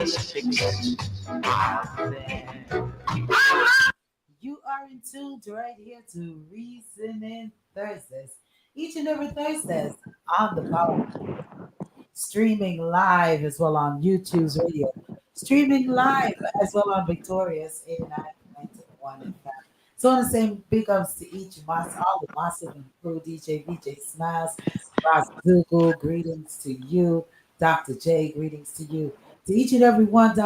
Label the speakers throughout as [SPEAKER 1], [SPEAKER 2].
[SPEAKER 1] You are in tuned right here to Reasoning Thursdays. Each and every Thursdays on the Power, streaming live as well on YouTube's radio, streaming live as well on Victoria's 89.1 FM. So on the same big ups to all the massive and crew, DJ VJ Smiles, Ross Google, greetings to you, Dr. J, greetings to you. To each and every one,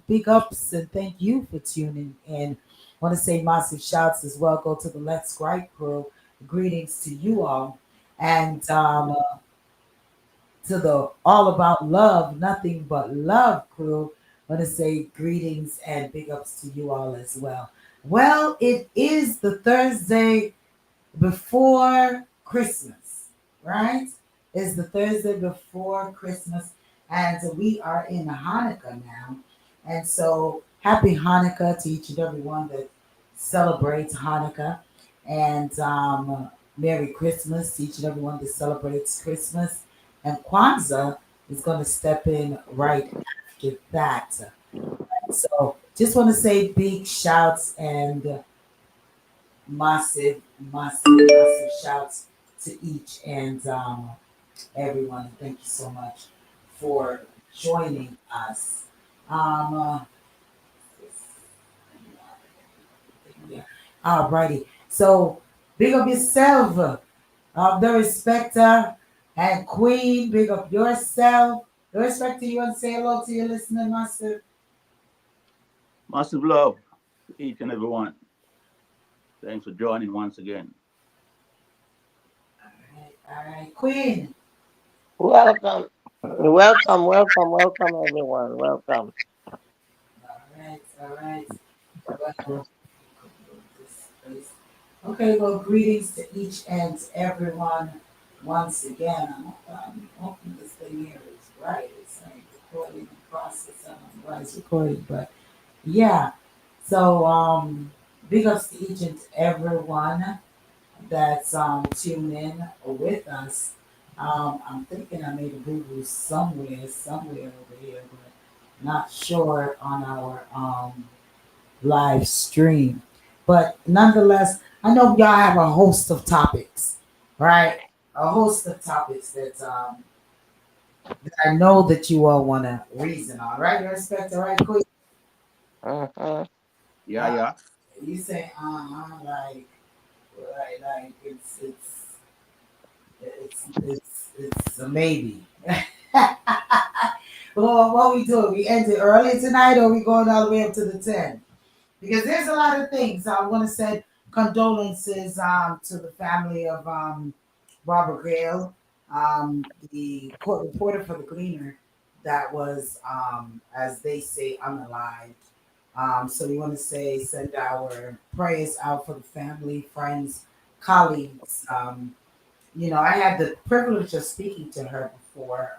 [SPEAKER 1] big ups and thank you for tuning in. Want to say massive shouts as well. Go to the Let's Gripe crew. Greetings to you all. And to the All About Love, Nothing But Love crew. I want to say greetings and big ups to you all as well. Well, it is the Thursday before Christmas, right? It's the Thursday before Christmas, and we are in Hanukkah now. And so, happy Hanukkah to each and every one that celebrates Hanukkah, and Merry Christmas to each and every one that celebrates Christmas. And Kwanzaa is going to step in right after that. So, just want to say big shouts and massive, massive shouts to each and everyone. Thank you so much for joining us. Um, yeah. Alrighty. So big up yourself, the respecter and queen. Big up yourself. The respecter, you want to say hello to your listener, massive.
[SPEAKER 2] Massive love to each and every one. Thanks for joining once again.
[SPEAKER 1] All right, queen.
[SPEAKER 3] Welcome, welcome, everyone. Welcome.
[SPEAKER 1] All right. Well, this place. Okay, well, greetings to each and everyone once again. I'm hoping this thing here is right. It's like recording and process. I don't know why it's recording, but yeah. So, big ups to each and everyone that's tuned in with us. I'm thinking I made a boo boo somewhere over here, but not sure on our live stream. But nonetheless, I know y'all have a host of topics, right? A host of topics that I know that you all want to reason on, right? You respect, all right, quick.
[SPEAKER 3] Uh-huh.
[SPEAKER 2] Yeah,
[SPEAKER 1] Uh,
[SPEAKER 2] yeah.
[SPEAKER 1] you say, like, like it's a maybe. Well, what we doing? We ended early tonight, or we going all the way up to the 10? Because there's a lot of things. I want to say condolences to the family of Robert Gale, the court reporter for the Gleaner, that was, as they say, unalived. So we want to say send our prayers out for the family, friends, colleagues. I had the privilege of speaking to her before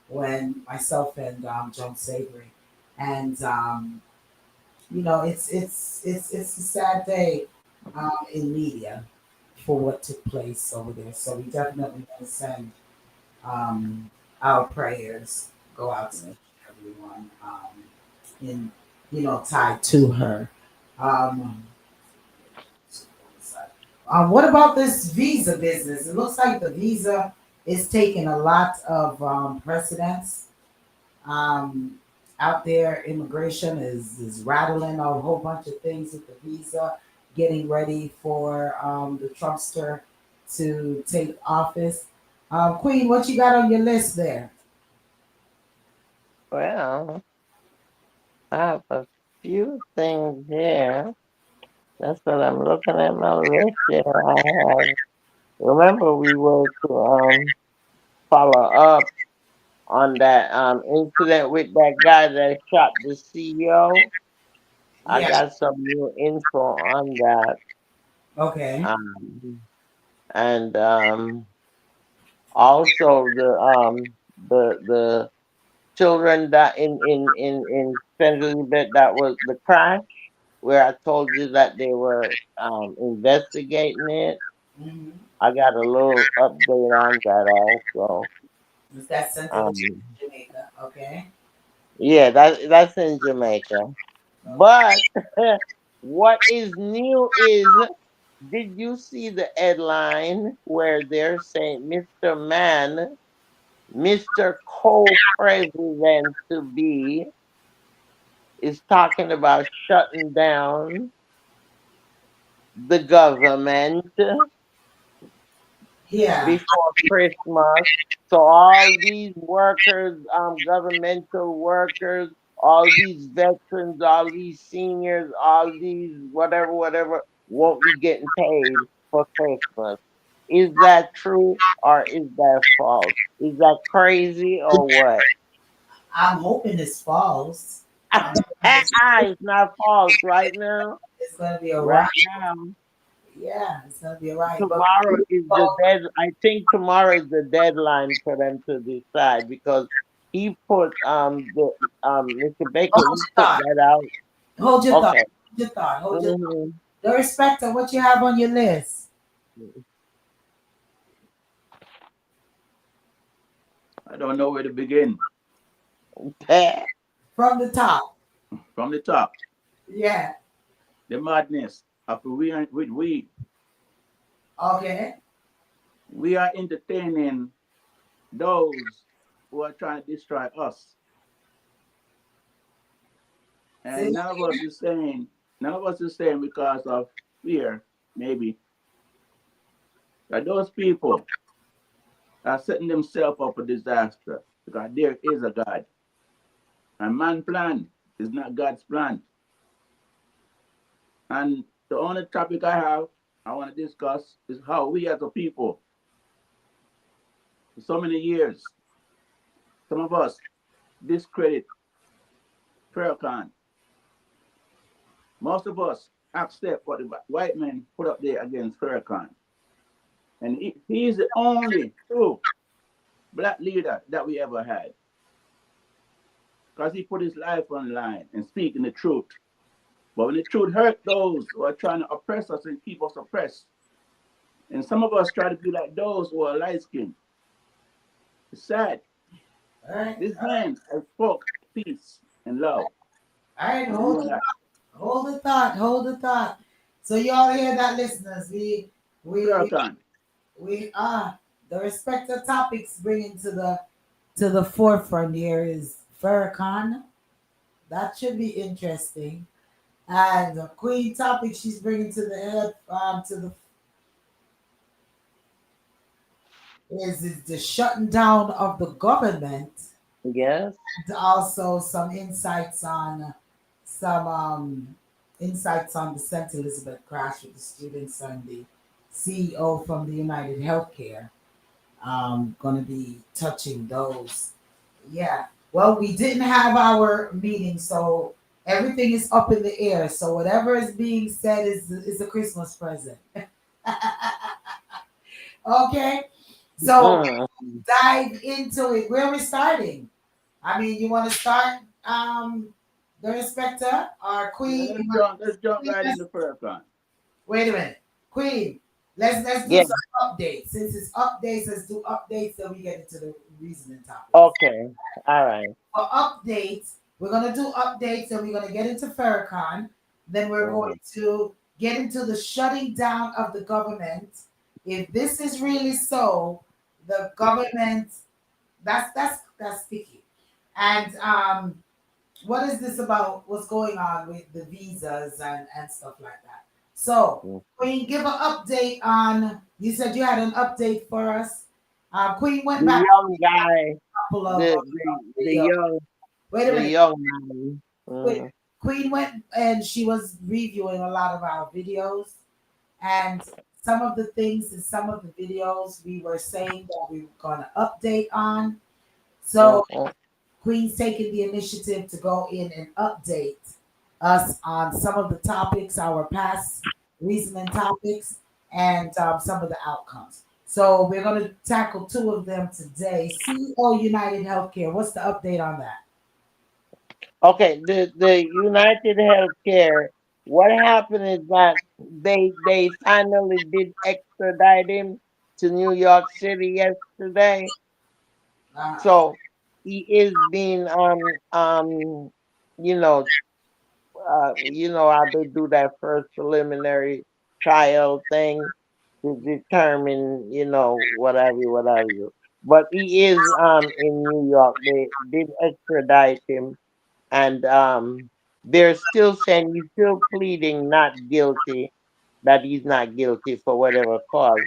[SPEAKER 1] when myself and Joan Savory, and it's a sad day in media for what took place over there. So we definitely want to send um, our prayers go out to everyone in tied to her. Um, what about this visa business? It looks like the visa is taking a lot of precedence um, out there. Immigration is rattling a whole bunch of things with the visa, getting ready for the Trumpster to take office. Queen, what you got on your list there?
[SPEAKER 3] Well, I have a few things here. That's what I'm looking at my list here. I have. Remember, we were to follow up on that incident with that guy that shot the CEO. I
[SPEAKER 1] Yeah.
[SPEAKER 3] got some new info on that.
[SPEAKER 1] Okay.
[SPEAKER 3] Um, and also the children that in St. Elizabeth, that was the crash where I told you that they were investigating it.
[SPEAKER 1] Mm-hmm.
[SPEAKER 3] I got a little update on that also.
[SPEAKER 1] Is that St. Elizabeth,
[SPEAKER 3] Um,
[SPEAKER 1] Jamaica? Okay.
[SPEAKER 3] Yeah, that's in Jamaica. But what is new is, did you see the headline where they're saying Mr. Man, Mr. Co-President to be, is talking about shutting down the government
[SPEAKER 1] Yeah,
[SPEAKER 3] before Christmas. So all these workers, governmental workers, all these veterans, all these seniors, all these whatever, won't be getting paid for Christmas. Is that true or is that false? Is that crazy or what?
[SPEAKER 1] I'm hoping it's false. I'm hoping
[SPEAKER 3] It's not false right now.
[SPEAKER 1] it's gonna be a right.
[SPEAKER 3] Right now.
[SPEAKER 1] Yeah, it's gonna be a right. But
[SPEAKER 3] Tomorrow is the
[SPEAKER 1] oh,
[SPEAKER 3] dead. I think tomorrow is the deadline for them to decide because he put the Mr. Baker,
[SPEAKER 1] hold
[SPEAKER 3] he
[SPEAKER 1] your
[SPEAKER 3] put
[SPEAKER 1] thought.
[SPEAKER 3] that out.
[SPEAKER 1] Hold your thought.
[SPEAKER 3] Okay.
[SPEAKER 1] Hold your thought. Hold your thought.
[SPEAKER 3] Hmm.
[SPEAKER 1] The respect of what you have on your list
[SPEAKER 2] I don't know where to begin.
[SPEAKER 1] from the top.
[SPEAKER 2] From the top,
[SPEAKER 1] Yeah.
[SPEAKER 2] the madness of
[SPEAKER 1] Okay.
[SPEAKER 2] we are entertaining those who are trying to destroy us.
[SPEAKER 1] Say
[SPEAKER 2] And
[SPEAKER 1] that again.
[SPEAKER 2] none of us is saying because of fear, maybe, that those people are setting themselves up for disaster because there is a God. And man's plan is not God's plan. And the only topic I want to discuss is how we as a people, for so many years, some of us discredit Farrakhan. Most of us accept what the white men put up there against Farrakhan. And he is the only true black leader that we ever had because he put his life on the line and speaking the truth. But when the truth hurt those who are trying to oppress us and keep us oppressed, and some of us try to be like those who are light skinned, it's sad.
[SPEAKER 1] All right.
[SPEAKER 2] This man has spoke peace and love
[SPEAKER 1] All right.
[SPEAKER 2] to you
[SPEAKER 1] Hold
[SPEAKER 2] and
[SPEAKER 1] the
[SPEAKER 2] I.
[SPEAKER 1] thought. Hold the thought. Hold the thought. So you all hear that, listeners? We we
[SPEAKER 2] Farrakhan,
[SPEAKER 1] we are the respect of topics bringing to the forefront here is Farrakhan. That should be interesting. And the Queen topic she's bringing to the head to the is the shutting down of the government,
[SPEAKER 3] Yes.
[SPEAKER 1] and also some insights on the St. Elizabeth crash with the students and the CEO from the United Healthcare. Going to be touching those. Yeah. Well, we didn't have our meeting, so everything is up in the air. So whatever is being said is a Christmas present. Okay. So
[SPEAKER 3] Mm.
[SPEAKER 1] dive into it. Where are we starting? I mean, you want to start the inspector or
[SPEAKER 2] yeah,
[SPEAKER 1] Queen? You want
[SPEAKER 2] let's jump
[SPEAKER 1] Queen?
[SPEAKER 2] right into Farrakhan.
[SPEAKER 1] Wait a minute, Queen. Let's do
[SPEAKER 3] Yeah.
[SPEAKER 1] some updates. Since it's updates, let's do updates. Then we get into the reasoning topics.
[SPEAKER 3] Okay. All right.
[SPEAKER 1] For updates, we're gonna do updates, and we're gonna get into Farrakhan. Then we're going
[SPEAKER 3] Mhm.
[SPEAKER 1] to get into the shutting down of the government. If this is really so, the government that's sticky. And what is this about? What's going on with the visas and stuff like that? So,
[SPEAKER 3] Mm.
[SPEAKER 1] Queen, give an update on. You said you had an update for us. Queen went
[SPEAKER 3] The
[SPEAKER 1] back
[SPEAKER 3] young guy,
[SPEAKER 1] a couple
[SPEAKER 3] the
[SPEAKER 1] of
[SPEAKER 3] the the
[SPEAKER 1] videos.
[SPEAKER 3] young
[SPEAKER 1] Wait a
[SPEAKER 3] the
[SPEAKER 1] minute.
[SPEAKER 3] young man.
[SPEAKER 1] Wait.
[SPEAKER 3] Mm.
[SPEAKER 1] Queen went and she was reviewing a lot of our videos, and some of the things in some of the videos we were saying that we were gonna update on. So
[SPEAKER 3] Mhm.
[SPEAKER 1] Queen's taking the initiative to go in and update us on some of the topics, our past reasoning topics, and some of the outcomes. So we're going to tackle two of them today. CEO United Healthcare. What's the update on that?
[SPEAKER 3] Okay, the United Healthcare. What happened is that they finally did extradite him to New York City yesterday.
[SPEAKER 1] Uh,
[SPEAKER 3] So he is being you know you know how they do that first preliminary trial thing to determine, you know, what have you, what have you. But he is in New York. They did extradite him, and they're still saying he's still pleading not guilty, that he's not guilty for whatever cause.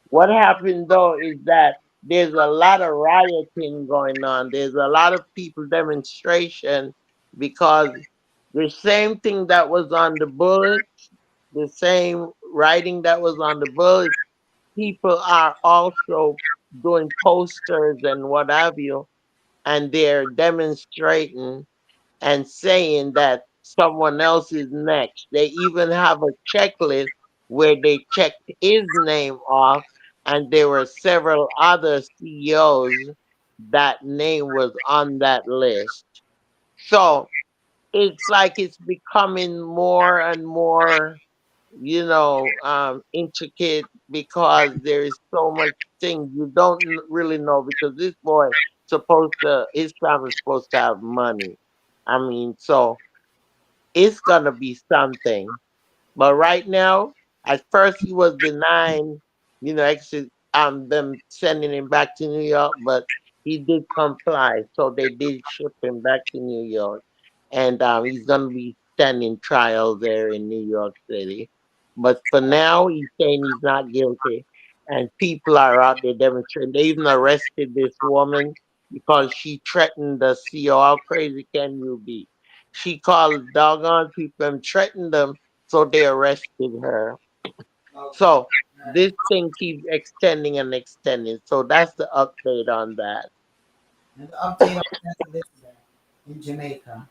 [SPEAKER 3] What happened though is that there's a lot of rioting going on. There's a lot of people demonstration because the same thing that was on the bullet, the same writing that was on the bullet, people are also doing posters and what have you, and they're demonstrating and saying that someone else is next. They even have a checklist where they checked his name off, and there were several other CEOs that name was on that list. So it's like it's becoming more and more, you know, intricate because there is so much things you don't really know because this boy supposed to his family's supposed to have money. I mean, so it's gonna be something. But right now, at first he was denying, you know, actually, them sending him back to New York, but he did comply. So they did ship him back to New York, and he's gonna be standing trial there in New York City. But for now, he's saying he's not guilty, and people are out there demonstrating. They even arrested this woman because she threatened the CEO. How crazy can you be? She called doggone people and threatened them, so they arrested her.
[SPEAKER 1] Okay.
[SPEAKER 3] So
[SPEAKER 1] Right.
[SPEAKER 3] this thing keeps extending and extending. So that's the update on that.
[SPEAKER 1] And the update on St. Elizabeth in Jamaica.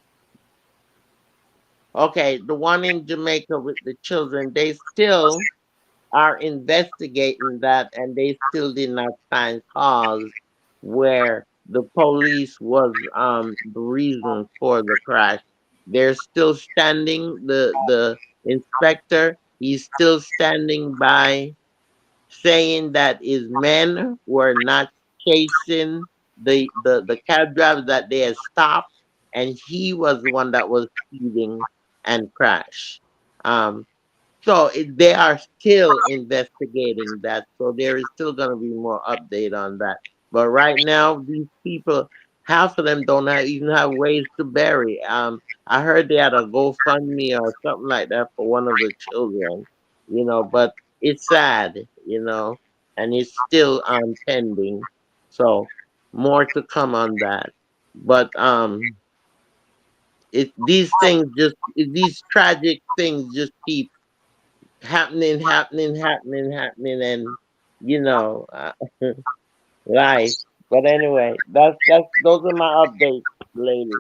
[SPEAKER 3] Okay, the one in Jamaica with the children, they still are investigating that, and they still did not find cause where the police was the reason for the crash. They're still standing. The inspector, he's still standing by, saying that his men were not chasing the cab driver, that they had stopped, and he was the one that was speeding and crashed. Um, so they are still investigating that. So there is still going to be more update on that. But right now, these people, half of them don't even have ways to bury. I heard they had a GoFundMe or something like that for one of the children. You know, but it's sad. You know, and it's still pending. So more to come on that. But these things just these tragic things just keep happening, and you know, life. But anyway, that's those are my updates, ladies.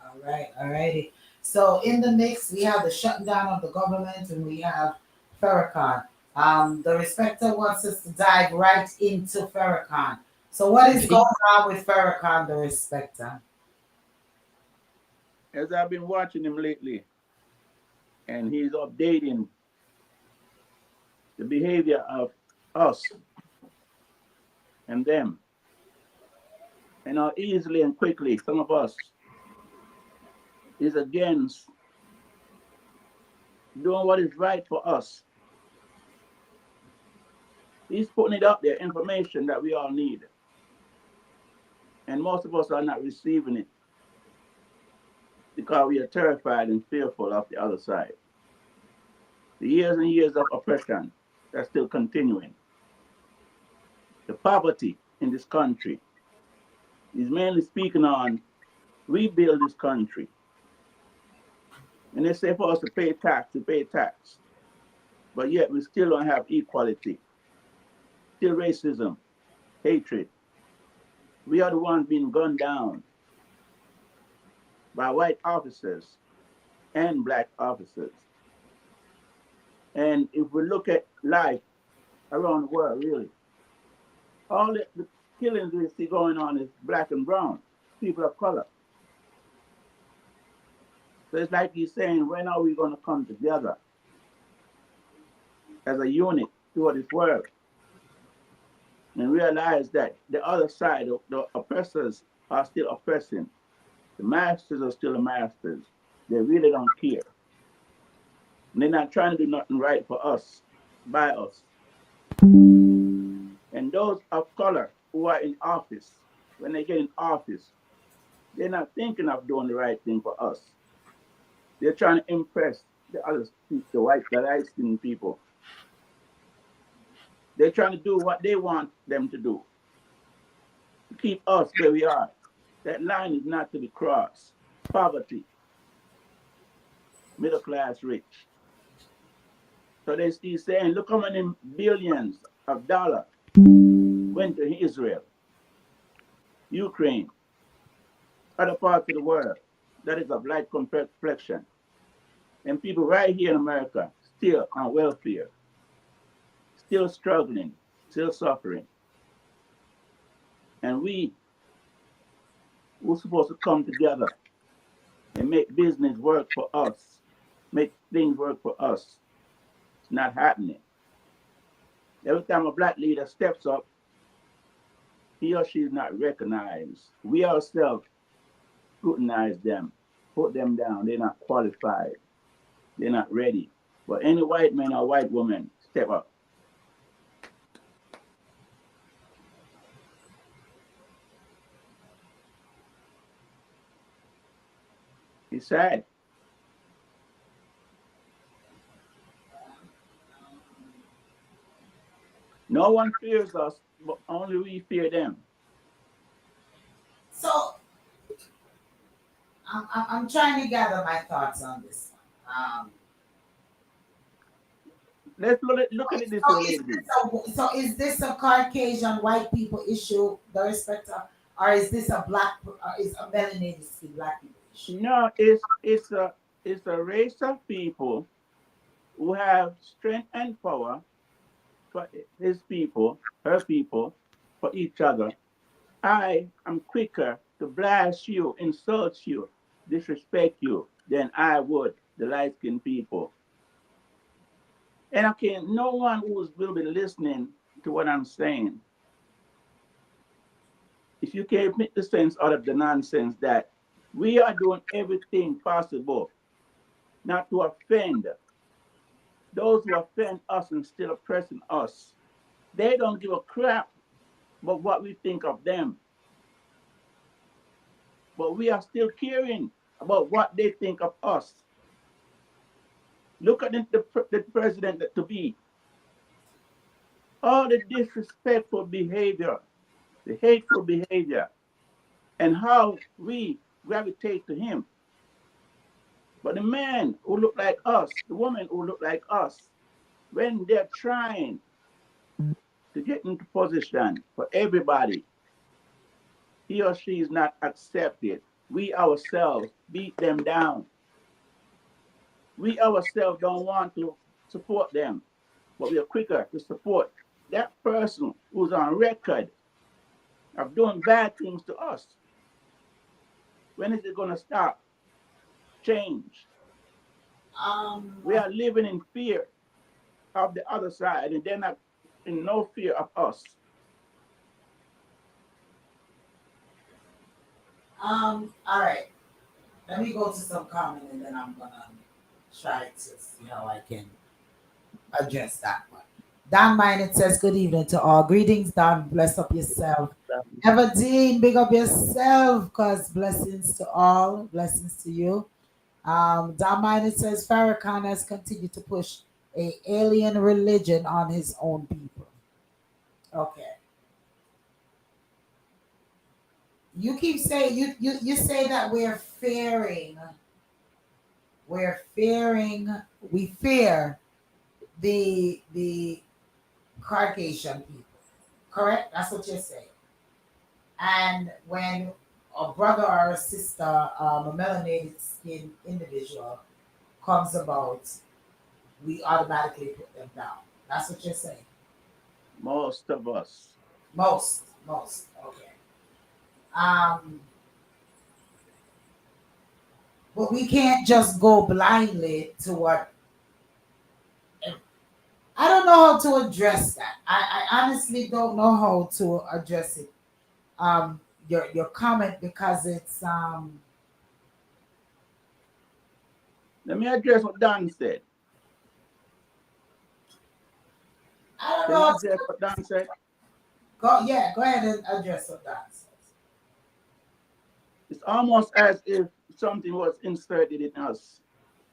[SPEAKER 1] All right, all righty. So in the mix, we have the shutting down of the government, and we have Farrakhan. The Respecter wants us to dive right into Farrakhan. So what is going on with Farrakhan, the Respecter?
[SPEAKER 2] As I've been watching him lately, and he's updating the behavior of us and them, and how easily and quickly some of us is against doing what is right for us. He's putting it out there, information that we all need, and most of us are not receiving it because we are terrified and fearful of the other side. The years and years of oppression that's still continuing. The poverty in this country is mainly speaking on rebuild this country. And they say for us to pay tax. But yet we still don't have equality, still racism, hatred. We are the ones being gunned down by white officers and black officers. And if we look at life around the world, really, all the killings we see going on is black and brown, people of color. So it's like he's saying, when are we going to come together as a unit toward this world and realize that the other side, the oppressors, are still oppressing. The masters are still the masters. They really don't care. And they're not trying to do nothing right for us, by us. And those of color who are in office, when they get in office, they're not thinking of doing the right thing for us. They're trying to impress the other, the light skinned people. They're trying to do what they want them to do to keep us where we are. That line is not to be crossed. Poverty, middle class, rich. So they still saying, look how many billions of dollars went to Israel, Ukraine, other parts of the world that is of light complexion. And people right here in America still on welfare, still struggling, still suffering. And we're supposed to come together and make business work for us, make things work for us. It's not happening. Every time a black leader steps up, he or she is not recognized. We ourselves scrutinize them, put them down. They're not qualified. They're not ready. But any white man or white woman step up. It's sad. No one fears us, but only we fear them.
[SPEAKER 1] So I'm trying to gather my thoughts on this one.
[SPEAKER 2] Let's look at it this way, Lady B.
[SPEAKER 1] Is this a Caucasian white people issue, the respect of, or is this a black, is a melanated skin black people issue?
[SPEAKER 2] No, it's a race of people who have strength and power for his people, her people, for each other. I am quicker to blast you, insult you, disrespect you than I would the light skinned people. And okay, no one who will be listening to what I'm saying, if you can't make the sense out of the nonsense that we are doing everything possible not to offend those who offend us and still oppressing us. They don't give a crap about what we think of them, but we are still caring about what they think of us. Look at the president to be. All the disrespectful behavior, the hateful behavior, and how we gravitate to him. But the man who look like us, the woman who look like us, when they're trying to get into position for everybody, he or she is not accepted. We ourselves beat them down. We ourselves don't want to support them, but we are quicker to support that person who's on record of doing bad things to us. When is it going to stop? Change.
[SPEAKER 1] Um,
[SPEAKER 2] We are living in fear of the other side, and they're not in no fear of us.
[SPEAKER 1] all right. Let me go to some comment and then I'm gonna try to see how I can address that one. Don Minot says, good evening to all. Greetings, Don. Bless up yourself. Everdeen, big up yourself, cause blessings to all. Blessings to you. Don Minot says, Farrakhan has continued to push a alien religion on his own people. Okay. You keep saying you say that we're fearing we fear the Caucasian people. Correct? That's what you're saying. And when a brother or a sister, a melanated skin individual comes about, we automatically put them down. That's what you're saying.
[SPEAKER 2] Most of us.
[SPEAKER 1] Most. Okay. Um, but we can't just go blindly to what. I don't know how to address that. I honestly don't know how to address it. Um, your comment because it's
[SPEAKER 2] Let me address what Don said.
[SPEAKER 1] I don't
[SPEAKER 2] Can I
[SPEAKER 1] know.
[SPEAKER 2] address what Don said?
[SPEAKER 1] Go ahead and address what that says.
[SPEAKER 2] It's almost as if something was inserted in us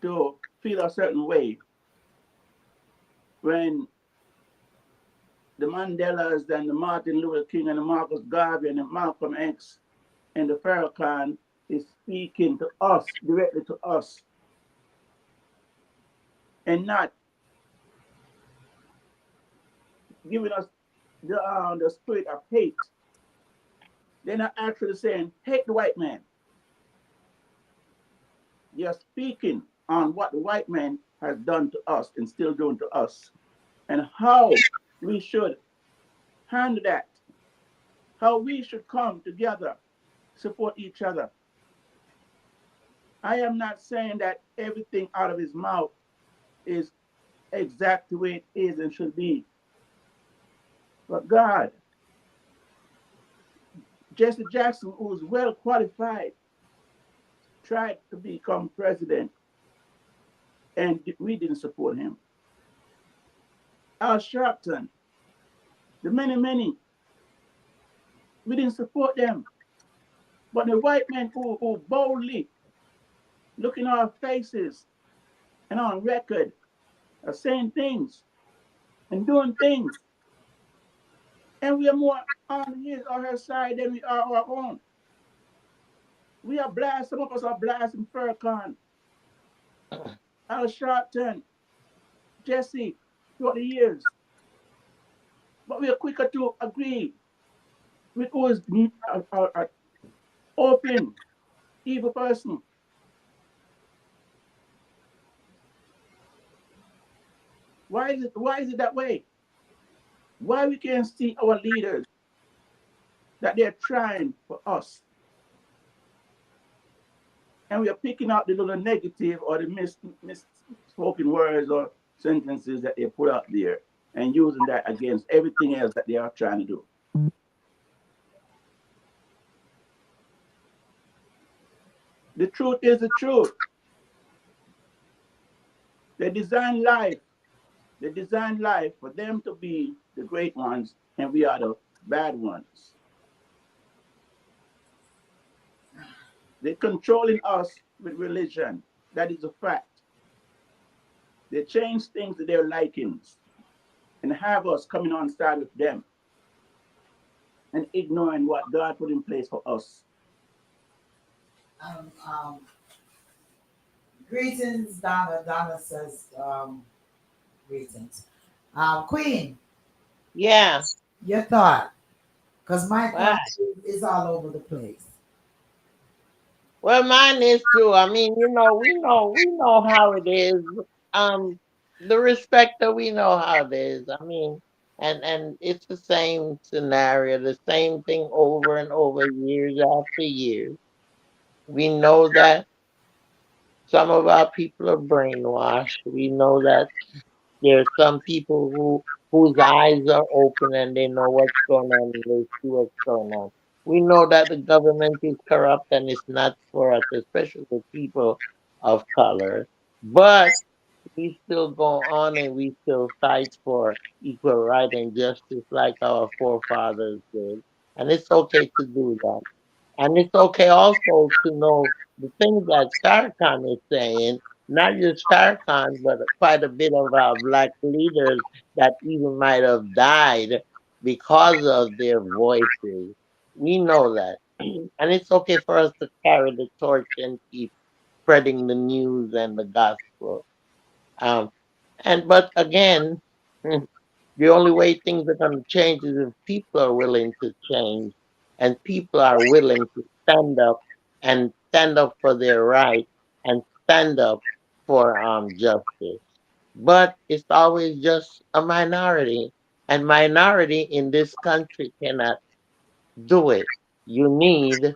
[SPEAKER 2] to feel a certain way when the Mandelas and the Martin Luther King and the Marcus Garvey and the Malcolm X and the Farrakhan is speaking to us, directly to us, and not giving us the spirit of hate. They're not actually saying, hate the white man. They are speaking on what the white man has done to us and still doing to us, and how we should handle that, how we should come together, support each other. I am not saying that everything out of his mouth is exact the way it is and should be. But God, Jesse Jackson, who is well qualified, tried to become president and we didn't support him. Al Sharpton, the many, we didn't support them. But the white men who boldly look in our faces and on record are saying things and doing things, and we are more on his or her side than we are our own. We are blessed, some of us are blessed in Farrakhan, Al Sharpton, Jesse, throughout the years. But we are quicker to agree with who is a open, evil person. Why is it that way? Why we can't see our leaders that they're trying for us, and we are picking out the little negative or the misspoken words or sentences that they put out there and using that against everything else that they are trying to do. The truth is the truth. They design life. They design life for them to be the great ones, and we are the bad ones. They're controlling us with religion. That is a fact. They change things to their likings and have us coming on side with them and ignoring what God put in place for us.
[SPEAKER 1] Um, um, Greetings, Donna. Donna says greetings. Queen,
[SPEAKER 3] Yeah.
[SPEAKER 1] your thought, because my
[SPEAKER 3] Wow.
[SPEAKER 1] thought is all over the place.
[SPEAKER 3] Well, mine is too. I mean, we know how it is. Um, the respecter, we know how it is. I mean, and it's the same scenario, the same thing over and over, years after years. We know that some of our people are brainwashed. We know that there are some people whose eyes are open and they know what's going on and they see what's going on. We know that the government is corrupt and it's not for us, especially the people of color. But we still go on and we still fight for equal right and justice like our forefathers did. And it's okay to do that. And it's okay also to know the things that Farrakhan is saying, not just Farrakhan, but quite a bit of our black leaders that even might have died because of their voices. We know that. And it's okay for us to carry the torch and keep spreading the news and the gospel. Um, but again, the only way things are going to change is if people are willing to change and people are willing to stand up and stand up for their right and stand up for justice. But it's always just a minority, and minority in this country cannot do it. You need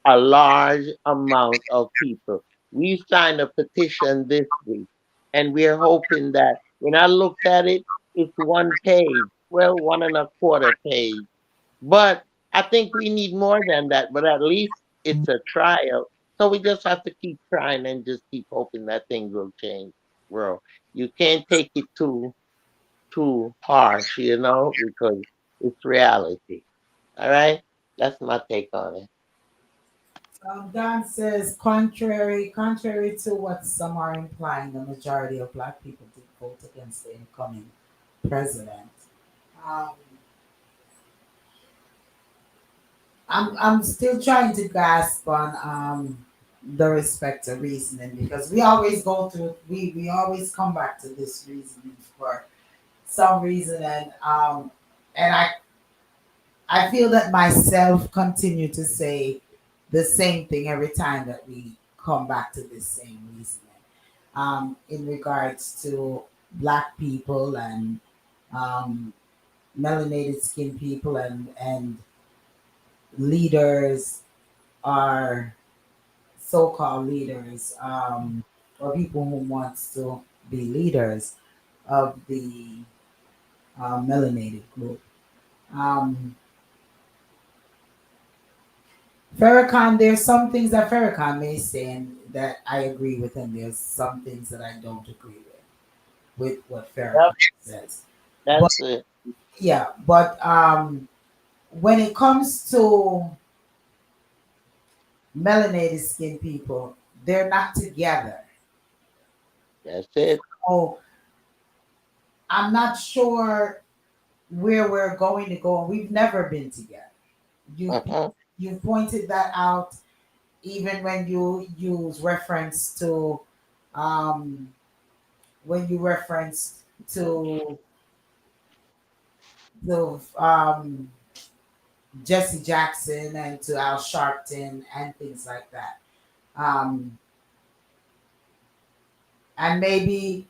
[SPEAKER 3] a large amount of people. We signed a petition this week, and we're hoping that when I looked at it, it's one page, well, one and a quarter page. But I think we need more than that, but at least it's a trial. So we just have to keep trying and just keep hoping that things will change, bro. You can't take it too harsh, because it's reality. All right? That's my take on it.
[SPEAKER 1] Don says, contrary to what some are implying, the majority of black people did vote against the incoming president. Um, I'm still trying to grasp on the respect of reasoning, because we always go through we always come back to this reasoning for some reason, and I feel that myself continue to say the same thing every time that we come back to this same reasoning, in regards to black people and um, melanated skin people and leaders are so-called leaders, or people who wants to be leaders of the melanated group. Um, Farrakhan, there's some things that Farrakhan may say and that I agree with, and there's some things that I don't agree with what
[SPEAKER 3] Yep,
[SPEAKER 1] Farrakhan says. But
[SPEAKER 3] that's it.
[SPEAKER 1] yeah, but when it comes to melanated skin people, they're not together.
[SPEAKER 3] That's it.
[SPEAKER 1] So I'm not sure where we're going to go, and we've never been together. You
[SPEAKER 3] Mhm.
[SPEAKER 1] you pointed that out even when you use reference to um, when you referenced to the Jesse Jackson and to Al Sharpton and things like that. Um, and maybe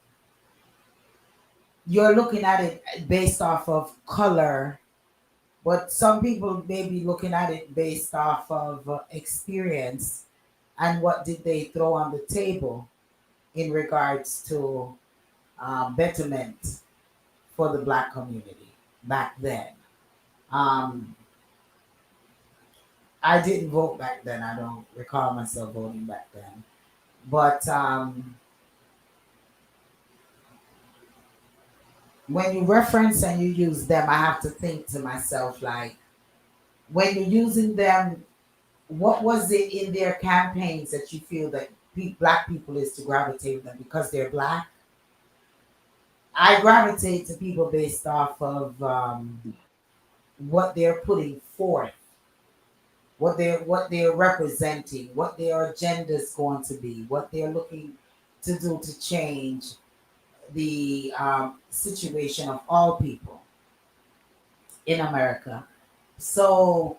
[SPEAKER 1] you're looking at it based off of color, but some people may be looking at it based off of experience and what did they throw on the table in regards to betterment for the black community back then. Um, I didn't vote back then. I don't recall myself voting back then. But when you reference and you use them, I have to think to myself, like, when you're using them, what was it in their campaigns that you feel that black people is to gravitate them because they're black? I gravitate to people based off of what they're putting forth, what they're representing, what their agenda is going to be, what they're looking to do to change the situation of all people in America. So,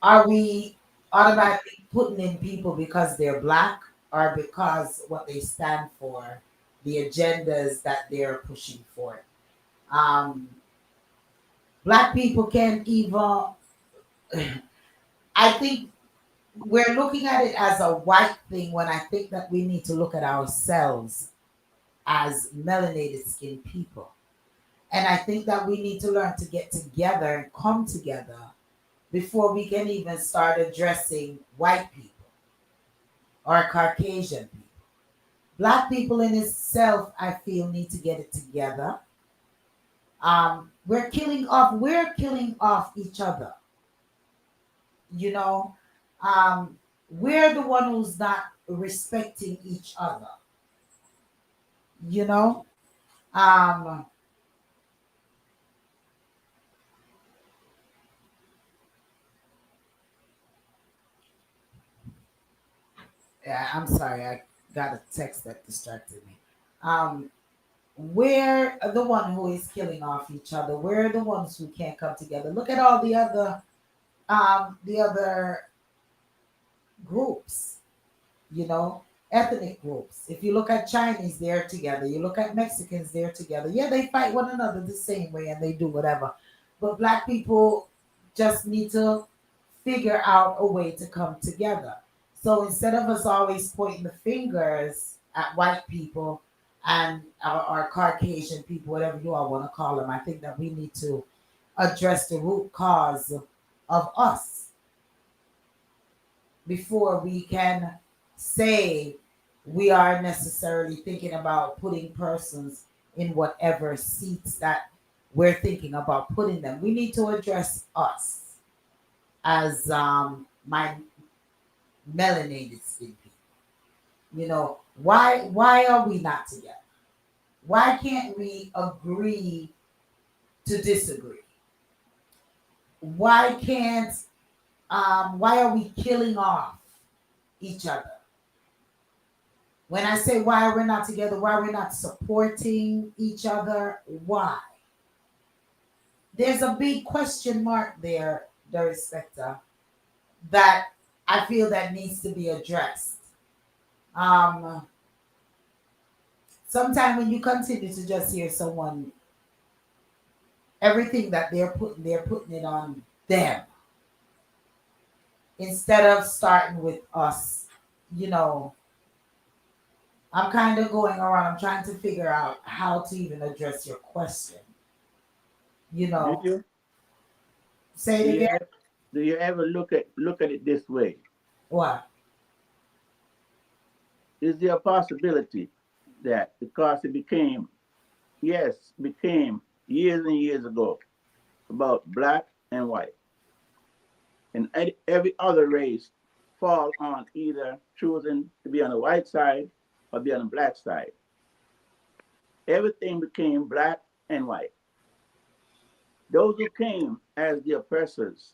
[SPEAKER 1] are we automatically putting in people because they're black, or because what they stand for, the agendas that they're pushing for? Um, Black people can't even. I think we're looking at it as a white thing when I think that we need to look at ourselves as melanated skin people. And I think that we need to learn to get together and come together before we can even start addressing white people or Caucasian people. Black people in itself, I feel, need to get it together. We're killing off each other, you know. Um, we're the one who's not respecting each other, you know. Um, yeah, I'm sorry, I got a text that distracted me. Um, we're the one who is killing off each other. We're the ones who can't come together. Look at all the other groups, you know, ethnic groups. If you look at Chinese, they're together. You look at Mexicans, they're together. Yeah, they fight one another the same way and they do whatever. But black people just need to figure out a way to come together. So instead of us always pointing the fingers at white people and our Caucasian people, whatever you all want to call them, I think that we need to address the root cause of us before we can say we are necessarily thinking about putting persons in whatever seats that we're thinking about putting them. We need to address us as my melanated skin people. Why are we not together? Why can't we agree to disagree? Why can't why are we killing off each other? When I say why we're not together, why we're not supporting each other, why? There's a big question mark there, Darespecta, that I feel that needs to be addressed. Um, Sometimes when you continue to just hear someone, everything that they're putting it on them instead of starting with us. You know, I'm kind of going around. I'm trying to figure out how to even address your question. You
[SPEAKER 2] Do
[SPEAKER 1] know,
[SPEAKER 2] you
[SPEAKER 1] say
[SPEAKER 2] do
[SPEAKER 1] it
[SPEAKER 2] you
[SPEAKER 1] again.
[SPEAKER 2] do you ever look at it this way?
[SPEAKER 1] What?
[SPEAKER 2] Is there a possibility that because it became, yes, became years and years ago about black and white, and every other race fall on either choosing to be on the white side or be on the black side. Everything became black and white. Those who came as the oppressors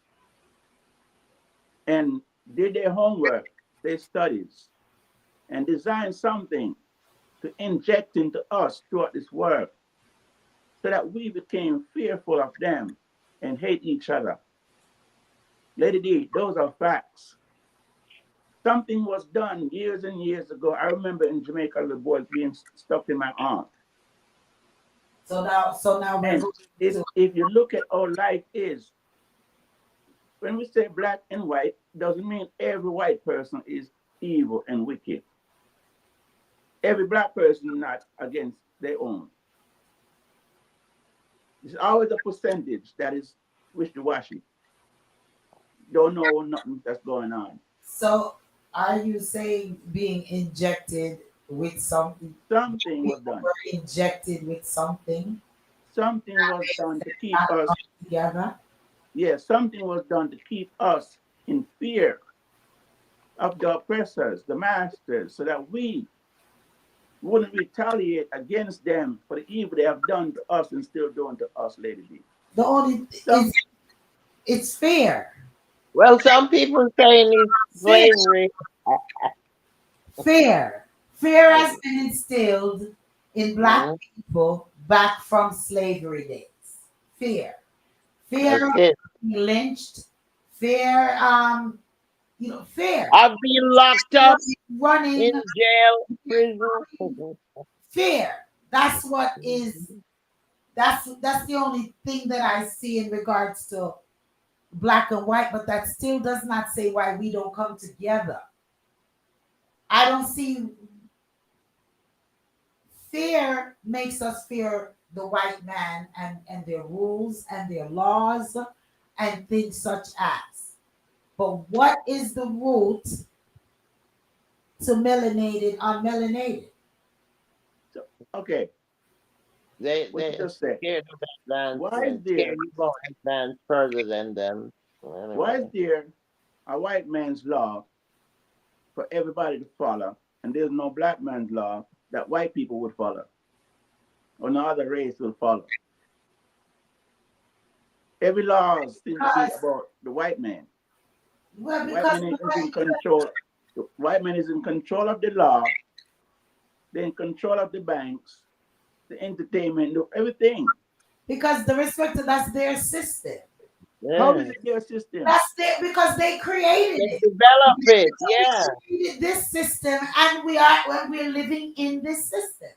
[SPEAKER 2] and did their homework, their studies, and designed something to inject into us throughout this world so that we became fearful of them and hate each other. Lady D, those are facts. Something was done years and years ago. I remember in Jamaica the boy being stuck in my arm.
[SPEAKER 1] So now we're
[SPEAKER 2] And
[SPEAKER 1] going to.
[SPEAKER 2] if you look at how life is, when we say black and white, doesn't mean every white person is evil and wicked. Every black person not against their own. There's always a percentage that is wishy-washy. Don't know nothing that's going on.
[SPEAKER 1] So are you saying being injected with something?
[SPEAKER 2] Something was
[SPEAKER 1] People
[SPEAKER 2] done.
[SPEAKER 1] were injected with something
[SPEAKER 2] Something was done to keep
[SPEAKER 1] not
[SPEAKER 2] us,
[SPEAKER 1] coming together.
[SPEAKER 2] yes, something was done to keep us in fear of the oppressors, the masters, so that we wouldn't retaliate against them for the evil they have done to us and still doing to us, Lady D.
[SPEAKER 1] The only is
[SPEAKER 2] Some
[SPEAKER 1] it's fair,
[SPEAKER 3] Well, some people saying it's
[SPEAKER 1] fair,
[SPEAKER 3] slavery.
[SPEAKER 1] fair, fair has been instilled in black
[SPEAKER 3] Mhm.
[SPEAKER 1] people back from slavery days. Fear, fear
[SPEAKER 3] That's
[SPEAKER 1] of
[SPEAKER 3] it.
[SPEAKER 1] being lynched, fear, fear,
[SPEAKER 3] I've been locked up in
[SPEAKER 1] running,
[SPEAKER 3] jail, prison.
[SPEAKER 1] fear. That's what is. That's the only thing that I see in regards to black and white, but that still does not say why we don't come together. I don't see fear makes us fear the white man and their rules and their laws and things such as. But what is the root to melanated unmelanated?
[SPEAKER 2] so, okay, what you
[SPEAKER 3] They're
[SPEAKER 2] just said.
[SPEAKER 3] scared of
[SPEAKER 2] Why is
[SPEAKER 3] advancement, scared
[SPEAKER 2] there
[SPEAKER 3] you won't advance further than them.
[SPEAKER 2] why is
[SPEAKER 3] Anyway,
[SPEAKER 2] there a white man's law for everybody to follow, and there's no black man's law that white people would follow or no other race will follow? Every law seems to be
[SPEAKER 1] Because
[SPEAKER 2] about the white man.
[SPEAKER 1] well,
[SPEAKER 2] The white
[SPEAKER 1] because
[SPEAKER 2] man is in control. The white man is in control of the law. They're in control of the banks, the entertainment, everything.
[SPEAKER 1] because the respect that's their system.
[SPEAKER 2] How is
[SPEAKER 3] yeah,
[SPEAKER 2] it their system?
[SPEAKER 1] That's their because they created
[SPEAKER 3] they
[SPEAKER 1] it.
[SPEAKER 3] develop it.
[SPEAKER 1] So we
[SPEAKER 3] Yeah,
[SPEAKER 1] created this system and we are when we're living in this system.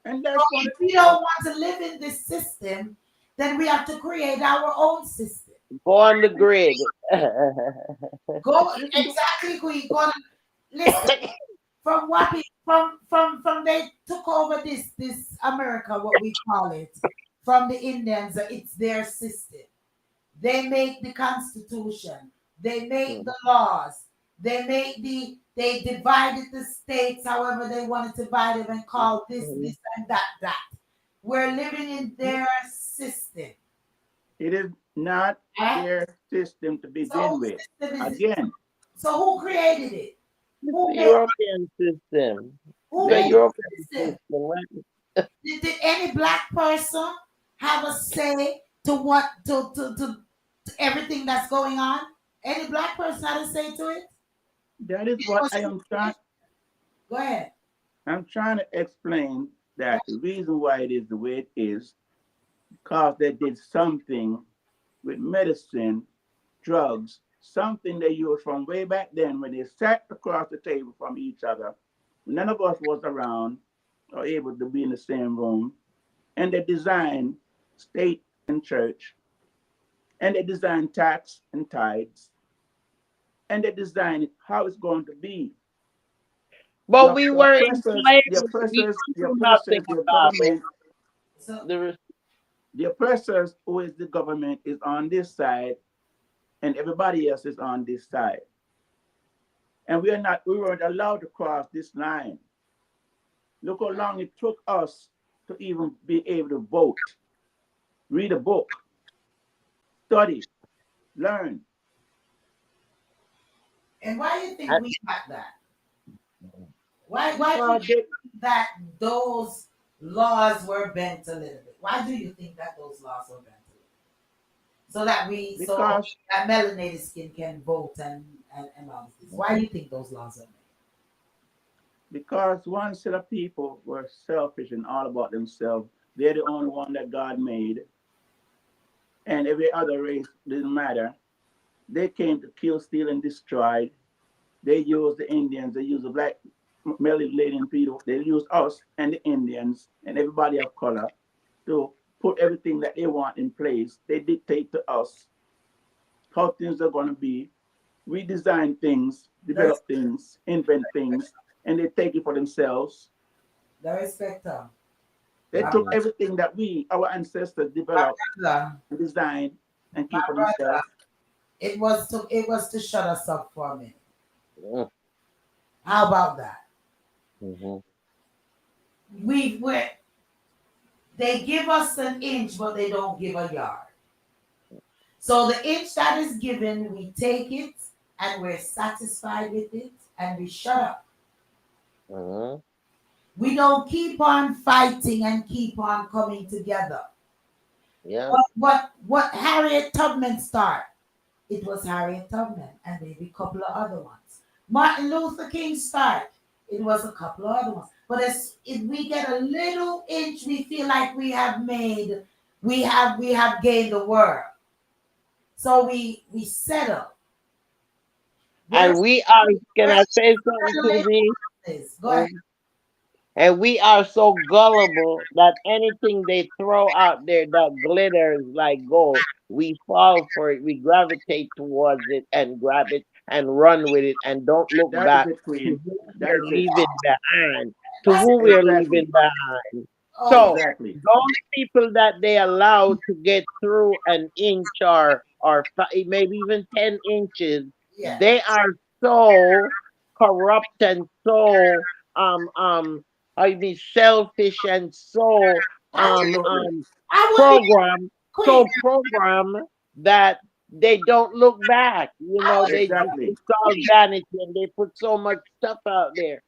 [SPEAKER 2] And
[SPEAKER 1] So
[SPEAKER 2] that's one of
[SPEAKER 1] if we don't want to live in this system, then we have to create our own system.
[SPEAKER 3] go on the grid.
[SPEAKER 1] Go
[SPEAKER 2] listen to
[SPEAKER 1] exactly who you gonna listen from what from they took over this America, what we call it, from the Indians, it's their system. They make the constitution. They make
[SPEAKER 3] Mm.
[SPEAKER 1] the laws. They divided the states however they wanted to divide them and call this,
[SPEAKER 3] Mhm.
[SPEAKER 1] and that. We're living in their system.
[SPEAKER 2] It is not
[SPEAKER 1] Right?
[SPEAKER 2] their system to
[SPEAKER 1] So
[SPEAKER 2] begin
[SPEAKER 1] whose
[SPEAKER 2] with.
[SPEAKER 1] system is it?
[SPEAKER 2] Again,
[SPEAKER 1] So who created it?
[SPEAKER 3] It's
[SPEAKER 1] Who
[SPEAKER 3] the
[SPEAKER 1] made
[SPEAKER 3] European system.
[SPEAKER 1] who
[SPEAKER 3] The
[SPEAKER 2] there
[SPEAKER 1] made
[SPEAKER 2] you
[SPEAKER 3] European
[SPEAKER 1] the
[SPEAKER 3] system.
[SPEAKER 1] system?
[SPEAKER 3] Right?
[SPEAKER 1] Did any black person have a say to what to everything that's going on? Any black person had a say to it?
[SPEAKER 2] that is
[SPEAKER 1] It
[SPEAKER 2] what
[SPEAKER 1] was
[SPEAKER 2] I am trying.
[SPEAKER 1] go ahead.
[SPEAKER 2] I'm trying to explain that the reason why it is the way it is because they did something with medicine, drugs, something they used from way back then when they sat across the table from each other. None of us was around or able to be in the same room. And they designed state and church, and they designed tax and tithes, and they designed how it's going to be.
[SPEAKER 3] But we
[SPEAKER 2] The
[SPEAKER 3] were in
[SPEAKER 2] oppressors, the
[SPEAKER 3] slavery. We
[SPEAKER 2] oppressors, the
[SPEAKER 3] don't do nothing
[SPEAKER 2] oppressors, the
[SPEAKER 3] about it.
[SPEAKER 2] government,
[SPEAKER 1] So
[SPEAKER 3] The
[SPEAKER 2] the oppressors, who is the government, is on this side, and everybody else is on this side. And we weren't allowed to cross this line. Look how long it took us to even be able to vote, read a book, study, learn.
[SPEAKER 1] and why do you think
[SPEAKER 3] and
[SPEAKER 1] we got that? Why do you
[SPEAKER 2] Because they,
[SPEAKER 1] think that those laws were bent a little bit? Why do you think that those laws were bent a little bit? So
[SPEAKER 2] because
[SPEAKER 1] that melanated skin can vote and all this. Why do you think those laws are made?
[SPEAKER 2] because one set of people were selfish and all about themselves. They're the only one that God made, and every other race didn't matter. They came to kill, steal, and destroy. They used the Indians, they used the black melanated people, they used us and the Indians and everybody of color to put everything that they want in place. They dictate to us how things are going to be. We design things,
[SPEAKER 1] There's
[SPEAKER 2] develop things, invent things, and they take it for themselves.
[SPEAKER 1] Darespecta.
[SPEAKER 2] They
[SPEAKER 1] My
[SPEAKER 2] took
[SPEAKER 3] Mhm.
[SPEAKER 2] everything that our ancestors
[SPEAKER 1] my
[SPEAKER 2] developed
[SPEAKER 1] brother,
[SPEAKER 2] and designed and
[SPEAKER 1] my
[SPEAKER 2] keep for
[SPEAKER 1] brother,
[SPEAKER 2] themselves.
[SPEAKER 1] it was to shut us up for a minute.
[SPEAKER 3] Mhm.
[SPEAKER 1] How about that?
[SPEAKER 3] Mhm.
[SPEAKER 1] We they give us an inch, but they don't give a yard. So the inch that is given, we take it and we're satisfied with it and we shut up.
[SPEAKER 3] Mhm.
[SPEAKER 1] We don't keep on fighting and keep on coming together.
[SPEAKER 3] Yeah.
[SPEAKER 1] What Harriet Tubman started? It was Harriet Tubman and maybe a couple of other ones. Martin Luther King started. It was a couple of other ones. But as if we get a little inch, we feel like we have gained the world. So we settle. We're
[SPEAKER 3] And we are, can
[SPEAKER 1] we're
[SPEAKER 3] I say something to
[SPEAKER 1] settling
[SPEAKER 3] thee?
[SPEAKER 1] this. Go ahead.
[SPEAKER 3] Mhm. And we are so gullible that anything they throw out there that glitters like gold, we fall for it. We gravitate towards it and grab it and run with it and don't look
[SPEAKER 2] That is
[SPEAKER 3] back
[SPEAKER 2] it,
[SPEAKER 3] to
[SPEAKER 2] Queen.
[SPEAKER 3] who
[SPEAKER 2] That
[SPEAKER 3] we're
[SPEAKER 2] is it.
[SPEAKER 3] leaving behind. To
[SPEAKER 1] Why?
[SPEAKER 3] who we're leaving
[SPEAKER 2] Exactly.
[SPEAKER 3] behind.
[SPEAKER 1] Oh
[SPEAKER 3] So
[SPEAKER 2] Exactly.
[SPEAKER 3] those people that they allow to get through an inch or maybe even 10 inches,
[SPEAKER 1] yeah.
[SPEAKER 3] they are so corrupt and so I mean selfish and so
[SPEAKER 1] I would
[SPEAKER 2] Absolutely.
[SPEAKER 1] I would be
[SPEAKER 3] program
[SPEAKER 1] queen.
[SPEAKER 3] so program that they don't look back. You
[SPEAKER 1] I
[SPEAKER 3] know,
[SPEAKER 1] would
[SPEAKER 3] they
[SPEAKER 2] Exactly.
[SPEAKER 3] it's all
[SPEAKER 1] queen.
[SPEAKER 3] vanity and they put so much stuff out there,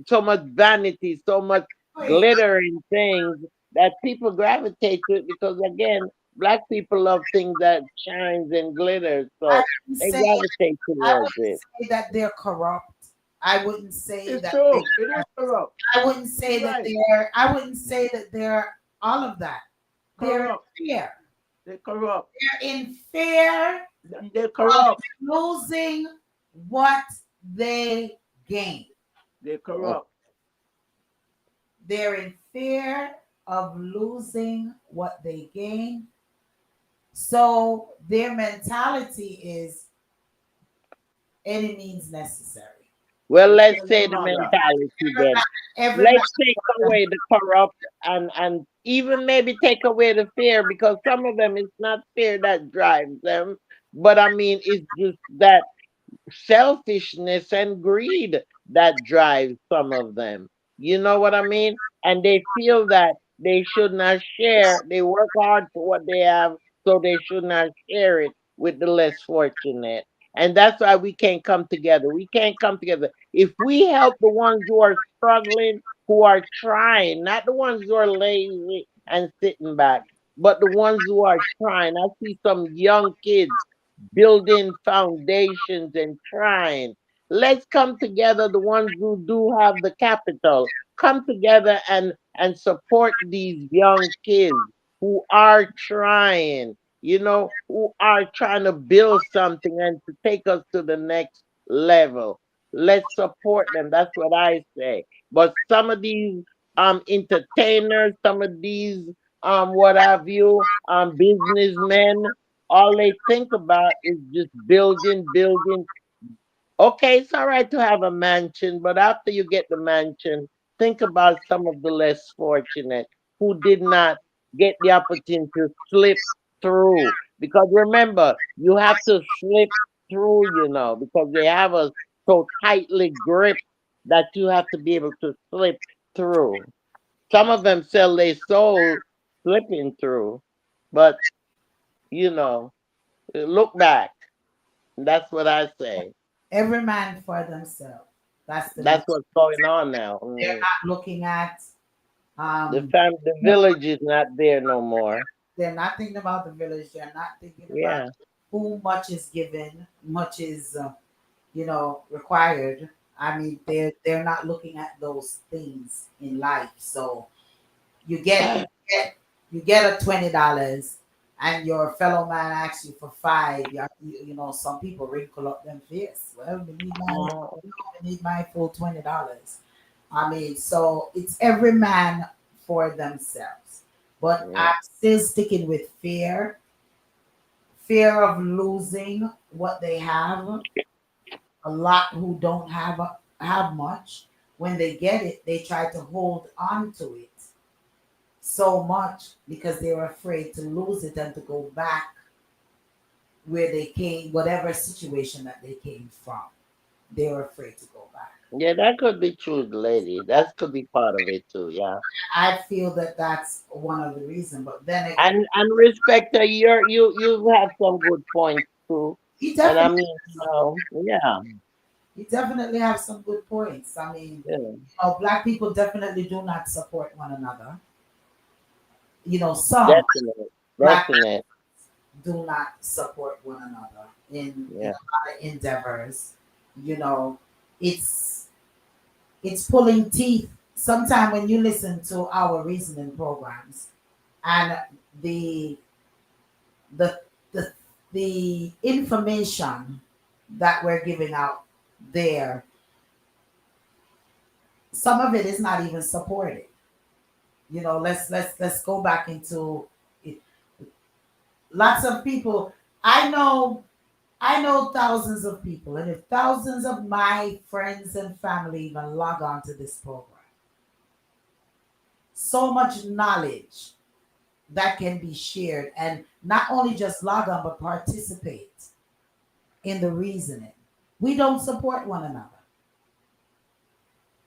[SPEAKER 3] so much vanity, so much
[SPEAKER 1] Queen.
[SPEAKER 3] glittering things that people gravitate to it because again, black people love things that shines and glitters,
[SPEAKER 1] I
[SPEAKER 3] so
[SPEAKER 1] wouldn't
[SPEAKER 3] they
[SPEAKER 1] say
[SPEAKER 3] gravitate
[SPEAKER 1] I
[SPEAKER 3] towards
[SPEAKER 1] wouldn't
[SPEAKER 3] it.
[SPEAKER 1] say that they're corrupt. I wouldn't say
[SPEAKER 2] It's
[SPEAKER 1] that
[SPEAKER 2] true. It is corrupt.
[SPEAKER 1] I wouldn't
[SPEAKER 2] You're
[SPEAKER 1] say that
[SPEAKER 2] right.
[SPEAKER 1] they're all of that. They're
[SPEAKER 2] Corrupt.
[SPEAKER 1] in fear.
[SPEAKER 2] They're corrupt.
[SPEAKER 1] They're in fear
[SPEAKER 2] They're
[SPEAKER 1] of
[SPEAKER 2] corrupt.
[SPEAKER 1] losing what they gain.
[SPEAKER 2] They're
[SPEAKER 3] Mm.
[SPEAKER 2] corrupt.
[SPEAKER 1] They're in fear of losing what they gain. So their mentality is any means necessary.
[SPEAKER 3] Well,
[SPEAKER 2] You
[SPEAKER 3] let's
[SPEAKER 2] tell
[SPEAKER 3] say
[SPEAKER 2] your
[SPEAKER 3] the
[SPEAKER 2] mother.
[SPEAKER 3] mentality then.
[SPEAKER 1] Every man
[SPEAKER 3] Let's take
[SPEAKER 1] for them.
[SPEAKER 3] away the corrupt and even maybe take away the fear, because some of them, it's not fear that drives them, but I mean it's just that selfishness and greed that drives some of them. You know what I mean? And they feel that they should not share. They work hard for what they have, so they should not share it with the less fortunate. And that's why we can't come together. We can't come together. If we help the ones who are struggling, who are trying, not the ones who are lazy and sitting back, but the ones who are trying. I see some young kids building foundations and trying. Let's come together, the ones who do have the capital, come together and support these young kids who are trying, who are trying to build something and to take us to the next level. Let's support them. That's what I say. But some of these entertainers, some of these what have you, businessmen, all they think about is just building, building. Okay, it's all right to have a mansion, but after you get the mansion, think about some of the less fortunate who did not get the opportunity to slip through. Because remember, you have to slip through, because they have us so tightly gripped that you have to be able to slip through. Some of them sell their soul slipping through, but you know, look back. That's what I say.
[SPEAKER 1] Every man for themselves. That's the
[SPEAKER 3] That's
[SPEAKER 1] message.
[SPEAKER 3] what's going on now.
[SPEAKER 1] They're not looking at um
[SPEAKER 3] The village is not there no more.
[SPEAKER 1] they're not thinking about the village. They're not thinking about
[SPEAKER 3] Yeah.
[SPEAKER 1] who much is given, much is required. I mean, they're not looking at those things in life. So you get get you get a $20 and your fellow man asks you for five. Some people wrinkle up them face. Well,
[SPEAKER 3] Mhm.
[SPEAKER 1] we need my full $20. I mean, so it's every man for themselves. But
[SPEAKER 3] Yeah.
[SPEAKER 1] I'm still sticking with fear of losing what they have. A lot who don't have much, when they get it, they try to hold on to it so much because they were afraid to lose it and to go back where they came, whatever situation that they came from. They were afraid to go back.
[SPEAKER 3] Yeah, that could be true, lady. That could be part of it too. Yeah.
[SPEAKER 1] I feel that that's one of the reasons. But then again,
[SPEAKER 3] And respect you have some good points too.
[SPEAKER 1] he
[SPEAKER 3] And I
[SPEAKER 1] definitely
[SPEAKER 3] mean,
[SPEAKER 1] has some good,
[SPEAKER 3] yeah,
[SPEAKER 1] he definitely have some good points. I mean,
[SPEAKER 3] yeah,
[SPEAKER 1] black people definitely do not support one another. Some
[SPEAKER 3] definitely,
[SPEAKER 1] black
[SPEAKER 3] definitely,
[SPEAKER 1] do not support one another in
[SPEAKER 3] yeah.
[SPEAKER 1] a lot of endeavors. You know, it's it's pulling teeth. Sometimes when you listen to our reasoning programs and the the the the information that we're giving out there, some of it is not even supported. Let's go back into it. Lots of people. I know thousands of people, and if thousands of my friends and family even log on to this program, so much knowledge that can be shared, and not only just log on, but participate in the reasoning. We don't support one another.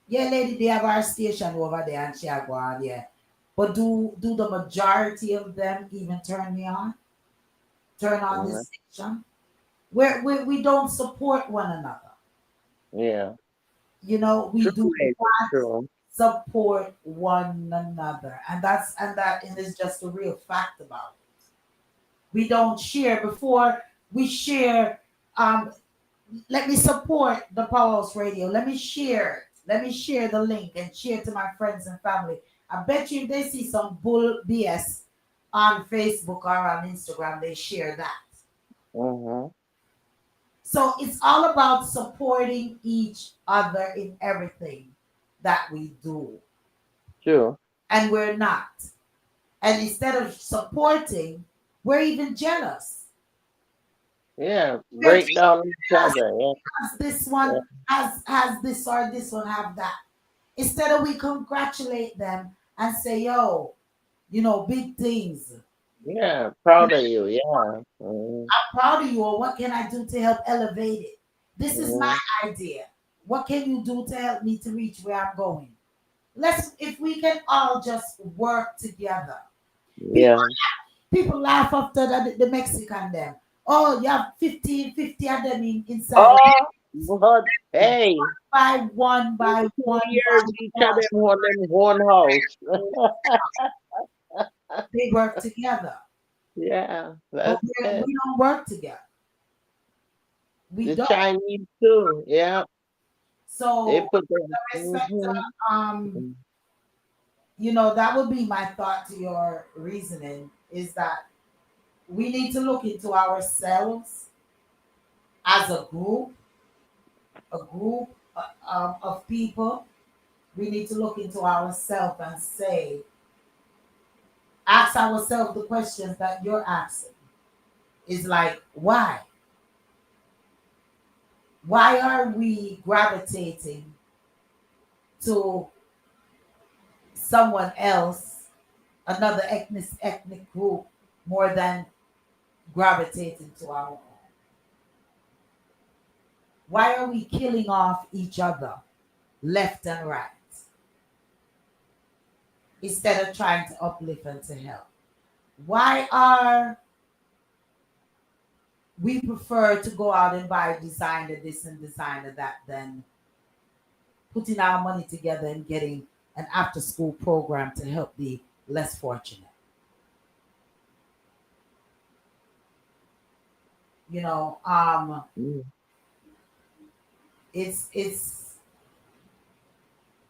[SPEAKER 1] Yeah, lady, they have our station over there, and she go on, yeah. But do the majority of them even turn on
[SPEAKER 3] Mhm.
[SPEAKER 1] this station? We don't support one another.
[SPEAKER 3] Yeah.
[SPEAKER 1] We
[SPEAKER 3] True,
[SPEAKER 1] do
[SPEAKER 3] lady.
[SPEAKER 1] not
[SPEAKER 3] True.
[SPEAKER 1] support one another, and that is just a real fact about it. We don't share before we share. um Let me support the Pulse Radio. Let me share it. Let me share the link and share to my friends and family. I bet you if they see some bull BS on Facebook or on Instagram, they share that.
[SPEAKER 3] Mm-hmm.
[SPEAKER 1] So it's all about supporting each other in everything that we do.
[SPEAKER 3] True.
[SPEAKER 1] And we're not. And instead of supporting, we're even jealous.
[SPEAKER 3] Yeah,
[SPEAKER 1] We're
[SPEAKER 3] break down each other. Yeah,
[SPEAKER 1] because this one has this or this one have that. Instead of we congratulate them and say, yo, big things.
[SPEAKER 3] yeah, proud of you. Yeah. Mm-hmm.
[SPEAKER 1] I'm proud of you, or what can I do to help elevate it? This is my
[SPEAKER 3] Mm-hmm.
[SPEAKER 1] idea. What can you do to help me to reach where I'm going? Let's if we can all just work together. People
[SPEAKER 3] Yeah.
[SPEAKER 1] people laugh after the Mexican them. Oh, you have 50 of them inside
[SPEAKER 3] Oh, but hey, in
[SPEAKER 1] by
[SPEAKER 3] 2 years, each of
[SPEAKER 1] one.
[SPEAKER 3] them want them one house.
[SPEAKER 1] They work together.
[SPEAKER 3] Yeah,
[SPEAKER 1] But
[SPEAKER 3] that's it.
[SPEAKER 1] we don't work together. We
[SPEAKER 3] The
[SPEAKER 1] don't.
[SPEAKER 3] Chinese too. Yeah, they
[SPEAKER 1] So
[SPEAKER 3] put them.
[SPEAKER 1] the respect,
[SPEAKER 3] Hmm.
[SPEAKER 1] that would be my thought to your reasoning is that we need to look into ourselves as a group of people. We need to look into ourselves and ask ourselves the questions that you're asking. Is like, why? Why are we gravitating to someone else, another ethnic group, more than gravitating to our own? Why are we killing off each other left and right instead of trying to uplift and to help? Why are we prefer to go out and buy designer this and designer that than putting our money together and getting an after school program to help the less fortunate? You know, it's it's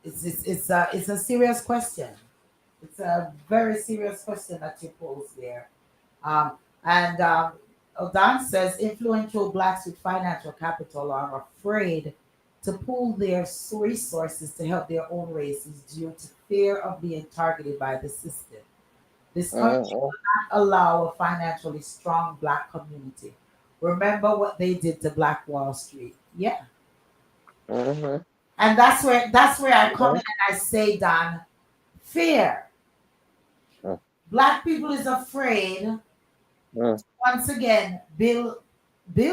[SPEAKER 1] it's a serious question. It's a very serious question that you pose there. Um, and Don says influential blacks with financial capital are afraid to pool their resources to help their own races due to fear of being targeted by the system. This country
[SPEAKER 3] Mm-hmm.
[SPEAKER 1] will not allow a financially strong black community. Remember what they did to Black Wall Street. Yeah.
[SPEAKER 3] Mm-hmm.
[SPEAKER 1] And that's where I come
[SPEAKER 3] Yeah.
[SPEAKER 1] in and I say, Don, fear. Black people is afraid
[SPEAKER 3] Mm-hmm.
[SPEAKER 1] once again build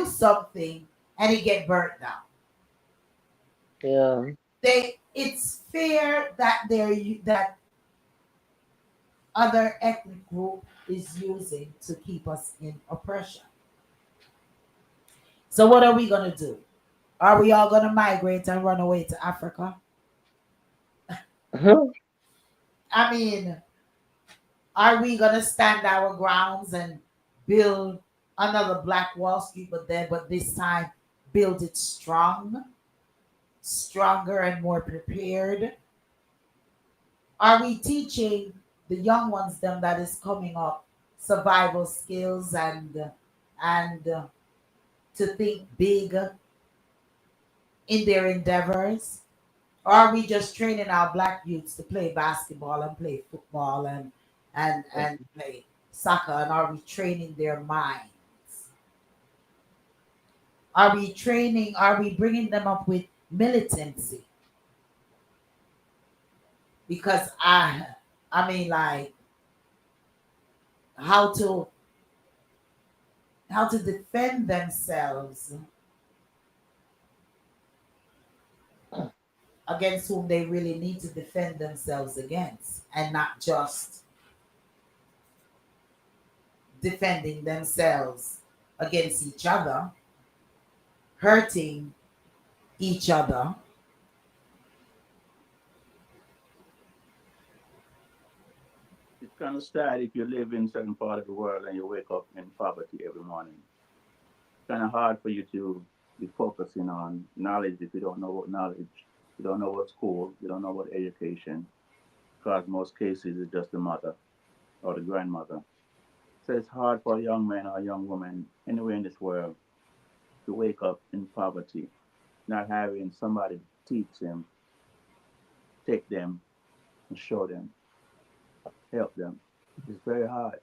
[SPEAKER 1] something and it get burnt down.
[SPEAKER 3] Yeah.
[SPEAKER 1] It's fear that that other ethnic group is using to keep us in oppression. So what are we gonna do? Are we all gonna migrate and run away to Africa?
[SPEAKER 3] Mhm.
[SPEAKER 1] I mean, are we gonna stand our grounds and build another Black Wall Street, but this time build it stronger and more prepared? Are we teaching the young ones them that is coming up survival skills and to think big in their endeavors? Or are we just training our black youths to play basketball and play football and play soccer? And are we training their minds? Are we bringing them up with militancy? Because I mean, like, how to defend themselves against whom they really need to defend themselves against, and not just defending themselves against each other, hurting each other.
[SPEAKER 2] It's kind of sad if you live in certain part of the world and you wake up in poverty every morning. It's kind of hard for you to be focusing on knowledge if you don't know what knowledge, you don't know what school, you don't know what education, because most cases it's just the mother or the grandmother. So it's hard for a young man or a young woman anywhere in this world to wake up in poverty, not having somebody teach them, take them, and show them, help them. It's very hard.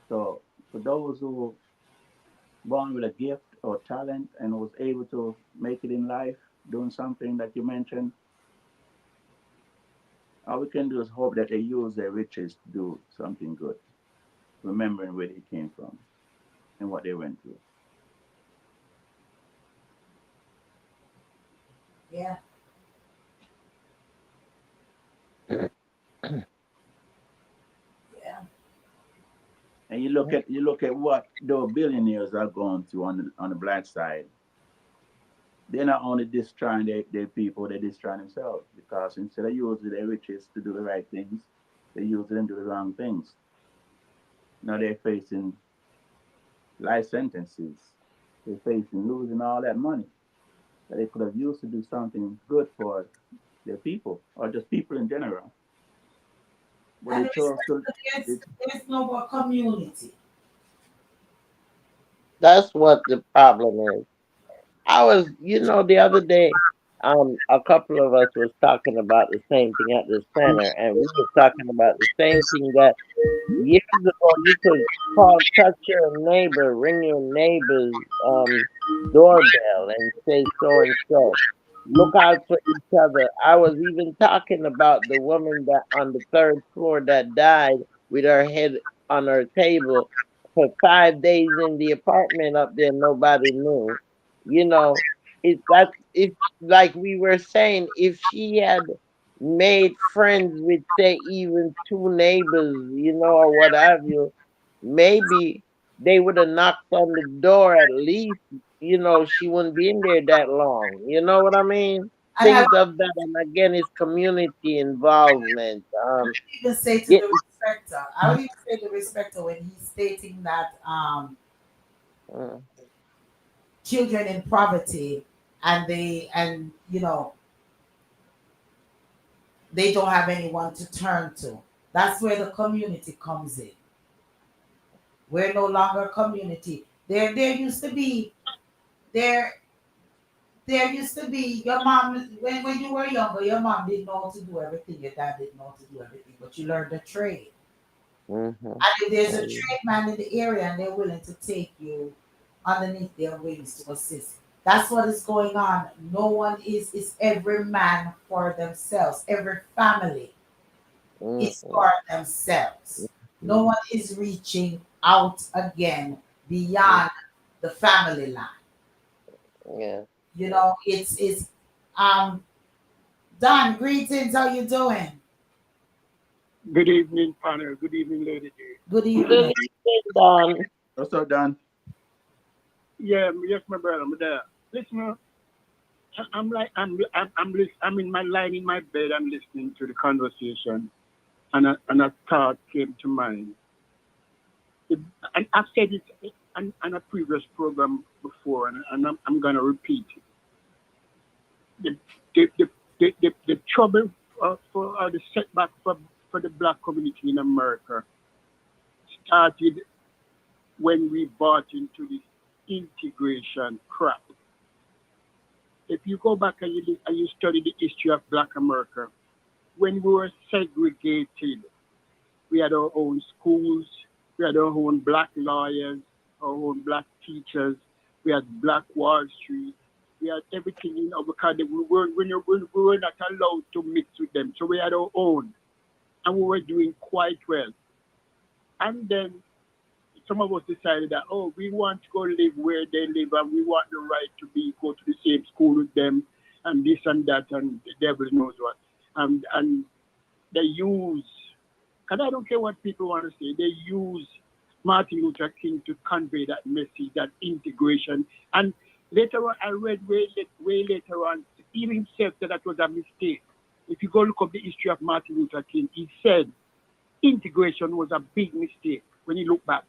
[SPEAKER 2] So for those who born with a gift or talent and was able to make it in life, doing something that you mentioned, all we can do is hope that they use their riches to do something good, remembering where they came from and what they went through.
[SPEAKER 1] Yeah, yeah.
[SPEAKER 2] And you look at what the billionaires are going through on the black side. They're not only destroying their people, they're destroying themselves because instead of using their riches to do the right things, they use them to do the wrong things. Now they're facing life sentences. They're facing losing all that money that they could have used to do something good for their people or just people in general. But
[SPEAKER 1] And
[SPEAKER 2] they chose to.
[SPEAKER 1] there's
[SPEAKER 2] It,
[SPEAKER 1] there's no more community.
[SPEAKER 3] That's what the problem is. I was, the other day, a couple of us was talking about the same thing at the center, and we was talking about the same thing that years ago you could touch your neighbor, ring your neighbor's doorbell, and say so and so. Look out for each other. I was even talking about the woman that on the third floor that died with her head on her table for 5 days in the apartment up there. Nobody knew. You know, it's like we were saying. If she had made friends with, say, even two neighbors, or what have you, maybe they would have knocked on the door at least. She wouldn't be in there that long. You know what I mean?
[SPEAKER 1] And I
[SPEAKER 3] Things of that, and again, it's community involvement.
[SPEAKER 1] would even say to
[SPEAKER 3] Get,
[SPEAKER 1] the respecter, I would even say to the respecter when he's stating that
[SPEAKER 3] mm,
[SPEAKER 1] children in poverty and they don't have anyone to turn to. That's where the community comes in. We're no longer a community. There used to be there there used to be your mom when you were younger, your mom didn't know how to do everything, your dad didn't know how to do everything, but you learned a trade.
[SPEAKER 3] mm-hmm.
[SPEAKER 1] And if there's a
[SPEAKER 3] Mm,
[SPEAKER 1] trade man in the area and they're willing to take you underneath their wings to assist. That's what is going on. No one is every man for themselves. Every family is
[SPEAKER 3] mm-hmm.
[SPEAKER 1] for themselves. No one is reaching out again
[SPEAKER 3] Mm,
[SPEAKER 1] beyond the family line.
[SPEAKER 3] yeah.
[SPEAKER 1] It's um Don, greetings, how you doing?
[SPEAKER 4] Good evening, panel. Good evening, Lady J.
[SPEAKER 1] Good
[SPEAKER 3] Good
[SPEAKER 1] evening.
[SPEAKER 3] evening, Don.
[SPEAKER 2] what's up, Don?
[SPEAKER 4] Yes, my brother, I'm there. Listen, I'm like, I'm in my line in my bed. I'm listening to the conversation, and a thought came to mind. It, and I've said it on a previous program before, and I'm gonna repeat it. The the trouble for the setback for the black community in America started when we bought into this integration crap. If you go back and you study the history of Black America, when we were segregated, we had our own schools, we had our own black lawyers, our own black teachers, we had Black Wall Street, we had everything, because we were not allowed to mix with them. So we had our own, and we were doing quite well. And then some of us decided that, oh, we want to go live where they live, and we want the right to go to the same school with them, and this and that, and the devil knows what. And they use, because I don't care what people want to say, they use Martin Luther King to convey that message, that integration. And later on, I read way later on, he himself said that was a mistake. If you go look up the history of Martin Luther King, he said integration was a big mistake when you look back.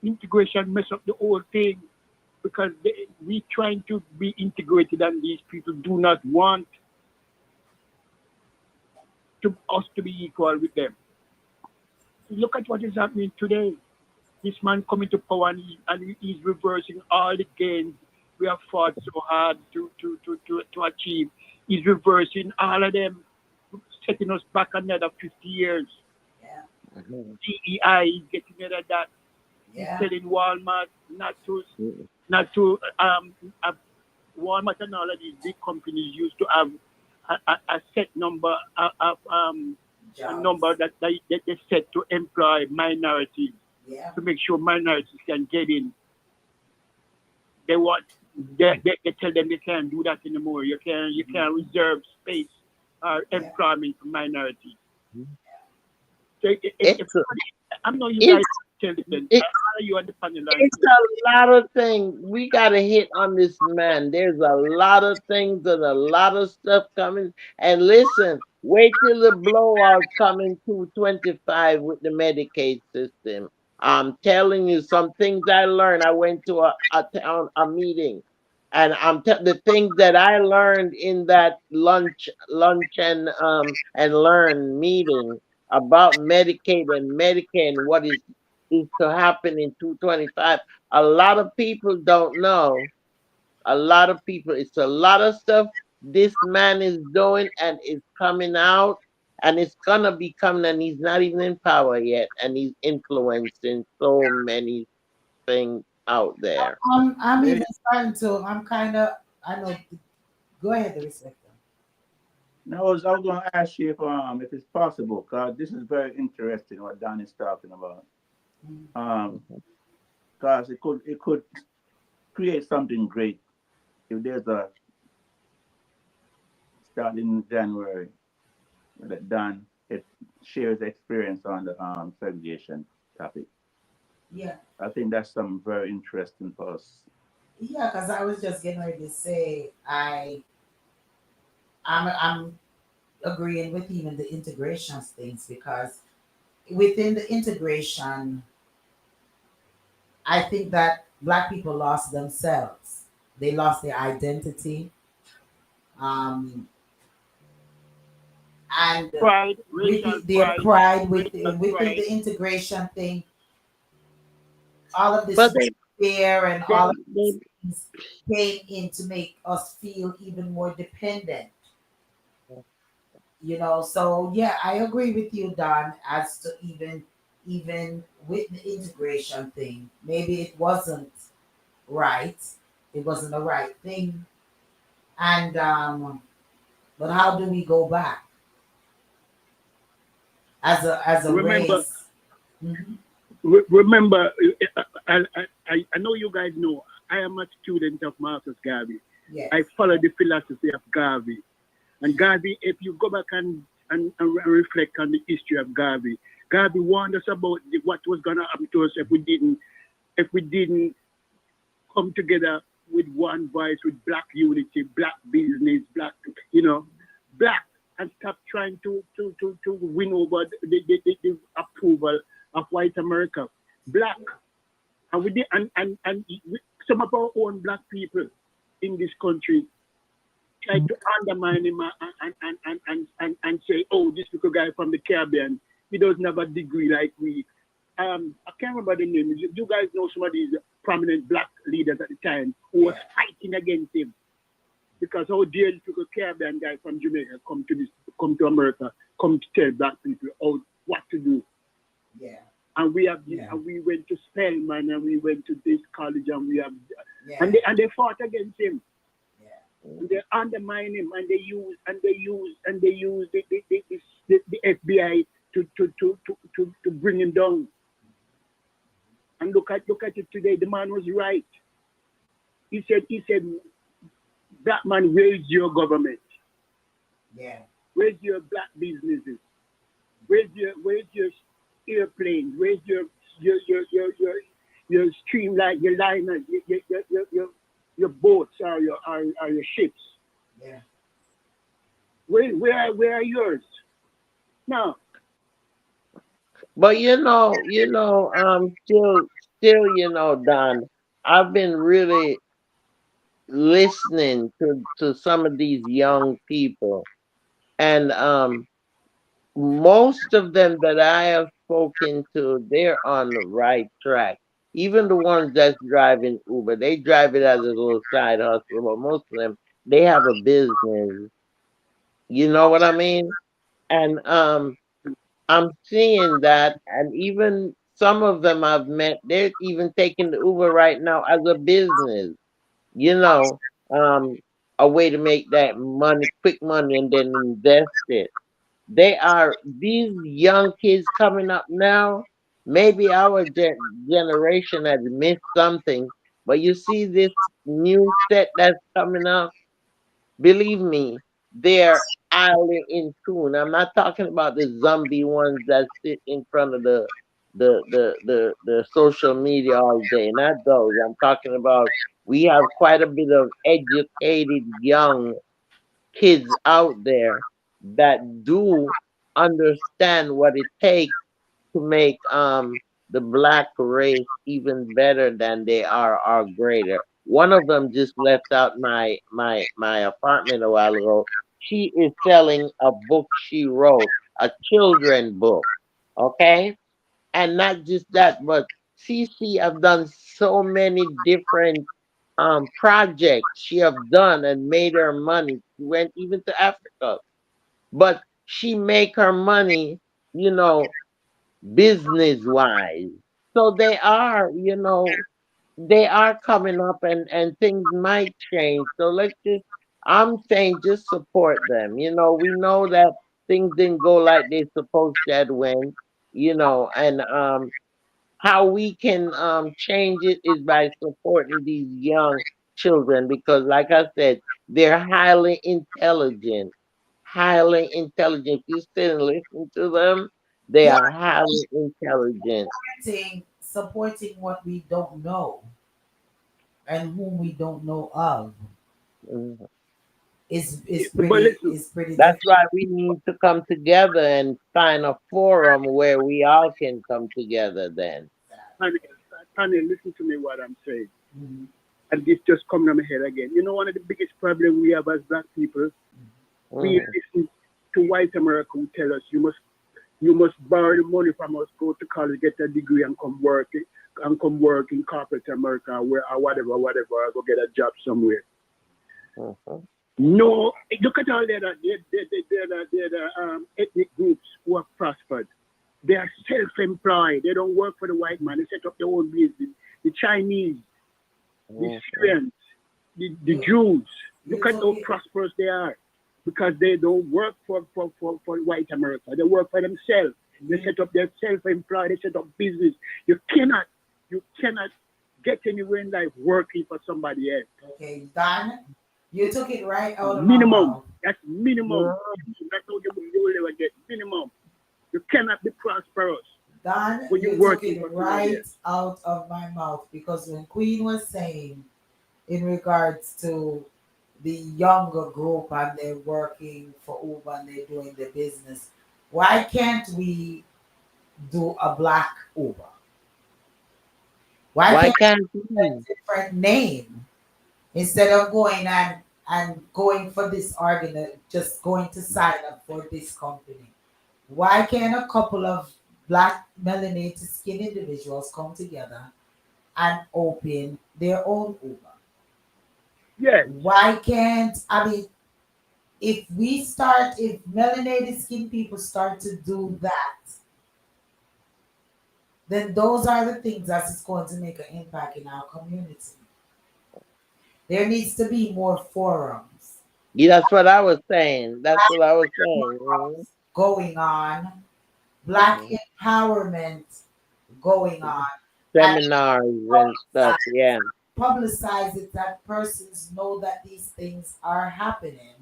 [SPEAKER 4] Integration mess up the whole thing because we trying to be integrated and these people do not want us to be equal with them. Look at what is happening today. This man coming to power and he's reversing all the gains we have fought so hard to achieve. He's reversing all of them, setting us back another 50 years.
[SPEAKER 1] Yeah.
[SPEAKER 3] Mhm.
[SPEAKER 4] DEI is getting rid of that. He's
[SPEAKER 1] Yeah.
[SPEAKER 4] telling Walmart
[SPEAKER 3] Mm.
[SPEAKER 4] not to Walmart and all of these big companies used to have a set number of a number
[SPEAKER 1] Jobs.
[SPEAKER 4] that they set to employ minorities
[SPEAKER 1] Yeah.
[SPEAKER 4] to make sure minorities can get in. They want they tell them they can't do that anymore. You can't reserve space or
[SPEAKER 1] Yeah.
[SPEAKER 4] employment for minorities. So if
[SPEAKER 3] It's a,
[SPEAKER 4] I know you guys
[SPEAKER 3] it's
[SPEAKER 4] are intelligent,
[SPEAKER 3] it,
[SPEAKER 4] are you on the panel and
[SPEAKER 3] it's a lot of things. We gotta hit on this man. There's a lot of things and a lot of stuff coming. And listen, wait till the blowout coming 225 with the Medicaid system. I'm telling you some things I learned. I went to a town a meeting, and the things that I learned in that lunch and learn meeting about Medicaid and Medicare and what is to happen in 225. A lot of people don't know. A lot of people, it's a lot of stuff this man is doing and it's coming out and it's gonna be coming and he's not even in power yet and he's influencing so many things out there.
[SPEAKER 1] I'm
[SPEAKER 2] Hey,
[SPEAKER 1] even starting to. I'm kind of. I know. Go ahead, the respecter.
[SPEAKER 2] no, I was going to ask you if it's possible, because this is very interesting what Don is talking about.
[SPEAKER 1] Mm.
[SPEAKER 2] Um, because it could create something great if there's a start in January that Don it shares experience on the segregation topic.
[SPEAKER 1] Yeah.
[SPEAKER 2] I think that's something very interesting for us.
[SPEAKER 1] Yeah. Because I was just getting ready to say I'm agreeing with even the integrations things because within the integration, I think that black people lost themselves. They lost their identity. Um, and
[SPEAKER 4] pride,
[SPEAKER 1] with
[SPEAKER 4] racial
[SPEAKER 1] their
[SPEAKER 4] pride,
[SPEAKER 1] pride
[SPEAKER 4] racial
[SPEAKER 1] within
[SPEAKER 4] pride.
[SPEAKER 1] the integration thing, all of
[SPEAKER 3] But
[SPEAKER 1] this fear and
[SPEAKER 3] they,
[SPEAKER 1] all of
[SPEAKER 3] they
[SPEAKER 1] these things came in to make us feel even more dependent. So yeah, I agree with you, Don, as to even with the integration thing, maybe it wasn't right. It wasn't the right thing. And but how do we go back as a
[SPEAKER 4] Remember,
[SPEAKER 1] race? Hmm.
[SPEAKER 4] remember. I know you guys know. I am a student of Marcus Garvey.
[SPEAKER 1] Yes.
[SPEAKER 4] I follow the philosophy of Garvey. And Garvey, if you go back and reflect on the history of Garvey, Garvey warned us about what was going to happen to us if we didn't come together with one voice, with black unity, black business, you know, black, and stop trying to win over the approval of white America. Black, and we did, some of our own black people in this country try to undermine him and say, oh, this little guy from the Caribbean, he doesn't have a degree like we. I can't remember the name. You guys know some of these prominent black leaders at the time who was
[SPEAKER 1] Yeah.
[SPEAKER 4] fighting against him because how dare this little Caribbean guy from Jamaica come to America, come to tell black people what to do.
[SPEAKER 1] Yeah.
[SPEAKER 4] And
[SPEAKER 1] Yeah.
[SPEAKER 4] we went to Spelman and we went to this college and we have
[SPEAKER 1] Yeah.
[SPEAKER 4] and they fought against him
[SPEAKER 1] Yeah.
[SPEAKER 4] and they undermine him and they use the FBI to bring him down. And look at it today. The man was right. He said, black man, where's your government?
[SPEAKER 1] Yeah.
[SPEAKER 4] Where's your black businesses? Where's your airplanes? Where's your streamline, your liners, your boats or your ships?
[SPEAKER 1] Yeah.
[SPEAKER 4] Where are yours? Now,
[SPEAKER 3] but still, Don, I've been really listening to some of these young people, and most of them that I have spoken to, they're on the right track. Even the ones that's driving Uber, they drive it as a little side hustle, but most of them, they have a business. You know what I mean? And I'm seeing that, and even Some of them I've met, they're even taking the Uber right now as a business, you know, um, a way to make that money, quick money, and then invest it. They are these young kids coming up now. Maybe our generation has missed something, but you see this new set that's coming up. Believe me, they're highly in tune. I'm not talking about the zombie ones that sit in front of the social media all day. Not those. I'm talking about we have quite a bit of educated young kids out there that do understand what it takes to make the black race even better than they are or greater. One of them just left out my apartment a while ago. She is selling a book she wrote, a children book. Okay? And not just that, but CC have done so many different projects she have done and made her money. She went even to Africa. But she make her money, you know, business wise. So they are coming up and things might change. So I'm saying just support them. We know that things didn't go like they supposed to have went, and how we can change it is by supporting these young children because like I said, they're highly intelligent. Highly intelligent. If you sit and listen to them, they
[SPEAKER 1] Yeah,
[SPEAKER 3] are highly intelligent.
[SPEAKER 1] supporting what we don't know and whom we don't know of
[SPEAKER 3] Mhm.
[SPEAKER 1] is
[SPEAKER 4] But
[SPEAKER 1] pretty
[SPEAKER 4] listen,
[SPEAKER 1] is pretty
[SPEAKER 3] That's
[SPEAKER 1] difficult.
[SPEAKER 3] why we need to come together and find a forum where we all can come together then.
[SPEAKER 4] Tanya, Tanya, listen to me what I'm saying.
[SPEAKER 1] Mhm.
[SPEAKER 4] And this just come to my head again. You know, one of the biggest problems we have as black people, we
[SPEAKER 3] Hmm.
[SPEAKER 4] listen to white America who tell us you must borrow the money from us, go to college, get a degree, and come work in corporate America, where or whatever, or go get a job somewhere.
[SPEAKER 3] Hmm.
[SPEAKER 4] No, look at all the ethnic groups who have prospered. They are self-employed. They don't work for the white man. They set up their own business. The Chinese, the
[SPEAKER 3] Hmm.
[SPEAKER 4] Syrians, the
[SPEAKER 1] You
[SPEAKER 4] Jews.
[SPEAKER 1] you
[SPEAKER 4] Look at
[SPEAKER 1] took
[SPEAKER 4] how
[SPEAKER 1] it
[SPEAKER 4] prosperous they are because they don't work for white America. They work for themselves. They
[SPEAKER 1] you
[SPEAKER 4] set up their self-employed. They set up business. You cannot get anywhere in life working for somebody else.
[SPEAKER 1] okay, Don, you took it right out of my
[SPEAKER 4] Minimum.
[SPEAKER 1] mouth.
[SPEAKER 4] That's minimum.
[SPEAKER 3] Hmm.
[SPEAKER 4] That's how you will ever get. Minimum. You cannot be prosperous
[SPEAKER 1] Don,
[SPEAKER 4] when you're
[SPEAKER 1] you took
[SPEAKER 4] working
[SPEAKER 1] it
[SPEAKER 4] for somebody
[SPEAKER 1] right
[SPEAKER 4] else.
[SPEAKER 1] out of my mouth because when Queen was saying in regards to the younger group and they're working for Uber and they're doing the business, why can't we do a black Uber? Why
[SPEAKER 3] Why
[SPEAKER 1] can't
[SPEAKER 3] can't
[SPEAKER 1] we
[SPEAKER 3] we?
[SPEAKER 1] get a different name instead of going and going for this just going to sign up for this company? Why can't a couple of black melanated skin individuals come together and open their own Uber?
[SPEAKER 4] Yes.
[SPEAKER 1] Why can't I mean if melanated skin people start to do that, then those are the things that is going to make an impact in our community. There needs to be more forums,
[SPEAKER 3] Yeah, that's what I was saying. That's what I was saying.
[SPEAKER 1] going on, black
[SPEAKER 3] Hmm.
[SPEAKER 1] empowerment going on, and
[SPEAKER 3] Seminars and stuff.
[SPEAKER 1] publicize,
[SPEAKER 3] Yeah.
[SPEAKER 1] publicize it that persons know that these things are happening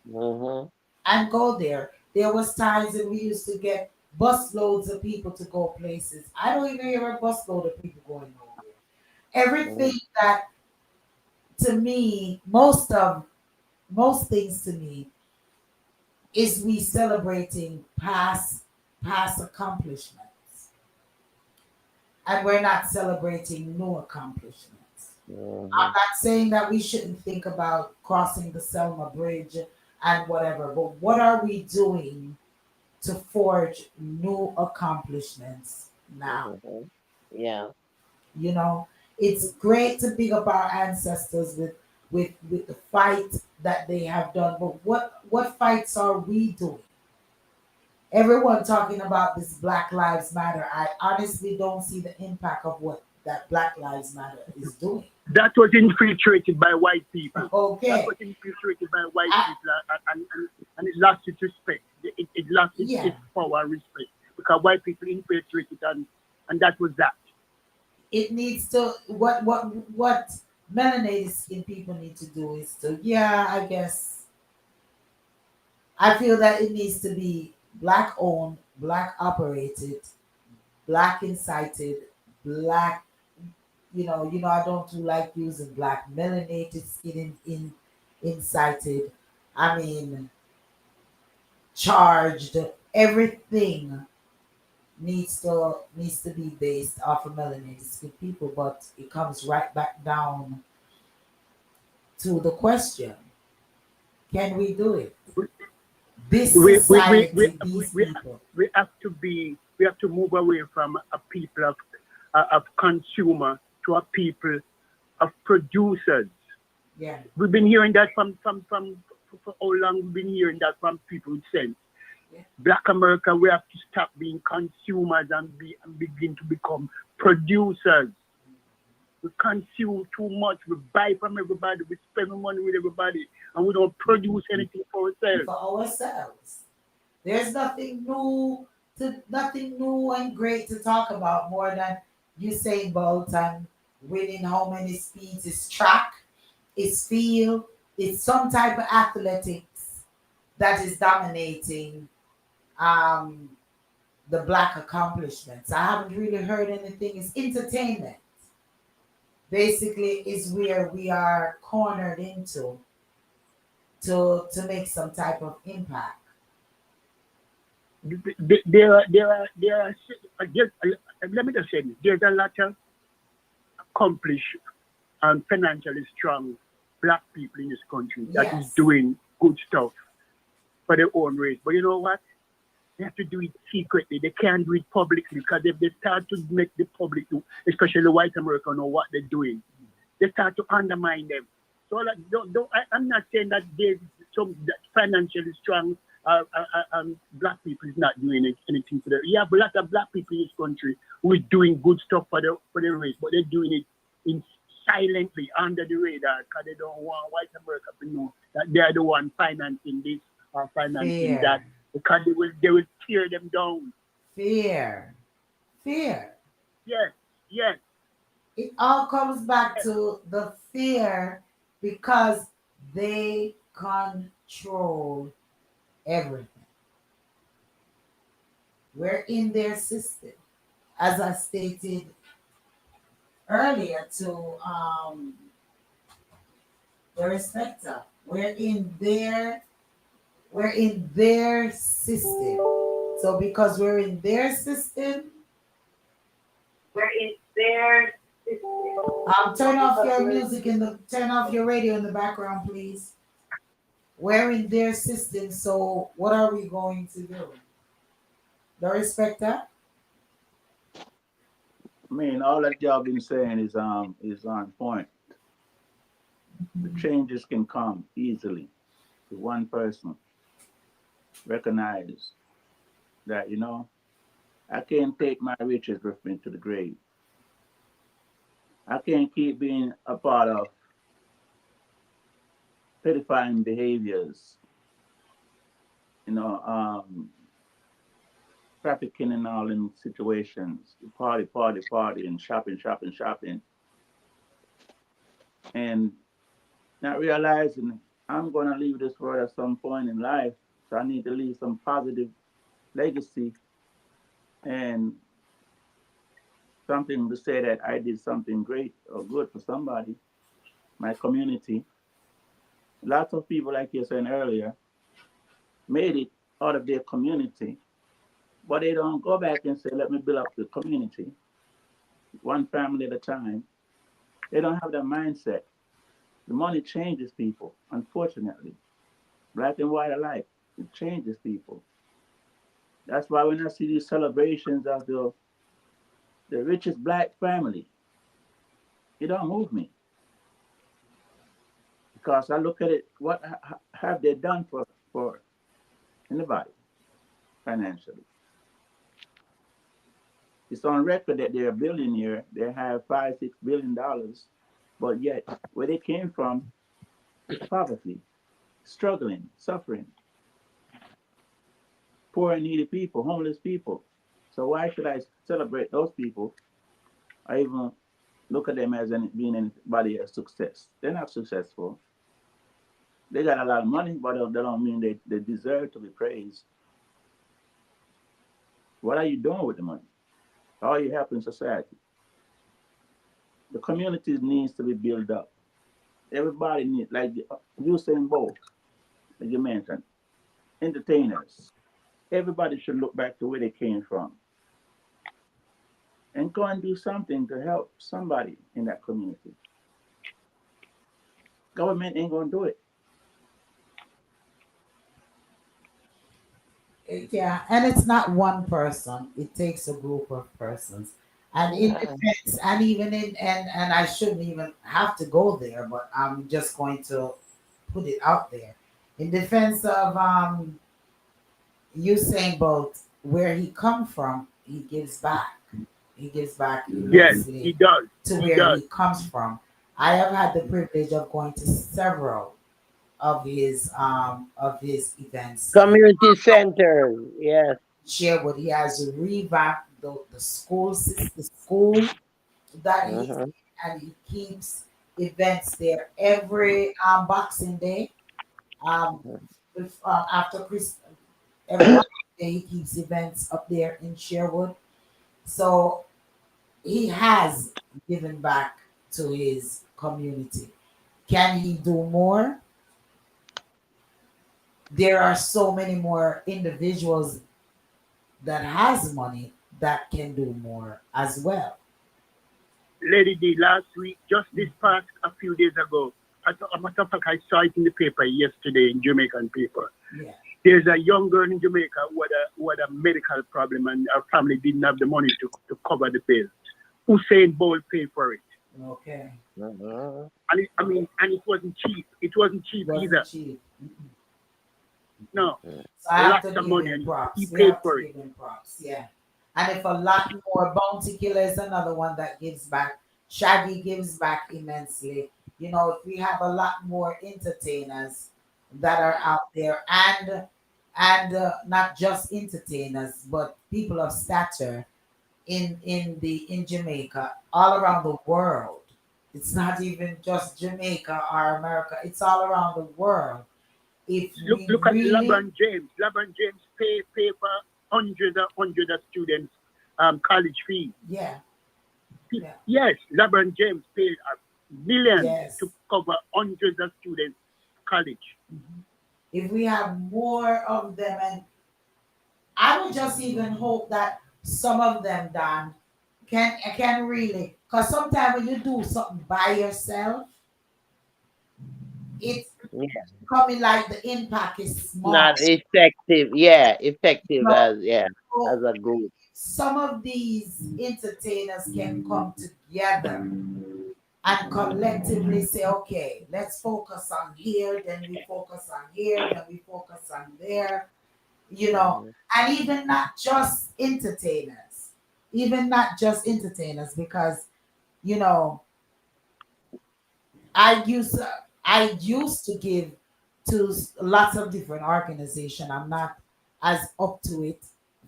[SPEAKER 3] Hmm.
[SPEAKER 1] and go there. There was times that we used to get bus loads of people to go places. I don't even hear a bus load of people going nowhere. Everything that to me, most things to me is we celebrating past accomplishments and we're not celebrating new accomplishments. I'm
[SPEAKER 3] Hmm.
[SPEAKER 1] not saying that we shouldn't think about crossing the Selma Bridge and whatever, but what are we doing to forge new accomplishments now?
[SPEAKER 3] Hmm. Yeah.
[SPEAKER 1] You know, it's great to big up our ancestors with the fight that they have done, but what fights are we doing? everyone talking about this Black Lives Matter. I honestly don't see the impact of what that Black Lives Matter is doing.
[SPEAKER 4] That was infiltrated by white people. That was
[SPEAKER 1] Okay.
[SPEAKER 4] infiltrated by white
[SPEAKER 1] I,
[SPEAKER 4] people, and it lost its respect. It lost
[SPEAKER 1] yeah,
[SPEAKER 4] its power and respect because white people infiltrated, and that was that.
[SPEAKER 1] it needs to what melanated skin people need to do is to, yeah, I guess I feel that it needs to be black owned, black operated, black incited, black, I don't too like using black melanated skin incited. I mean, charged. Everything needs to be based off of melanated skin people, but it comes right back down to the question: can we do it? This
[SPEAKER 4] we we we we
[SPEAKER 1] society,
[SPEAKER 4] we,
[SPEAKER 1] these
[SPEAKER 4] we,
[SPEAKER 1] people.
[SPEAKER 4] we have to move away from a people of consumer to a people of producers.
[SPEAKER 1] Yeah,
[SPEAKER 4] We've been hearing that from for how long we've been hearing that from people with sense.
[SPEAKER 1] yeah.
[SPEAKER 4] Black America, we have to stop being consumers and begin to become producers. We consume too much. We buy from everybody. We spend money with everybody, and we don't produce anything for ourselves.
[SPEAKER 1] For ourselves. There's nothing new and great to talk about more than Usain Bolt and winning how many speeds. It's track, it's field, it's some type of athletics that is dominating um, the black accomplishments. I haven't really heard anything. It's entertainment. Basically, is where we are cornered into to make some type of impact.
[SPEAKER 4] Let me just say this. There's a lot of accomplished and financially strong black people in this country that is
[SPEAKER 1] Yes,
[SPEAKER 4] doing good stuff for their own race. But you know what? They have to do it secretly. They can't do it publicly because if they start to make the public do, especially white America, know what they're doing, they start to undermine them. So like, I'm not saying that there's some that financially strong black people is not doing anything for them. Yeah, but a lot of black people in this country who is doing good stuff for the race, but they're doing it in silently under the radar because they don't want white America to know that they're the one financing this or financing that
[SPEAKER 1] fear,
[SPEAKER 4] because they will tear them down.
[SPEAKER 1] fear, fear.
[SPEAKER 4] Yes, yes,
[SPEAKER 1] It all comes back
[SPEAKER 4] yes.
[SPEAKER 1] to the fear because they control everything. We're in their system. As I stated earlier to the respecter, we're in their system. So because we're in their system, turn off your radio in the background, please. We're in their system, so what are we going to do? The respecter?
[SPEAKER 2] I mean, all that y'all been saying is on point. The changes can come easily if one person recognize that, I can't take my riches with me to the grave. I can't keep being a part of pedifying behaviors, you know, um, trafficking and all in situations, party, party, party, and shopping, shopping, shopping, and not realizing I'm going to leave this world at some point in life. So I need to leave some positive legacy and something to say that I did something great or good for somebody, my community. Lots of people, like you said earlier, made it out of their community, but they don't go back and say, let me build up the community, one family at a time. They don't have that mindset. The money changes people, unfortunately. Black and white alike. It changes people. That's why when I see these celebrations of the richest black family, it don't move me because I look at it. What have they done for anybody? financially. It's on record that they're a billionaire. They have $5, $6 billion, but yet where they came from is poverty, struggling, suffering, poor and needy people, homeless people. So why should I celebrate those people or even look at them as being anybody as success? They're not successful. They got a lot of money, but they don't mean they deserve to be praised. What are you doing with the money? How are you helping society? The community needs to be built up. Everybody needs, like Usain Bolt, like you mentioned, entertainers. Everybody should look back to where they came from and go and do something to help somebody in that community. Government ain't gonna do it.
[SPEAKER 1] Yeah, and it's not one person. It takes a group of persons. And in
[SPEAKER 3] Yeah.
[SPEAKER 1] defense, and even in and I shouldn't even have to go there, but I'm just going to put it out there. In defense of Usain Bolt, where he come from, he gives back. He gives back
[SPEAKER 4] Yes, he
[SPEAKER 1] immensely
[SPEAKER 4] does.
[SPEAKER 1] to
[SPEAKER 4] He
[SPEAKER 1] where
[SPEAKER 4] does.
[SPEAKER 1] he comes from. I have had the privilege of going to several of his events in
[SPEAKER 3] Community centers. Yes.
[SPEAKER 1] Sherwood. He has revamped the the school that he's
[SPEAKER 3] Mm-hmm.
[SPEAKER 1] in, and he keeps events there every Boxing Day. Um, after Chris, every Boxing Day he keeps events up there in Sherwood. So he has given back to his community. Can he do more? There are so many more individuals that has money that can do more as well.
[SPEAKER 4] Lady D, last week, just this past a few days ago, a matter of fact, I saw it in the paper yesterday in Jamaican paper.
[SPEAKER 1] Yeah.
[SPEAKER 4] There's a young girl in Jamaica who had a medical problem and her family didn't have the money to cover the bill. Usain Bolt paid for it.
[SPEAKER 1] Okay.
[SPEAKER 3] Mm-hmm.
[SPEAKER 4] And it wasn't cheap. It wasn't cheap
[SPEAKER 1] Wasn't
[SPEAKER 4] either.
[SPEAKER 1] cheap.
[SPEAKER 4] No,
[SPEAKER 1] So I have
[SPEAKER 4] lots
[SPEAKER 1] to
[SPEAKER 4] of
[SPEAKER 1] give
[SPEAKER 4] money,
[SPEAKER 1] him
[SPEAKER 4] and he
[SPEAKER 1] props. We
[SPEAKER 4] paid
[SPEAKER 1] have to
[SPEAKER 4] for it.
[SPEAKER 1] give him props. Yeah. And if a lot more, Bounty Killer is another one that gives back. Shaggy gives back immensely. You know, if we have a lot more entertainers that are out there, and not just entertainers, but people of stature in Jamaica, all around the world. It's not even just Jamaica or America. It's all around the world. If
[SPEAKER 4] Look,
[SPEAKER 1] we
[SPEAKER 4] look at
[SPEAKER 1] really,
[SPEAKER 4] LeBron James. LeBron James pay for hundreds of students college fees.
[SPEAKER 1] yeah, yeah,
[SPEAKER 4] Yes, LeBron James paid millions to
[SPEAKER 1] yes.
[SPEAKER 4] cover hundreds of students college.
[SPEAKER 1] Mhm. If we have more of them, and I would just even hope that some of them, Dan, can really, because sometimes when you do something by yourself, it's
[SPEAKER 3] Yeah.
[SPEAKER 1] coming like the impact is small.
[SPEAKER 3] Not effective. Yeah,
[SPEAKER 1] You
[SPEAKER 3] effective
[SPEAKER 1] know,
[SPEAKER 3] as yeah as
[SPEAKER 1] so
[SPEAKER 3] a group.
[SPEAKER 1] some of these entertainers can come together and collectively say, okay, let's focus on here, then we focus on here, then we focus on there, you know,
[SPEAKER 3] Mm-hmm.
[SPEAKER 1] and even not just entertainers, because you know, I used I used to give to lots of different organizations. I'm not as up to it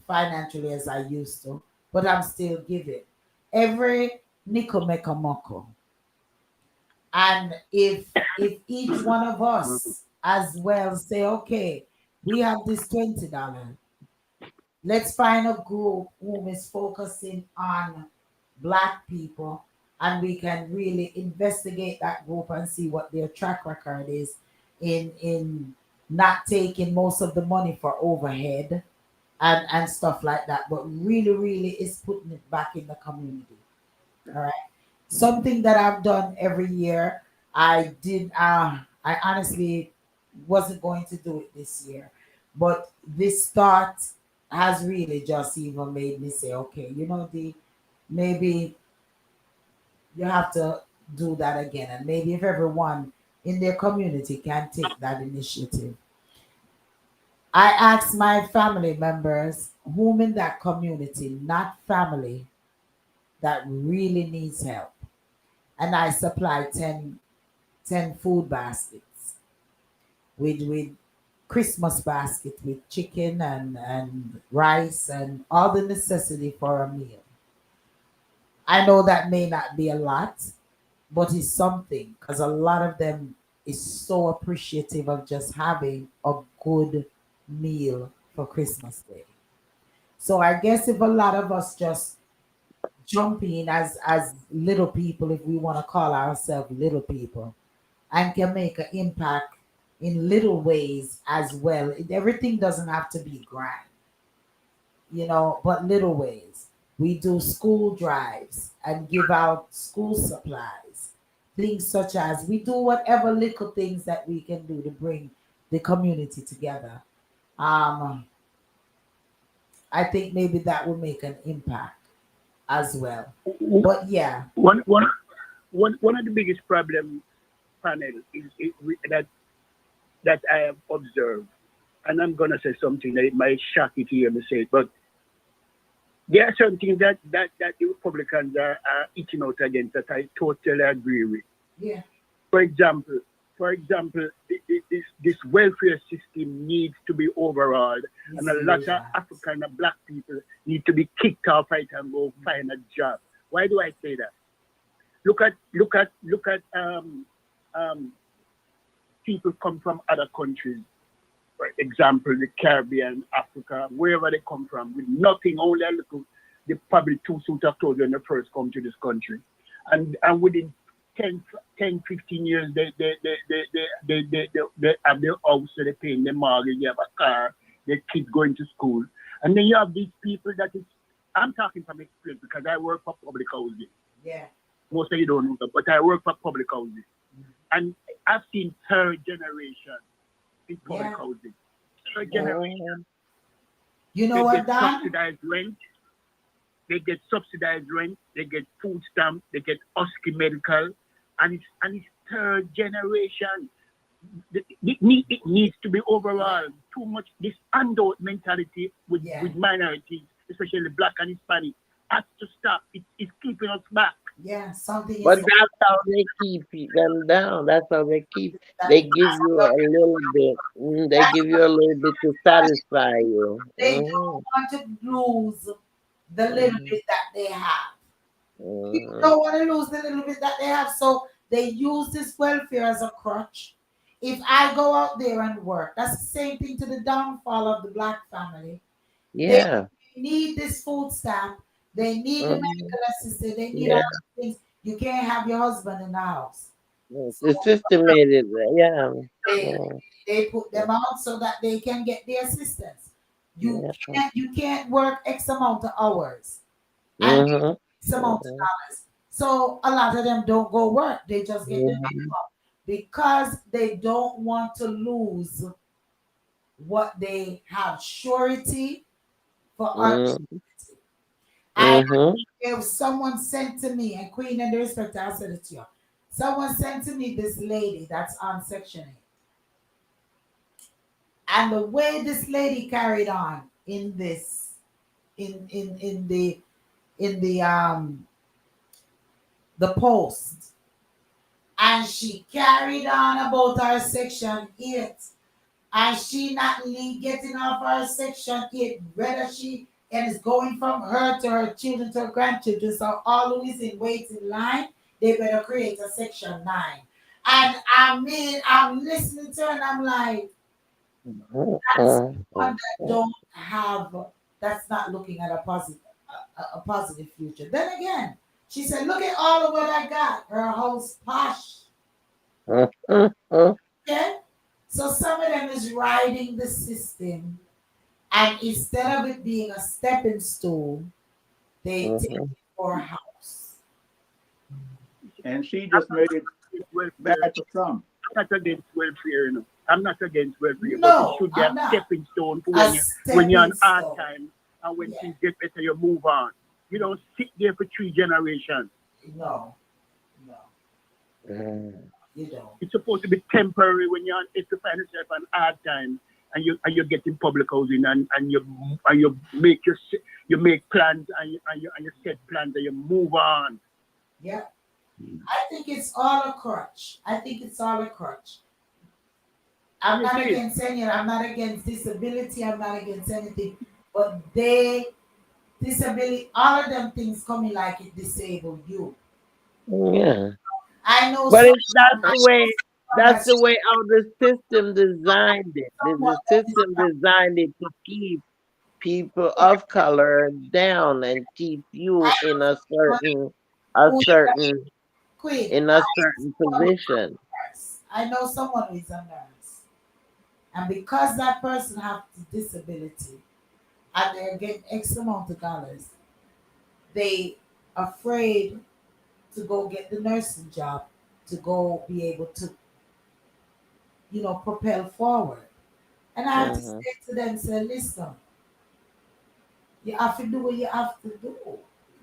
[SPEAKER 1] financially as I used to, but I'm still giving. Every nickel make a muckle. And if each one of us as well say, okay, we have this $20. Let's find a group whom is focusing on black people, and we can really investigate that group and see what their track record is in not taking most of the money for overhead and stuff like that, but really is putting it back in the community. All right. Something that I've done every year. I honestly wasn't going to do it this year, but this thought has really just even made me say, okay, the maybe you have to do that again, and maybe if everyone in their community can take that initiative. I ask my family members, whom in that community, not family, that really needs help. And I supply 10 food baskets with Christmas basket with chicken and rice and all the necessity for a meal. I know that may not be a lot, but it's something because a lot of them is so appreciative of just having a good meal for Christmas Day. So I guess if a lot of us just jump in as little people, if we want to call ourselves little people, and can make an impact in little ways as well. Everything doesn't have to be grand, but little ways. We do school drives and give out school supplies, things such as we do whatever little things that we can do to bring the community together. Um, I think maybe that will make an impact as well. But yeah,
[SPEAKER 4] One, one, one of the biggest problem panel that I have observed, and I'm gonna say something that it might shock you to hear me say it, but there are certain things that the Republicans are eating out against that I totally agree with.
[SPEAKER 1] yeah,
[SPEAKER 4] For example, this welfare system needs to be overhauled, and a lot of African and black people need to be kicked off it and go find a job. Why do I say that? Look at people come from other countries, for example, the Caribbean, Africa, wherever they come from, with nothing, only a little, they probably two suits of clothes when they first come to this country. And within 10, 15 years, they have their house, so they paying their mortgage, they have a car, their kids going to school. And then you have these people that is, I'm talking from experience because I work for public housing.
[SPEAKER 1] yeah,
[SPEAKER 4] Most of you don't know that, but I work for public housing. And I've seen third generation in public housing. Third generation.
[SPEAKER 1] You know
[SPEAKER 4] They
[SPEAKER 1] what,
[SPEAKER 4] get
[SPEAKER 1] Don?
[SPEAKER 4] subsidized rent. They get subsidized rent. They get food stamp. They get Husky medical, and it's third generation. It needs to be overall. Too much this handout mentality with minorities, especially black and Hispanic, has to stop. It's keeping us back.
[SPEAKER 1] Yeah, something
[SPEAKER 3] But
[SPEAKER 1] is
[SPEAKER 3] that's how they keep them down. That's how they keep. They give you a little bit. They give you a little bit to satisfy you.
[SPEAKER 1] they don't want to lose the little bit that they have. People don't want to lose the little bit that they have, so they use this welfare as a crutch. If I go out there and work, that's the same thing to the downfall of the black family. They
[SPEAKER 3] Yeah.
[SPEAKER 1] need this food stamp, they need the
[SPEAKER 3] Mhm.
[SPEAKER 1] medical assistant, they need all
[SPEAKER 3] Yeah.
[SPEAKER 1] these things. You can't have your husband in the house. So
[SPEAKER 3] The system made it. Yeah.
[SPEAKER 1] they
[SPEAKER 3] Yeah.
[SPEAKER 1] they put them out so that they can get the assistance. You
[SPEAKER 3] Yeah.
[SPEAKER 1] can't work X amount of hours and
[SPEAKER 3] Mhm.
[SPEAKER 1] X amount of
[SPEAKER 3] Mhm.
[SPEAKER 1] dollars. So a lot of them don't go work. They just get the
[SPEAKER 3] Mhm.
[SPEAKER 1] minimum because they don't want to lose what they have surety for
[SPEAKER 3] Mhm.
[SPEAKER 1] opportunity. I
[SPEAKER 3] Mhm.
[SPEAKER 1] if someone sent to me, and Queen and Darespecta, I said it to you. Someone sent to me this lady that's on Section 8. And the way this lady carried on in this in the post, and she carried on about our Section 8, and she not getting off our Section 8, whether she and is going from her to her children to her grandchildren. So all who is in waiting line, they better create a Section 9. And I mean, I'm listening to her and I'm like,
[SPEAKER 3] Mhm.
[SPEAKER 1] that's one
[SPEAKER 3] Mhm.
[SPEAKER 1] that don't have, that's not looking at a positive future. Then again, she said, look at all of what I got. Her house posh.
[SPEAKER 3] Mhm. Mhm.
[SPEAKER 1] Okay? So some of them is riding the system, and instead of it being a stepping stone, they take it
[SPEAKER 3] Mhm.
[SPEAKER 1] for a house.
[SPEAKER 2] And she
[SPEAKER 4] I'm
[SPEAKER 2] just made it
[SPEAKER 4] against welfare.
[SPEAKER 2] bad for some.
[SPEAKER 4] I'm not against welfare, you know. I'm not against welfare, but it
[SPEAKER 1] No,
[SPEAKER 4] should be a
[SPEAKER 1] I'm not.
[SPEAKER 4] stepping stone for
[SPEAKER 1] A
[SPEAKER 4] when you're on
[SPEAKER 1] stepping
[SPEAKER 4] hard
[SPEAKER 1] stone.
[SPEAKER 4] time and when
[SPEAKER 1] Yeah.
[SPEAKER 4] things get better, you move on. You don't sit there for 3 generations.
[SPEAKER 1] No, no,
[SPEAKER 3] Mhm.
[SPEAKER 1] you don't.
[SPEAKER 4] It's supposed to be temporary when you're on if you find yourself on hard time and you're getting public housing and you make plans and you set plans and you move on.
[SPEAKER 1] Yeah. I think it's all a crutch. I think it's all a crutch. I'm
[SPEAKER 4] It
[SPEAKER 1] not
[SPEAKER 4] is.
[SPEAKER 1] against any, I'm not against disability, I'm not against anything. But disability, all of them things coming like it disable you.
[SPEAKER 3] Yeah.
[SPEAKER 1] I know
[SPEAKER 3] But
[SPEAKER 1] someone,
[SPEAKER 3] it's that's
[SPEAKER 1] I
[SPEAKER 3] the
[SPEAKER 1] know
[SPEAKER 3] way
[SPEAKER 1] someone
[SPEAKER 3] that's
[SPEAKER 1] that's
[SPEAKER 3] the way how the system designed it.
[SPEAKER 1] someone
[SPEAKER 3] The
[SPEAKER 1] that is
[SPEAKER 3] system designed it to keep people of color down and keep
[SPEAKER 1] I
[SPEAKER 3] you in
[SPEAKER 1] know someone
[SPEAKER 3] a
[SPEAKER 1] who is a
[SPEAKER 3] certain
[SPEAKER 1] queen.
[SPEAKER 3] in a certain
[SPEAKER 1] Someone who's
[SPEAKER 3] position.
[SPEAKER 1] a nurse. I know someone who is a nurse. And because that person have the disability and they're getting X amount of dollars, they afraid to go get the nursing job to go be able to, propel forward. And I have to
[SPEAKER 3] Hmm.
[SPEAKER 1] say to them, say, listen, you have to do what you have to do.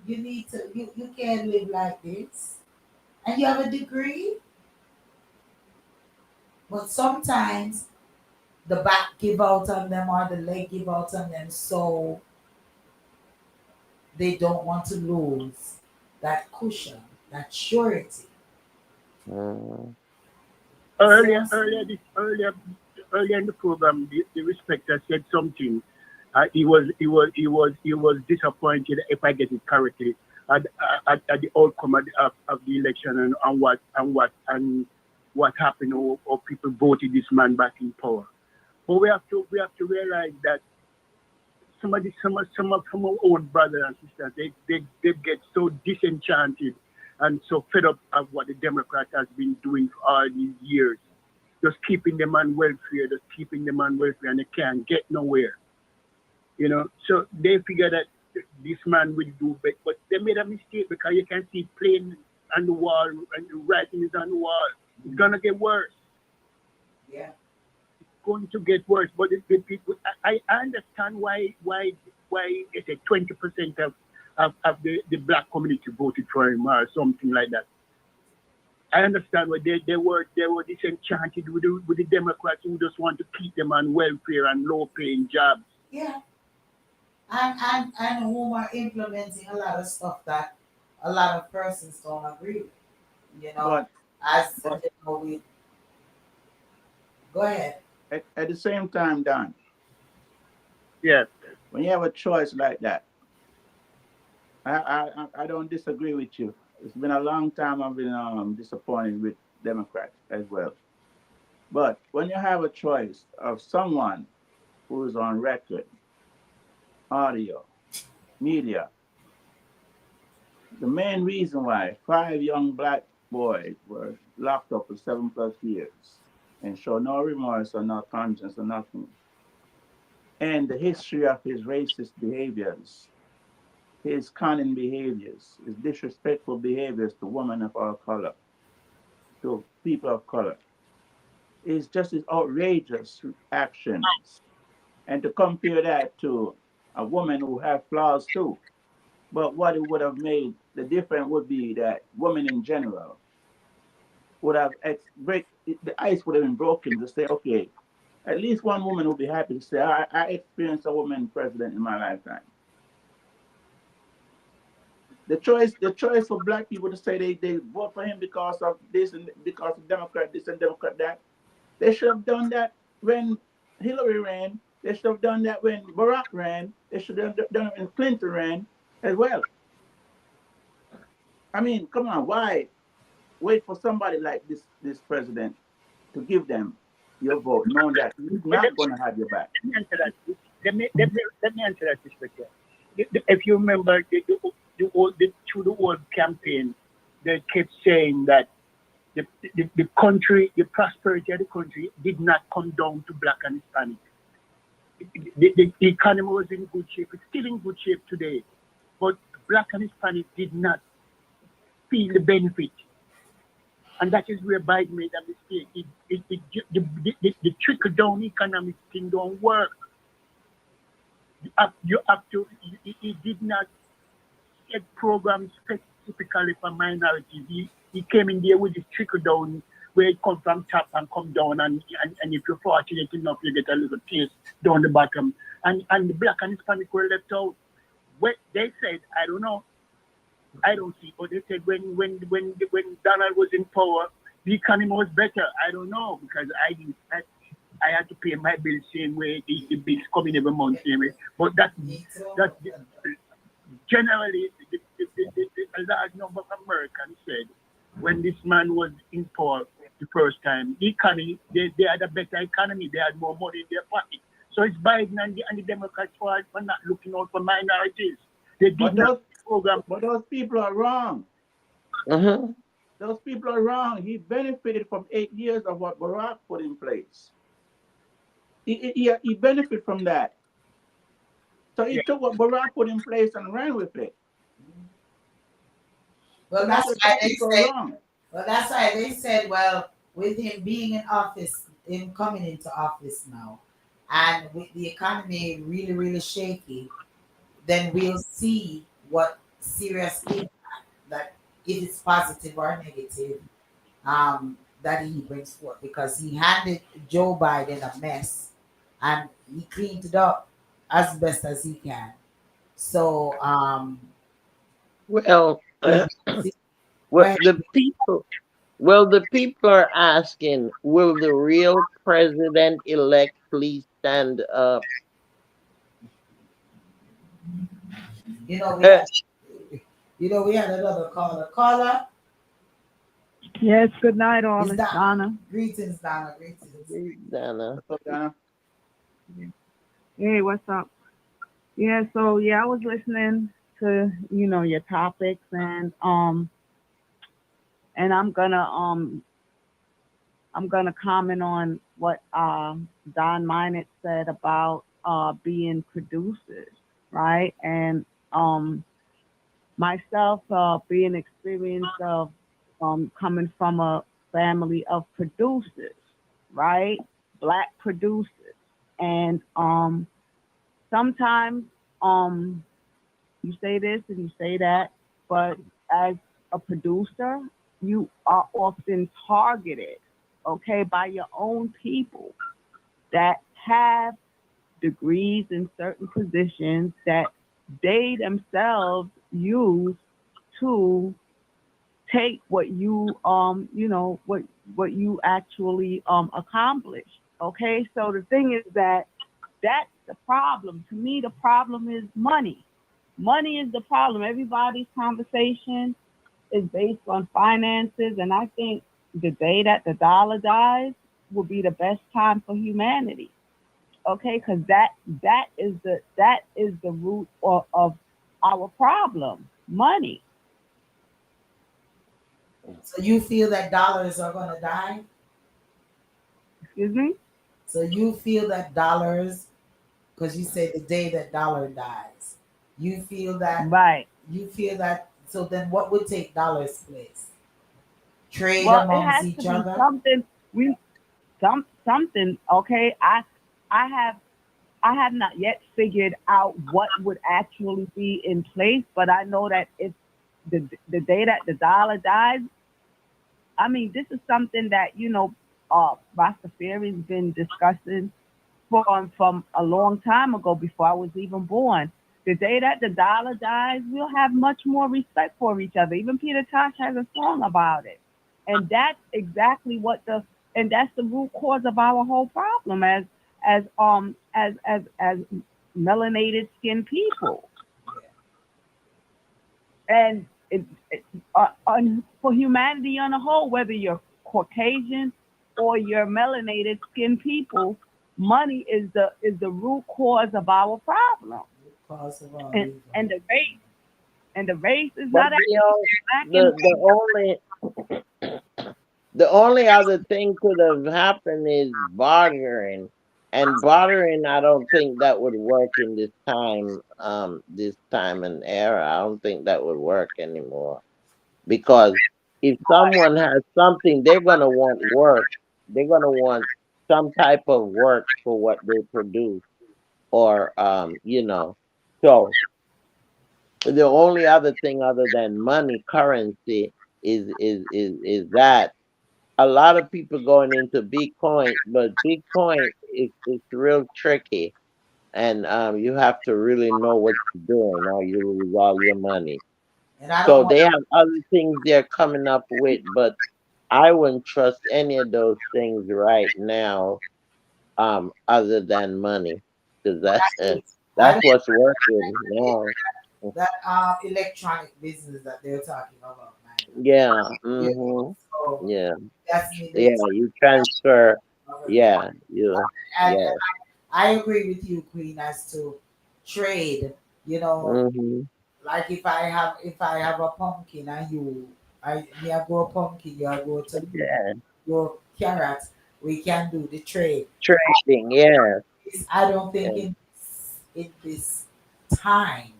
[SPEAKER 1] You need to, you can't live like this. And you have a degree, but sometimes the back give out on them or the leg give out on them, so they don't want to lose that cushion, that surety.
[SPEAKER 3] Hmm.
[SPEAKER 1] You see what
[SPEAKER 4] Earlier,
[SPEAKER 1] I'm
[SPEAKER 4] earlier,
[SPEAKER 1] saying?
[SPEAKER 4] this earlier in the program, the respecter said something. He was disappointed, if I get it correctly, at the outcome of the election and what happened, or people voted this man back in power. But we have to realize that some of our own brothers and sisters, they get so disenchanted and so fed up of what the Democrat has been doing for all these years, just keeping them on welfare, just keeping them on welfare, and they can't get nowhere. So they figure that this man will do better, but they made a mistake because you can see plain on the wall and the writing is on the wall. It's gonna get worse.
[SPEAKER 1] Yeah.
[SPEAKER 4] Going to get worse. But the people, I understand why they say 20% of the black community voted for him or something like that. I understand why they were disenchanted with the Democrats who just want to keep them on welfare and low paying jobs.
[SPEAKER 1] Yeah. And whom are implementing a lot of stuff that a lot of persons don't agree with. You know,
[SPEAKER 2] But
[SPEAKER 1] as
[SPEAKER 2] but
[SPEAKER 1] we go ahead.
[SPEAKER 2] at the same time, Don,
[SPEAKER 4] Yes.
[SPEAKER 2] when you have a choice like that, I don't disagree with you. It's been a long time I've been disappointed with Democrats as well. But when you have a choice of someone who is on record, audio, media, the main reason why 5 young black boys were locked up for 7+ years and show no remorse or no conscience or nothing, and the history of his racist behaviors, his cunning behaviors, his disrespectful behaviors to women of our color, to people of color, is just as outrageous actions. And to compare that to a woman who have flaws too. But what it would have made the difference would be that women in general would have the ice would have been broken to say, okay, at least one woman would be happy to say, I experienced a woman president in my lifetime. The choice for black people to say they vote for him because of this and because of Democrat this and Democrat that, they should have done that when Hillary ran. They should have done that when Barack ran. They should have done it when Clinton ran as well. I mean, come on, why wait for somebody like this president to give them your vote, knowing that he's
[SPEAKER 4] Let
[SPEAKER 2] not going to have your back?
[SPEAKER 4] me answer that. Let me answer that, respecter. If you remember through the old campaign, they kept saying that the country, the prosperity of the country did not come down to black and Hispanic. The economy was in good shape. It's still in good shape today. But black and Hispanic did not feel the benefit. And that is where Biden made a mistake. The trickle down economic thing don't work. You have to, he did not set programs specifically for minorities. He came in there with this trickle down where it comes from top and come down, and if you're fortunate enough, you get a little taste down the bottom. And the black and Hispanic were left out. What they said, I don't know, I don't see, but they said when Donald was in power, the economy was better. I don't know because I had to pay my bill same way. The bills coming every month same way. But
[SPEAKER 1] Me too.
[SPEAKER 4] that generally a large number of Americans said when this man was in power the first time, the economy they had a better economy. They had more money in their pocket. So it's Biden and the Democrats for not looking out for minorities. They did
[SPEAKER 2] But
[SPEAKER 4] not
[SPEAKER 2] those
[SPEAKER 4] program.
[SPEAKER 2] but those people are wrong.
[SPEAKER 3] Mm-hmm.
[SPEAKER 2] Those people are wrong. He benefited from 8 years of what Barack put in place. He benefited from that. So he
[SPEAKER 4] Yeah,
[SPEAKER 2] took what Barack put in place and ran with it. So
[SPEAKER 1] Well,
[SPEAKER 2] that's
[SPEAKER 1] that's
[SPEAKER 2] why
[SPEAKER 1] why
[SPEAKER 2] some
[SPEAKER 1] they
[SPEAKER 2] people are
[SPEAKER 1] say.
[SPEAKER 2] wrong.
[SPEAKER 1] Well, that's why they said. Well, with him being in office, him coming into office now, and with the economy really, really shaky, then we'll see what serious impact that if it's positive or negative, that he brings forth because he handed Joe Biden a mess and he cleaned it up as best as he can. So
[SPEAKER 3] Well,
[SPEAKER 1] we'll see. Go
[SPEAKER 3] what
[SPEAKER 1] ahead.
[SPEAKER 3] the people, the people are asking, will the real president elect please stand up?
[SPEAKER 1] You know we
[SPEAKER 3] Uh,
[SPEAKER 1] had we had another caller. Caller
[SPEAKER 5] Yes, good night, all.
[SPEAKER 1] is
[SPEAKER 5] It's
[SPEAKER 1] Donna.
[SPEAKER 5] Donna.
[SPEAKER 1] Greetings, Donna. Greetings.
[SPEAKER 3] Dana.
[SPEAKER 2] What's up, Donna?
[SPEAKER 5] Hey, what's up? Yeah, so yeah, I was listening to your topics, and I'm gonna comment on what Don Minett said about being producers, right? And myself being experienced of coming from a family of producers, right? Black producers. And sometimes um you say this and you say that, but as a producer, you are often targeted, okay, by your own people that have degrees in certain positions that they themselves use to take what what you actually accomplish. Okay, so the thing is that that's the problem. To me, the problem is money. Money is the problem. Everybody's conversation is based on finances, and I think the day that the dollar dies will be the best time for humanity. Okay, because that is the root of our problem. Money.
[SPEAKER 1] So you feel that dollars are gonna die?
[SPEAKER 5] Excuse me.
[SPEAKER 1] So you feel that dollars, because you say the day that dollar dies, you feel that
[SPEAKER 5] Right.
[SPEAKER 1] so then what would take dollars place? Trade
[SPEAKER 5] Well, it
[SPEAKER 1] amongst
[SPEAKER 5] has to
[SPEAKER 1] each
[SPEAKER 5] be
[SPEAKER 1] other?
[SPEAKER 5] something. We something. Okay. I have I have not yet figured out what would actually be in place, but I know that if the day that the dollar dies, I mean, this is something that Rastafari's been discussing from a long time ago before I was even born. The day that the dollar dies, we'll have much more respect for each other. Even Peter Tosh has a song about it, and that's exactly and that's the root cause of our whole problem as melanated skinned people.
[SPEAKER 1] Yeah.
[SPEAKER 5] And for humanity on a whole, whether you're Caucasian or you're melanated skinned people, money is the root cause of our problem.
[SPEAKER 1] Root cause of all
[SPEAKER 5] And
[SPEAKER 1] evil.
[SPEAKER 5] and the race is
[SPEAKER 3] But
[SPEAKER 5] not actually black and
[SPEAKER 3] the only other thing could have happened is bartering, and bartering. I don't think that would work in this time and era. I don't think that would work anymore because if someone has something, they're gonna want work. They're gonna want some type of work for what they produce, or So the only other thing other than money, currency, is that. a lot of people going into Bitcoin, but Bitcoin is real tricky, and you have to really know what you're doing, or you lose all your money.
[SPEAKER 1] And I don't
[SPEAKER 3] So
[SPEAKER 1] want.
[SPEAKER 3] they have other things they're coming up with, but I wouldn't trust any of those things right now, other than money, because
[SPEAKER 1] But
[SPEAKER 3] that
[SPEAKER 1] I
[SPEAKER 3] that's
[SPEAKER 1] don't
[SPEAKER 3] what's working now.
[SPEAKER 1] that electronic business that they're talking about, man.
[SPEAKER 3] Yeah.
[SPEAKER 1] You know,
[SPEAKER 3] Mhm.
[SPEAKER 1] so
[SPEAKER 3] Yeah.
[SPEAKER 1] that's me.
[SPEAKER 3] Yeah. You transfer.
[SPEAKER 1] Yeah,
[SPEAKER 3] Yeah. You.
[SPEAKER 1] and
[SPEAKER 3] Yeah.
[SPEAKER 1] I agree with you, Queen, as to trade. You know,
[SPEAKER 3] Mhm.
[SPEAKER 1] like if I have a pumpkin and I grow pumpkin, you I grow tomato,
[SPEAKER 3] Yeah.
[SPEAKER 1] grow carrots, we can do the trade.
[SPEAKER 3] Trading. Yeah.
[SPEAKER 1] I don't think
[SPEAKER 3] Yeah.
[SPEAKER 1] in this time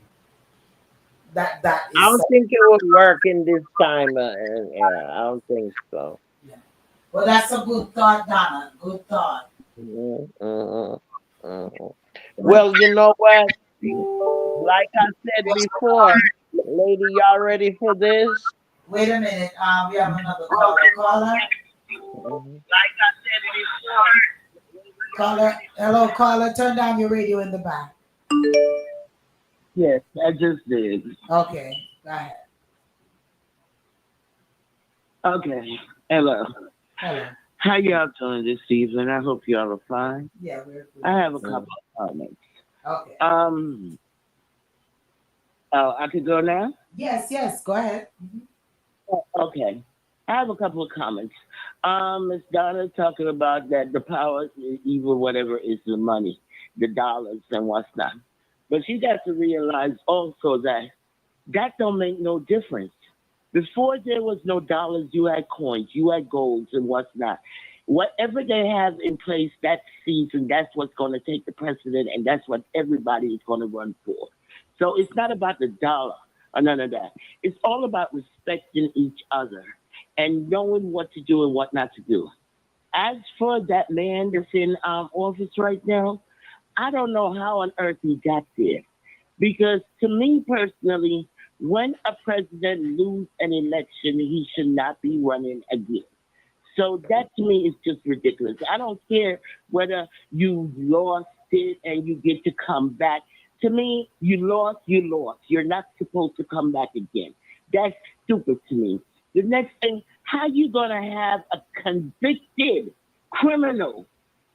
[SPEAKER 1] that
[SPEAKER 3] I
[SPEAKER 1] is so.
[SPEAKER 3] don't think it would work in this time and era. I don't think so.
[SPEAKER 1] Yeah. Well, that's a good thought, Donna. Good thought.
[SPEAKER 3] Mhm. Mhm. Mhm.
[SPEAKER 1] But
[SPEAKER 3] Well, you know what? Like I said before, lady, y'all ready for this?
[SPEAKER 1] wait a minute. We have another caller. Caller.
[SPEAKER 3] Mhm.
[SPEAKER 1] Caller. Hello, caller. Turn down your radio in the back.
[SPEAKER 4] Yes, I just did.
[SPEAKER 1] Okay. Go ahead.
[SPEAKER 4] Okay. Hello.
[SPEAKER 1] Hello.
[SPEAKER 4] How y'all doing this evening? I hope y'all are fine.
[SPEAKER 1] Yeah, we're good.
[SPEAKER 4] I have a
[SPEAKER 3] Mhm.
[SPEAKER 4] couple of comments.
[SPEAKER 1] Okay.
[SPEAKER 4] Um, oh, I could go now?
[SPEAKER 1] Yes, yes. Go ahead.
[SPEAKER 4] Okay. I have a couple of comments. Miss Donna talking about that the power, evil, whatever, is the money, the dollars and what's not. But she got to realize also that that don't make no difference. Before there was no dollars, you had coins, you had golds and what's not. Whatever they have in place that season, that's what's going to take the precedent, and that's what everybody is going to run for. So it's not about the dollar or none of that. It's all about respecting each other and knowing what to do and what not to do. As for that man that's in office right now, I don't know how on earth he got there. Because to me personally, when a president loses an election, he should not be running again. So that to me is just ridiculous. I don't care whether you lost it and you get to come back. To me, you lost, you lost. You're not supposed to come back again. That's stupid to me. The next thing, how you gonna have a convicted criminal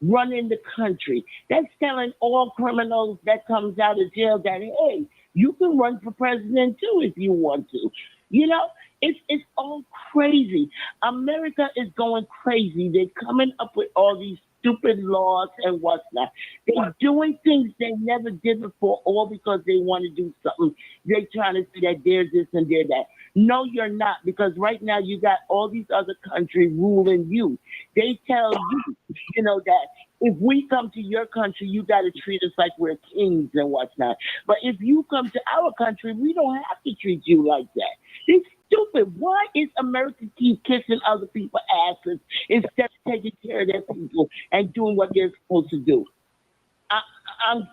[SPEAKER 4] running the country? That's telling all criminals that comes out of jail that hey, you can run for president too if you want to. You know, it's all crazy. America is going crazy. They're coming up with all these stupid laws and whatnot. They're doing things they never did before, all because they want to do something. They're trying to say that they're this and they're that. No, you're not, because right now you got all these other countries ruling you. They tell you, that if we come to your country, you got to treat us like we're kings and whatnot. But if you come to our country, we don't have to treat you like that. It's stupid. Why is America keep kissing other people's asses instead of taking care of their people and doing what they're supposed to do? I,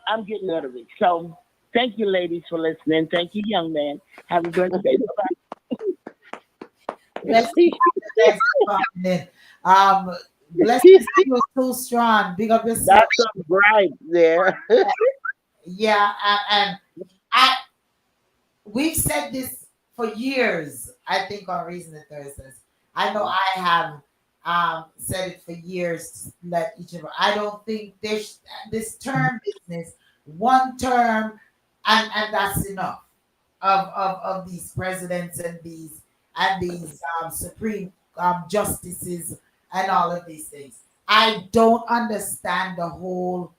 [SPEAKER 4] I'm getting out of it. So thank you, ladies, for listening. Thank you, young man. Have a good day. Bye.
[SPEAKER 1] Blessings, thanks for coming in. Blessings to you too strong. Big up yourself.
[SPEAKER 3] That's some bright there.
[SPEAKER 1] Yeah, and I we've said this for years. I think on Reason and Thursdays. I know I have said it for years. To let each of I don't think this term business one term and that's enough of these presidents and these supreme justices and all of these things. I don't understand the whole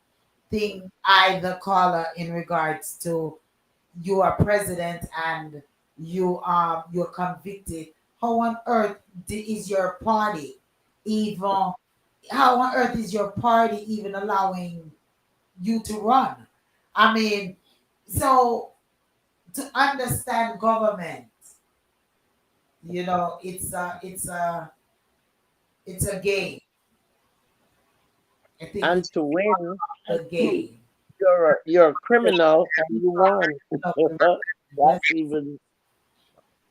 [SPEAKER 1] thing either, caller, in regards to you are president and you're convicted. How on earth is your party even? How on earth is your party even allowing you to run? I mean, so to understand government, it's a game. I think
[SPEAKER 3] And
[SPEAKER 1] it's
[SPEAKER 3] to win,
[SPEAKER 1] a game.
[SPEAKER 3] you're a criminal and you won.
[SPEAKER 1] Of the
[SPEAKER 3] That's
[SPEAKER 1] bless-
[SPEAKER 3] even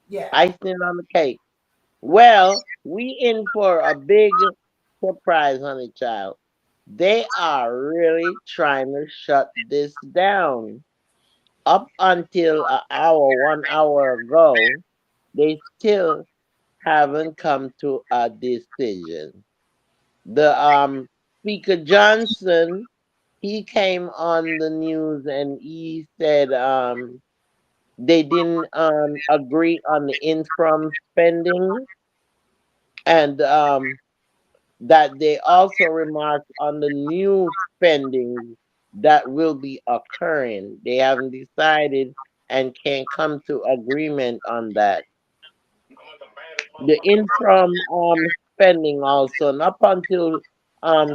[SPEAKER 1] Yeah.
[SPEAKER 3] icing on the cake. Well, we in for a big surprise, honey child. They are really trying to shut this down. Up until an hour, 1 hour ago, they still haven't come to a decision. The Speaker Johnson, he came on the news and he said they didn't agree on the interim spending, and that they also remarked on the new spending that will be occurring. They haven't decided and can't come to agreement on that. The interim spending also, and up until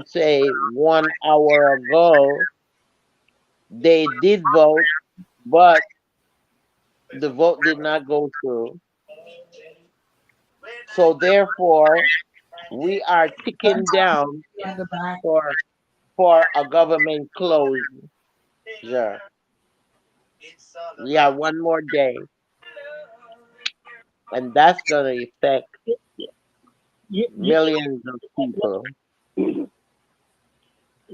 [SPEAKER 3] say 1 hour ago, they did vote, but the vote did not go through. So therefore, we are ticking down
[SPEAKER 1] In the back.
[SPEAKER 3] for a government closure. We have one more day, and that's gonna affect
[SPEAKER 4] Yeah, yeah,
[SPEAKER 3] millions of people.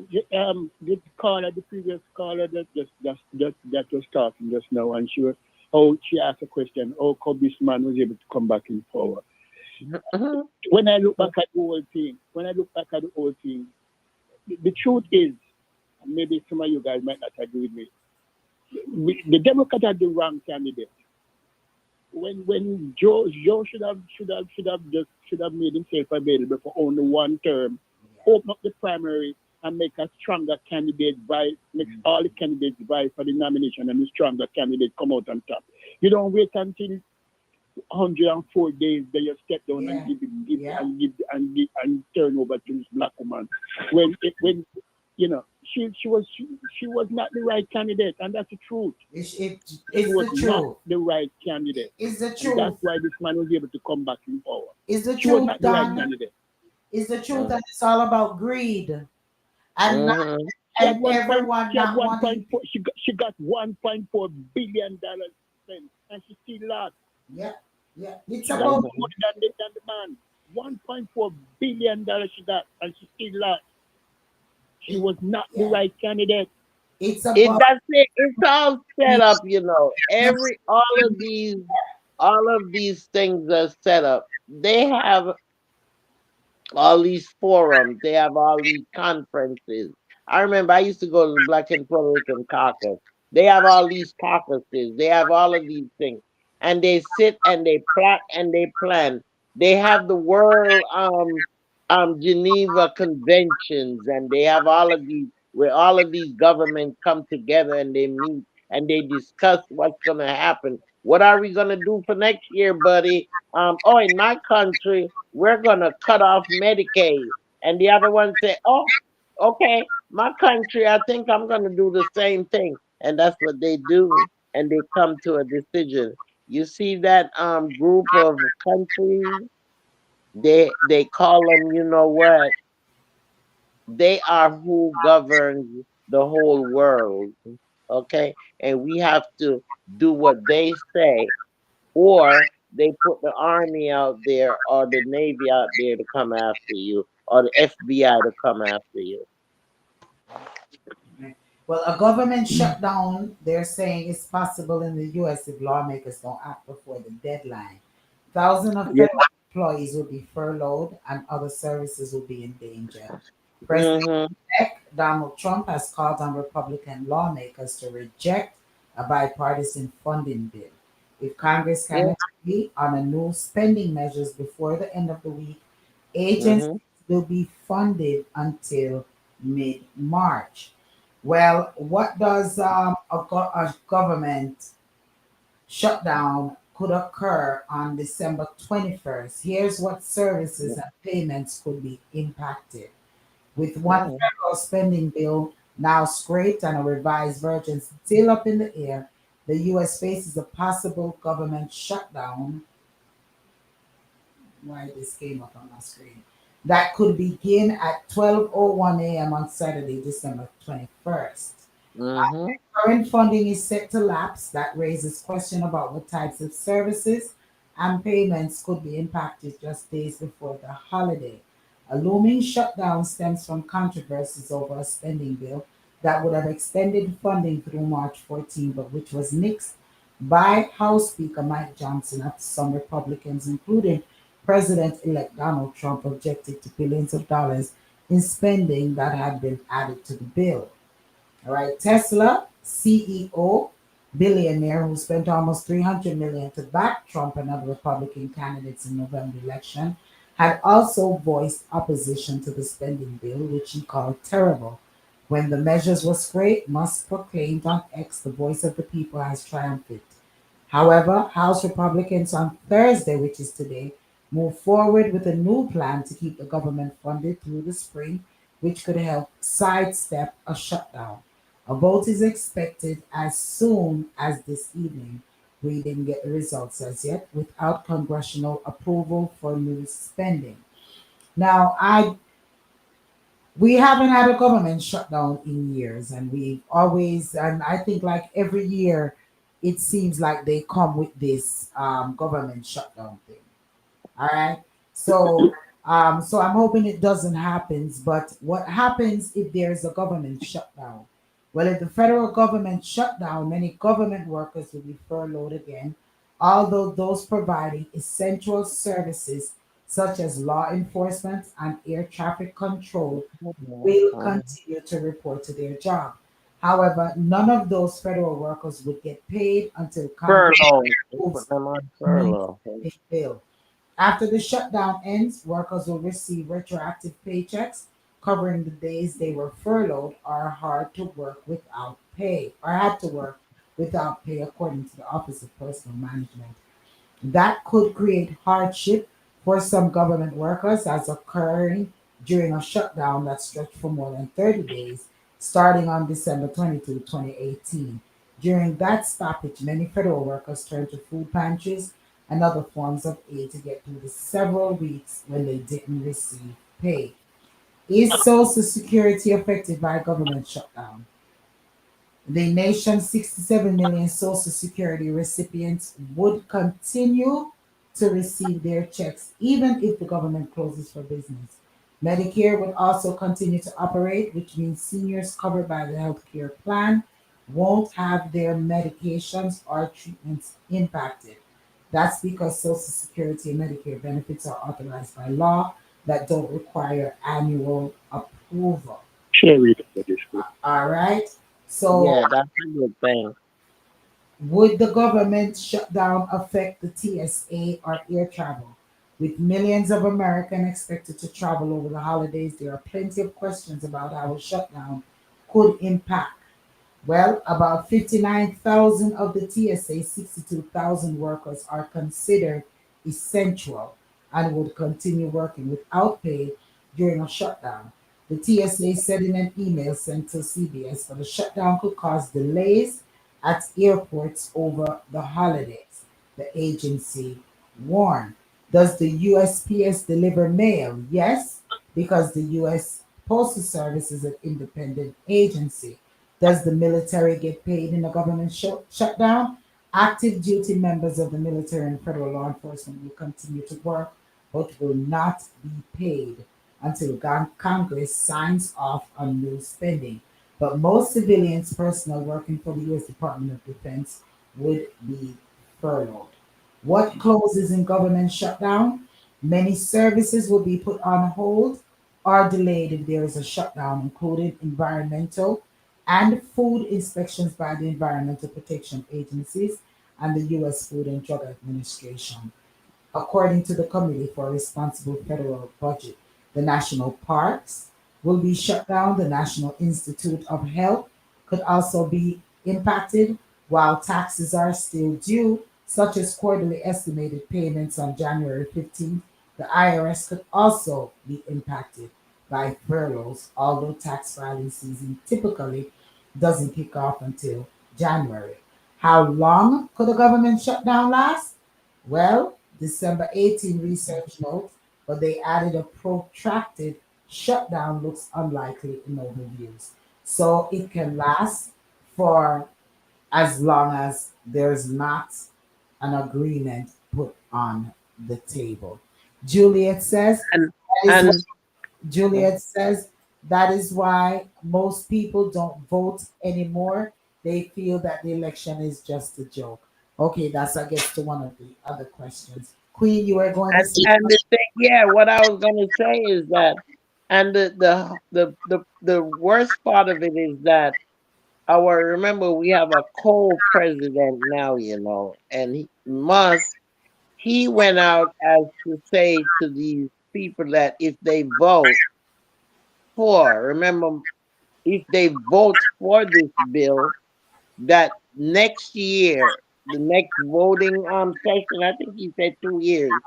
[SPEAKER 4] the caller, the previous caller that was talking just now, and she asked a question, how come this man was able to come back in power?
[SPEAKER 3] Mhm.
[SPEAKER 4] When I look back at the whole thing, the truth is, and maybe some of you guys might not agree with me, the Democrat had the wrong candidate. When Joe should have made himself available for only one term, open up the primary and make a stronger candidate make all the candidates vie for the nomination and the stronger candidate come out on top. You don't wait until 104 days that you step down and
[SPEAKER 1] Yeah.
[SPEAKER 4] give
[SPEAKER 1] Yeah.
[SPEAKER 4] and turn over to this black woman. When she was not the right candidate, and that's the truth. She
[SPEAKER 1] It's
[SPEAKER 4] was
[SPEAKER 1] the
[SPEAKER 4] not
[SPEAKER 1] truth.
[SPEAKER 4] the right candidate,
[SPEAKER 1] It's the
[SPEAKER 4] and that's
[SPEAKER 1] truth.
[SPEAKER 4] why this man was able to come back in power.
[SPEAKER 1] It's the
[SPEAKER 4] She was
[SPEAKER 1] truth,
[SPEAKER 4] not the right
[SPEAKER 1] Don.
[SPEAKER 4] candidate.
[SPEAKER 1] It's the truth,
[SPEAKER 3] Mhm.
[SPEAKER 1] and it's all about greed and not,
[SPEAKER 3] Mhm.
[SPEAKER 4] She had
[SPEAKER 1] and
[SPEAKER 4] one point.
[SPEAKER 1] everyone
[SPEAKER 4] She had
[SPEAKER 1] not
[SPEAKER 4] one point
[SPEAKER 1] wanting.
[SPEAKER 4] four. She got $1.4 billion spent, and she still lost.
[SPEAKER 1] Yeah, yeah. It's
[SPEAKER 4] She got
[SPEAKER 1] about
[SPEAKER 4] more
[SPEAKER 3] Mhm.
[SPEAKER 4] money than the man. $1.4 billion she got, and she still lost. She
[SPEAKER 1] it.
[SPEAKER 4] was not the
[SPEAKER 1] Yeah,
[SPEAKER 4] right candidate.
[SPEAKER 1] it's
[SPEAKER 3] It
[SPEAKER 1] about
[SPEAKER 3] That's it. It's all set
[SPEAKER 1] greed.
[SPEAKER 3] up, you know. All of these things are set up. They have all these forums. They have all these conferences. I remember I used to go to the Black and Puerto Rican caucus. They have all these caucuses. They have all of these things, and they sit and they plot and they plan. They have the World Geneva conventions, and they have all of these where all of these governments come together and they meet and they discuss what's gonna happen. What are we gonna do for next year, buddy? Oh, in my country, we're gonna cut off Medicaid. And the other one say, oh, okay, my country, I think I'm gonna do the same thing. And that's what they do, and they come to a decision. You see that group of countries, they call them, you know what? They are who governs the whole world. Okay? And we have to do what they say, or they put the army out there or the navy out there to come after you, or the FBI to come after you.
[SPEAKER 1] Well, a government shutdown, they're saying, is possible in the U.S. if lawmakers don't act before the deadline. Thousands of
[SPEAKER 3] Yeah.
[SPEAKER 1] federal employees will be furloughed and other services will be in danger. President
[SPEAKER 3] Mhm.
[SPEAKER 1] Donald Trump has called on Republican lawmakers to reject a bipartisan funding bill. If Congress
[SPEAKER 3] Yeah.
[SPEAKER 1] can agree on a new spending measures before the end of the week, agencies
[SPEAKER 3] Mhm.
[SPEAKER 1] will be funded until mid-March. Well, what does a government shutdown could occur on December 21st? Here's what services and payments could be impacted. With one
[SPEAKER 3] Mhm.
[SPEAKER 1] federal spending bill now scraped and a revised version still up in the air, the U.S. faces a possible government shutdown. Why this came up on my screen? That could begin at 12:01 a.m. on Saturday, December 21st.
[SPEAKER 3] Mhm.
[SPEAKER 1] Current funding is set to lapse. That raises question about what types of services and payments could be impacted just days before the holiday. A looming shutdown stems from controversies over a spending bill that would have extended funding through March 14, but which was nixed by House Speaker Mike Johnson after some Republicans, including President elect Donald Trump, objected to billions of dollars in spending that had been added to the bill. All right, Tesla CEO, billionaire who spent almost 300 million to back Trump and other Republican candidates in November election, had also voiced opposition to the spending bill, which he called terrible. When the measures were scraped, Musk proclaimed on X, "The voice of the people has triumphed." However, House Republicans on Thursday, which is today, moved forward with a new plan to keep the government funded through the spring, which could help sidestep a shutdown. A vote is expected as soon as this evening. We didn't get the results as yet without congressional approval for new spending. Now, we haven't had a government shutdown in years, and we've always, and I think like every year, it seems like they come with this government shutdown thing. All right. So I'm hoping it doesn't happen. But what happens if there's a government shutdown? Well, if the federal government shut down, many government workers will be furloughed again, although those providing essential services such as law enforcement and air traffic control will
[SPEAKER 3] Mhm.
[SPEAKER 1] continue to report to their job. However, none of those federal workers would get paid until Congress
[SPEAKER 3] Furlough. They
[SPEAKER 1] approves
[SPEAKER 3] put them on
[SPEAKER 1] the new
[SPEAKER 3] furlough.
[SPEAKER 1] spending bill. After the shutdown ends, workers will receive retroactive paychecks covering the days they were furloughed or hard to work without pay or had to work without pay, according to the Office of Personal Management. That could create hardship for some government workers, as occurring during a shutdown that stretched for more than 30 days, starting on December 22, 2018. During that stoppage, many federal workers turned to food pantries and other forms of aid to get through the several weeks when they didn't receive pay. Is Social Security affected by government shutdown? The nation's 67 million Social Security recipients would continue to receive their checks even if the government closes for business. Medicare would also continue to operate, which means seniors covered by the health care plan won't have their medications or treatments impacted. That's because Social Security and Medicare benefits are authorized by law that don't require annual approval.
[SPEAKER 4] Share it with this group.
[SPEAKER 1] All right. So
[SPEAKER 3] Yeah, that's a good thing.
[SPEAKER 1] would the government shutdown affect the TSA or air travel? With millions of Americans expected to travel over the holidays, there are plenty of questions about how a shutdown could impact. Well, about 59,000 of the TSA 62,000 workers are considered essential and would continue working without pay during a shutdown. The TSA said in an email sent to CBS that the shutdown could cause delays at airports over the holidays. The agency warned. Does the USPS deliver mail? Yes, because the US Postal Service is an independent agency. Does the military get paid in a government shutdown? Active duty members of the military and federal law enforcement will continue to work but will not be paid until Congress signs off on new spending. But most civilians personnel working for the U.S. Department of Defense would be furloughed. What closes in government shutdown? Many services will be put on hold or delayed if there is a shutdown, including environmental and food inspections by the Environmental Protection Agencies and the U.S. Food and Drug Administration. According to the Committee for Responsible Federal Budget, the national parks will be shut down. The National Institute of Health could also be impacted, while taxes are still due, such as quarterly estimated payments on January 15th. The IRS could also be impacted by furloughs, although tax filing season typically doesn't kick off until January. How long could a government shutdown last? Well, December 18 research notes, but they added a protracted shutdown looks unlikely in overviews. So it can last for as long as there's not an agreement put on the table. Juliet says
[SPEAKER 3] And
[SPEAKER 1] that is what
[SPEAKER 3] and
[SPEAKER 1] Juliet says that is why most people don't vote anymore. They feel that the election is just a joke. Okay, that's I guess to one of the other questions. Queen, you are going to say
[SPEAKER 3] and the thing, yeah, what I was gonna say is that, and the worst part of it is that our remember we have a co-president now, and Musk, he went out as to say to these people that if they vote for, remember, if they vote for this bill, that next year, the next voting session, I think he said 2 years,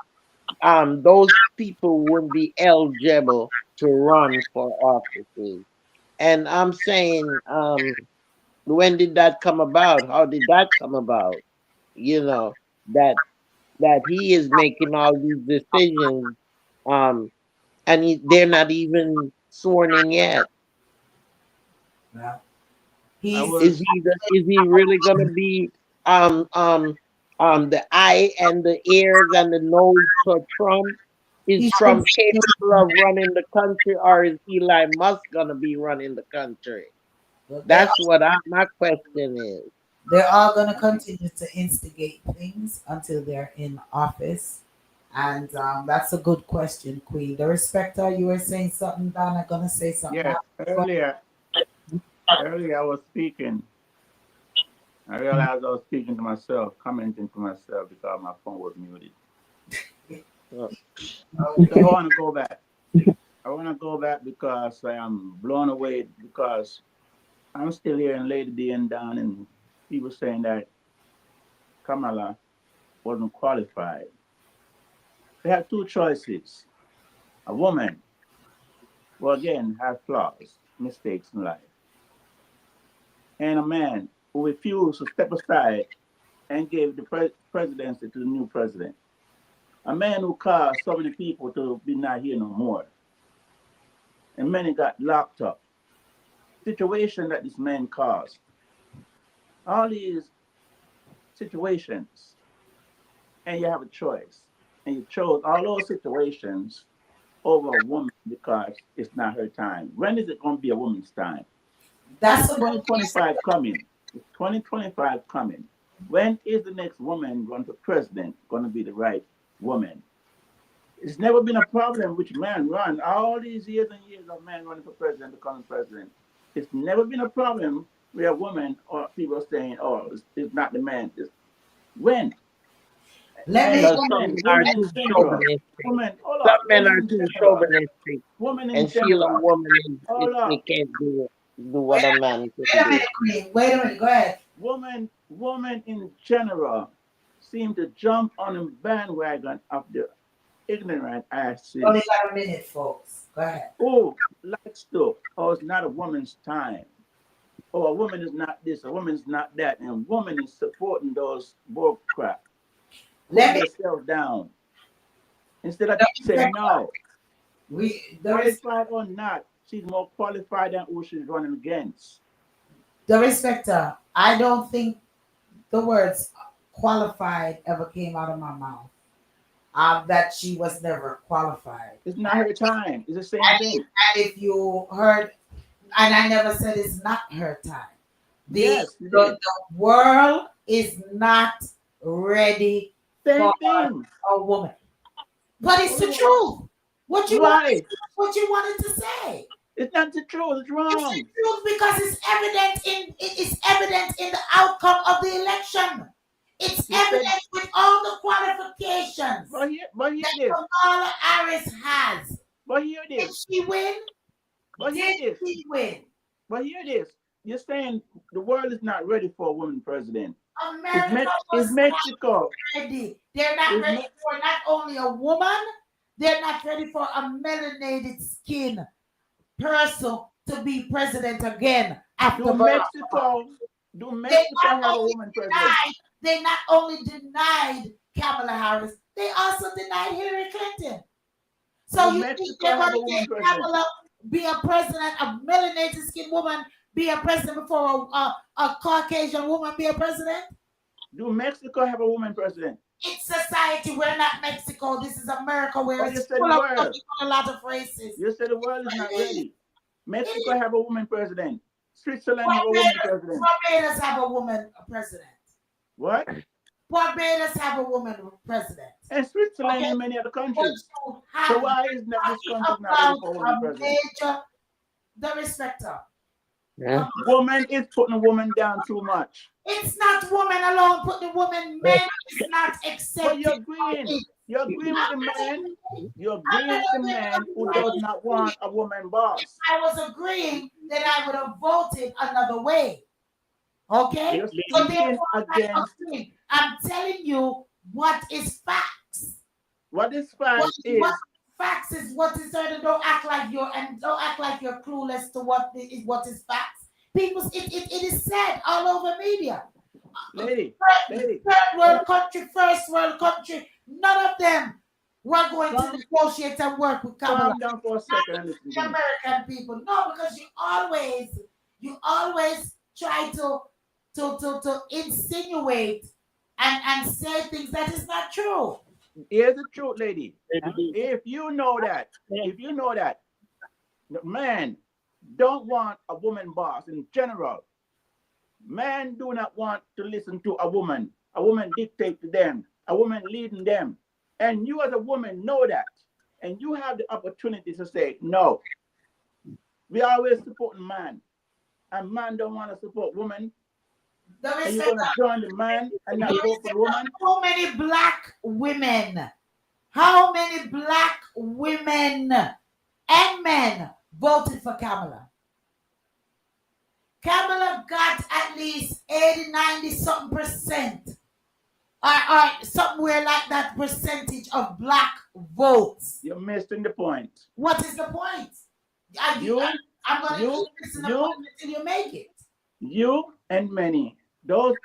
[SPEAKER 3] those people wouldn't be eligible to run for offices. And I'm saying, when did that come about? How did that come about? You know, that he is making all these decisions, um, and they're not even sworn in yet.
[SPEAKER 1] well,
[SPEAKER 2] I
[SPEAKER 1] he's
[SPEAKER 2] will.
[SPEAKER 3] Is he really gonna be um um the eye and the ears and the nose for Trump? Is
[SPEAKER 1] he's
[SPEAKER 3] Trump capable of running the country, or is Eli Musk gonna be running the country?
[SPEAKER 1] they
[SPEAKER 3] That's what my question is.
[SPEAKER 1] they're all going to continue to instigate things until they're in office. And that's a good question, Queen. The respecter, you were saying something, Donna, going to say something.
[SPEAKER 2] Yes. Earlier I was speaking. I realized I was speaking to myself, commenting to myself because my phone was muted.
[SPEAKER 3] Uh,
[SPEAKER 2] So I
[SPEAKER 1] Okay.
[SPEAKER 2] want to go back. I want to go back because I am blown away because I'm still here in Lady D and down, and people saying that Kamala wasn't qualified. They have two choices: a woman who again has flaws, mistakes in life, and a man who refused to step aside and gave the presidency to the new president. A man who caused so many people to be not here no more, and many got locked up. Situation that this man caused. All these situations, and you have a choice, and you chose all those situations over a woman because it's not her time. When is it going to be a woman's time?
[SPEAKER 1] That's
[SPEAKER 2] It's
[SPEAKER 1] a good
[SPEAKER 2] 2025 coming. It's 2025 coming. When is the next woman going to president going to be the right woman? It's never been a problem which man run all these years and years of men running for president, becoming president. It's never been a problem where a woman or people saying, "Oh, it's not the man." When
[SPEAKER 1] let
[SPEAKER 2] and
[SPEAKER 1] me
[SPEAKER 3] Because some men are
[SPEAKER 2] women in
[SPEAKER 3] too
[SPEAKER 2] general,
[SPEAKER 3] chauvinistic.
[SPEAKER 2] women, hold
[SPEAKER 3] Some
[SPEAKER 2] up,
[SPEAKER 3] men are too chauvinistic,
[SPEAKER 2] women in
[SPEAKER 3] and Sheila,
[SPEAKER 2] general,
[SPEAKER 3] woman,
[SPEAKER 2] hold
[SPEAKER 3] they
[SPEAKER 2] up,
[SPEAKER 3] can't do
[SPEAKER 1] wait
[SPEAKER 3] what a man
[SPEAKER 1] a
[SPEAKER 3] can do.
[SPEAKER 1] minute, Queen. Wait a minute. Go ahead.
[SPEAKER 2] women in general seem to jump on the bandwagon of the ignorant
[SPEAKER 1] You only
[SPEAKER 2] asses.
[SPEAKER 1] got a minute, folks. Go ahead.
[SPEAKER 2] Oh, likes to, oh, it's not a woman's time. Oh, a woman is not this, a woman is not that, and a woman is supporting those bull crap, putting
[SPEAKER 1] Let me.
[SPEAKER 2] themselves down instead of
[SPEAKER 1] The
[SPEAKER 2] saying
[SPEAKER 1] respecter.
[SPEAKER 2] no.
[SPEAKER 1] There is
[SPEAKER 2] Qualified or not, she's more qualified than who she's running against.
[SPEAKER 1] the respecter. I don't think the words qualified ever came out of my mouth. That she was never qualified.
[SPEAKER 2] It's not her time. It's the same thing.
[SPEAKER 1] And if you heard, and I never said it's not her time. The,
[SPEAKER 2] Yes, you
[SPEAKER 1] the,
[SPEAKER 2] did.
[SPEAKER 1] the world is not ready for
[SPEAKER 2] Same thing.
[SPEAKER 1] a woman. But it's
[SPEAKER 2] What we
[SPEAKER 1] the
[SPEAKER 2] want?
[SPEAKER 1] truth. What you want,
[SPEAKER 2] Why?
[SPEAKER 1] what you wanted to say.
[SPEAKER 2] It's not the truth. It's
[SPEAKER 1] It's the
[SPEAKER 2] wrong.
[SPEAKER 1] truth because it is evident in the outcome of the election. It's
[SPEAKER 2] He said,
[SPEAKER 1] evident with all the qualifications
[SPEAKER 2] but hear
[SPEAKER 1] that
[SPEAKER 2] this.
[SPEAKER 1] Kamala Harris has.
[SPEAKER 2] But hear
[SPEAKER 1] Did
[SPEAKER 2] this.
[SPEAKER 1] she win?
[SPEAKER 2] But hear
[SPEAKER 1] Did
[SPEAKER 2] this.
[SPEAKER 1] she win?
[SPEAKER 2] But hear this. You're saying the world is not ready for a woman president.
[SPEAKER 1] America
[SPEAKER 2] Is
[SPEAKER 1] was
[SPEAKER 2] Mexico?
[SPEAKER 1] not ready. They're not
[SPEAKER 2] Is
[SPEAKER 1] ready
[SPEAKER 2] Me-
[SPEAKER 1] for not only a woman, they're not ready for a melanated skin person to be president again after
[SPEAKER 2] do
[SPEAKER 1] Barack Obama.
[SPEAKER 2] Mexico do
[SPEAKER 1] They
[SPEAKER 2] Mexico
[SPEAKER 1] not
[SPEAKER 2] have a
[SPEAKER 1] only
[SPEAKER 2] woman president?
[SPEAKER 1] denied, they not only denied Kamala Harris, they also denied Hillary Clinton. So
[SPEAKER 2] Do
[SPEAKER 1] you think
[SPEAKER 2] Mexico
[SPEAKER 1] they're
[SPEAKER 2] have
[SPEAKER 1] going
[SPEAKER 2] a
[SPEAKER 1] to
[SPEAKER 2] woman
[SPEAKER 1] get
[SPEAKER 2] president?
[SPEAKER 1] Kamala be a president, a melanated skin woman be a president before a Caucasian woman be a president?
[SPEAKER 2] Do Mexico have a woman president?
[SPEAKER 1] It's society. We're not Mexico. This is America where
[SPEAKER 2] But you
[SPEAKER 1] it's
[SPEAKER 2] said
[SPEAKER 1] full
[SPEAKER 2] the
[SPEAKER 1] of
[SPEAKER 2] world.
[SPEAKER 1] a lot of races.
[SPEAKER 2] You said the world is not
[SPEAKER 1] It is.
[SPEAKER 2] ready.
[SPEAKER 1] It
[SPEAKER 2] Mexico
[SPEAKER 1] is.
[SPEAKER 2] have a woman president. Switzerland have a woman
[SPEAKER 1] Barbados,
[SPEAKER 2] president.
[SPEAKER 1] Barbados have a woman president.
[SPEAKER 2] What?
[SPEAKER 1] Barbados have a woman president.
[SPEAKER 2] And Switzerland
[SPEAKER 1] Okay,
[SPEAKER 2] and many other
[SPEAKER 1] but
[SPEAKER 2] countries.
[SPEAKER 1] you
[SPEAKER 2] So
[SPEAKER 1] have
[SPEAKER 2] why is not this country
[SPEAKER 1] talking
[SPEAKER 2] not ready
[SPEAKER 1] about
[SPEAKER 2] for a woman
[SPEAKER 1] a
[SPEAKER 2] president?
[SPEAKER 1] major the respecter.
[SPEAKER 3] Yeah.
[SPEAKER 2] Woman is putting a woman down too much.
[SPEAKER 1] It's not woman alone put the woman. Men is not
[SPEAKER 2] But
[SPEAKER 1] accepted.
[SPEAKER 2] you're agreeing. You're agreeing with the man. You're agreeing with the man who does not want a woman boss.
[SPEAKER 1] I was agreeing that I would have voted another way. Okay?
[SPEAKER 2] You're
[SPEAKER 1] So
[SPEAKER 2] speaking
[SPEAKER 1] therefore,
[SPEAKER 2] against
[SPEAKER 1] I'm telling you what is facts.
[SPEAKER 2] what is fact
[SPEAKER 1] What
[SPEAKER 2] is
[SPEAKER 1] facts is what is certain. Don't act like you're clueless to what is facts. People, it is said all over media.
[SPEAKER 2] lady, lady.
[SPEAKER 1] Third world country, first world country, none of them were going to
[SPEAKER 2] Calm,
[SPEAKER 1] negotiate and work with Kamala.
[SPEAKER 2] calm down for a second and listen
[SPEAKER 1] The
[SPEAKER 2] to me.
[SPEAKER 1] American people, no, because you always try to insinuate and say things that is not true.
[SPEAKER 2] Here's the truth, lady. If you know that, the man don't want a woman boss in general. Men do not want to listen to a woman dictate to them, a woman leading them. And you as a woman know that. And you have the opportunity to say, no, we always support man. And man don't want to support woman.
[SPEAKER 1] The
[SPEAKER 2] And you're
[SPEAKER 1] respect
[SPEAKER 2] going to join the man and not vote for the woman?
[SPEAKER 1] how many black women, how many black women and men voted for Kamala? Kamala got at least 80, 90 something percent, or somewhere like that percentage of black votes.
[SPEAKER 2] You're missing the point.
[SPEAKER 1] What is the point? I'm going to keep missing the point until you make it.
[SPEAKER 2] You and many, those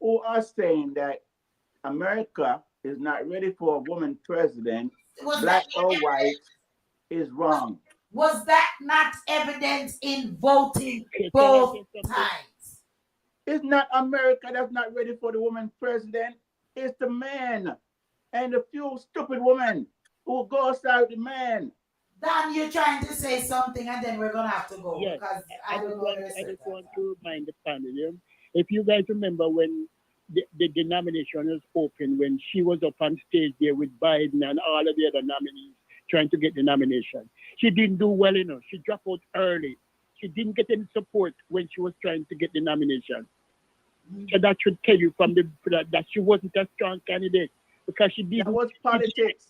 [SPEAKER 2] who are saying that America is not ready for a woman president, black or white, is wrong.
[SPEAKER 1] Was that not evident in voting both times?
[SPEAKER 2] It's not America that's not ready for the woman president. It's the man and the few stupid women who go outside the man.
[SPEAKER 1] Dan, you're trying to say something, and then we're gonna have to go
[SPEAKER 4] Yes,
[SPEAKER 1] because I don't know the
[SPEAKER 4] I just want
[SPEAKER 1] rest.
[SPEAKER 4] to remind the family. If you guys remember when the nomination was open, when she was up on stage there with Biden and all of the other nominees trying to get the nomination, she didn't do well enough. She dropped out early. She didn't get any support when she was trying to get the nomination. So that should tell you from that she wasn't a strong candidate because she didn't.
[SPEAKER 2] That was politics.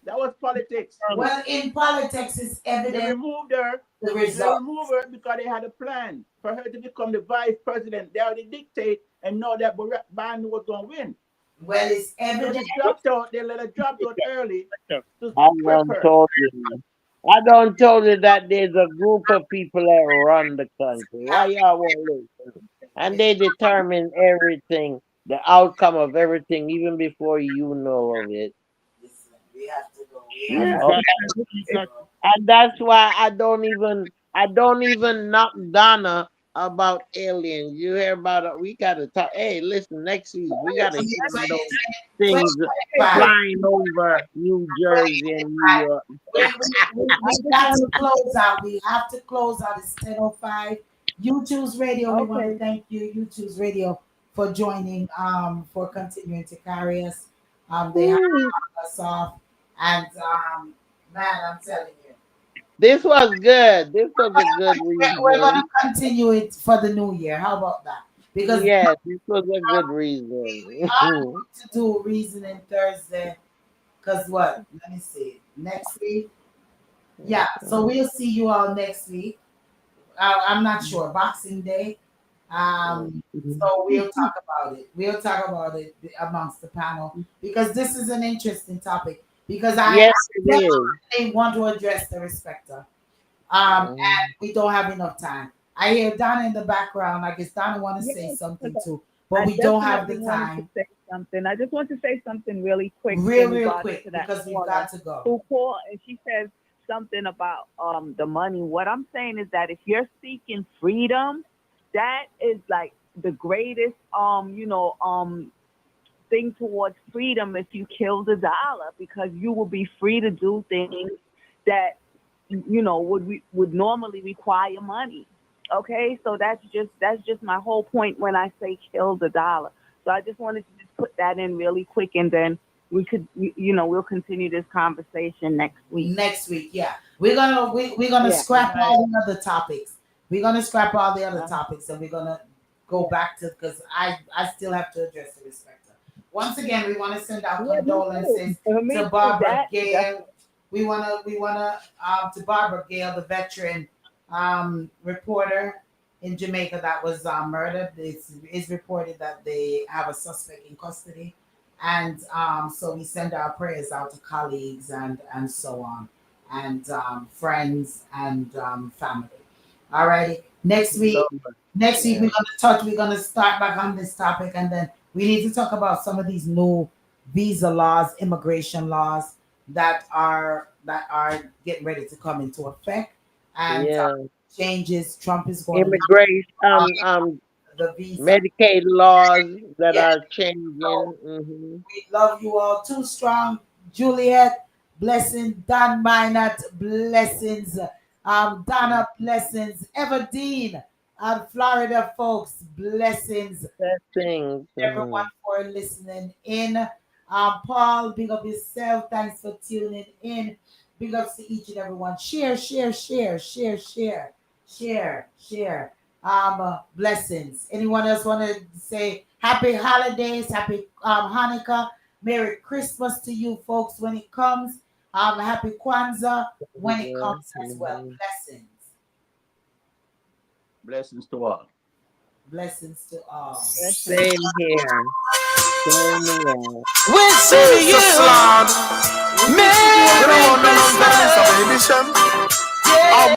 [SPEAKER 2] That was politics.
[SPEAKER 1] Well, in politics, it's
[SPEAKER 2] They
[SPEAKER 1] evident
[SPEAKER 2] removed her.
[SPEAKER 1] the
[SPEAKER 2] They
[SPEAKER 1] result.
[SPEAKER 2] removed her because they had a plan for her to become the vice president. They already dictate and know that Barack Obama was going to win.
[SPEAKER 1] Well, it's
[SPEAKER 2] So
[SPEAKER 1] evident.
[SPEAKER 2] they dropped out. They let her drop out early to
[SPEAKER 3] I
[SPEAKER 2] prep
[SPEAKER 3] done
[SPEAKER 2] her.
[SPEAKER 3] told you. I done told you that there's a group of people that run the country. Why y'all won't listen? And they determine everything, the outcome of everything, even before you know of it.
[SPEAKER 1] Listen, we have to go. We have
[SPEAKER 4] Yeah,
[SPEAKER 1] to
[SPEAKER 3] Okay?
[SPEAKER 4] exactly.
[SPEAKER 3] And that's why I don't even knock Donna about aliens. You hear about it? We gotta talk. Hey, listen, next week we gotta
[SPEAKER 1] go.
[SPEAKER 3] get on those
[SPEAKER 1] 20,
[SPEAKER 3] things
[SPEAKER 1] 2025.
[SPEAKER 3] flying over New Jersey and New York.
[SPEAKER 1] We got to close out. We have to close out. It's 10:05. YouTube's Radio. We want to thank you, YouTube's Radio, for joining. For continuing to carry us. They have us off, and man, I'm telling you,
[SPEAKER 3] This was good. This was a good
[SPEAKER 1] we're going
[SPEAKER 3] reason.
[SPEAKER 1] to continue it for the new year. How about that? Because
[SPEAKER 3] Yes, this was a good reason.
[SPEAKER 1] we are going to do Reasoning Thursday. Because what? Let me see. Next week. Yeah. So we'll see you all next week. I'm not sure. Boxing Day. So we'll talk about it. We'll talk about it amongst the panel because this is an interesting topic. Because I
[SPEAKER 3] Yes, it is.
[SPEAKER 1] definitely want to address the respecter. And we don't have enough time. I hear Donna in the background. I guess Donna want to say something too, but we don't have the
[SPEAKER 5] definitely wanted
[SPEAKER 1] time.
[SPEAKER 5] to say something. I just want to say something really quick.
[SPEAKER 1] Real
[SPEAKER 5] in regards
[SPEAKER 1] quick
[SPEAKER 5] to that
[SPEAKER 1] because we've
[SPEAKER 5] caller
[SPEAKER 1] got to go.
[SPEAKER 5] who called and she says something about the money. What I'm saying is that if you're seeking freedom, that is like the greatest thing towards freedom if you kill the dollar, because you will be free to do things that would normally require money. Okay, so that's just my whole point when I say kill the dollar. So I just wanted to just put that in really quick, and then we'll continue this conversation next week.
[SPEAKER 1] Next week, yeah. We're gonna
[SPEAKER 5] Yeah.
[SPEAKER 1] scrap
[SPEAKER 3] Right.
[SPEAKER 1] all the other topics. We're gonna scrap all the other
[SPEAKER 5] Uh,
[SPEAKER 1] topics, and we're gonna go
[SPEAKER 5] yeah.
[SPEAKER 1] back to, because I still have to address the respecter. Once again, we want to send our
[SPEAKER 5] Yeah, me
[SPEAKER 1] condolences
[SPEAKER 5] too. Me
[SPEAKER 1] to
[SPEAKER 5] too.
[SPEAKER 1] Barbara
[SPEAKER 5] That's
[SPEAKER 1] Gale. We wanna to Barbara Gale, the veteran reporter in Jamaica that was murdered. It's reported that they have a suspect in custody, and so we send our prayers out to colleagues and so on, and friends and family. Alrighty, next week.
[SPEAKER 3] So,
[SPEAKER 1] Next week
[SPEAKER 3] yeah.
[SPEAKER 1] we're gonna start back on this topic, and then we need to talk about some of these new visa laws, immigration laws that are getting ready to come into effect, and
[SPEAKER 3] Yeah.
[SPEAKER 1] changes. Trump is going to make
[SPEAKER 3] Immigration,
[SPEAKER 1] uh, the visa.
[SPEAKER 3] Medicaid laws that
[SPEAKER 1] Yeah.
[SPEAKER 3] are
[SPEAKER 1] So
[SPEAKER 3] changing. Hmm.
[SPEAKER 1] we love you all. Too strong, Juliet. Blessings, Don Minot. Blessings, Donna. Blessings, Everdeen, Florida folks. Blessings,
[SPEAKER 3] That things.
[SPEAKER 1] everyone
[SPEAKER 3] Hmm.
[SPEAKER 1] for listening in. Paul, big up yourself. Thanks for tuning in. Big ups to each and everyone. Share, share, share, share, share, share, share. Blessings. Anyone else want to say happy holidays, happy Hanukkah, Merry Christmas to you folks when it comes. Happy Kwanzaa when it
[SPEAKER 3] Yeah.
[SPEAKER 1] comes as well.
[SPEAKER 3] Hmm.
[SPEAKER 1] Blessings.
[SPEAKER 2] Blessings to all.
[SPEAKER 1] Blessings to all.
[SPEAKER 5] listen.
[SPEAKER 3] Same here. Same here.
[SPEAKER 6] Wishing you Merry Christmas. Yeah.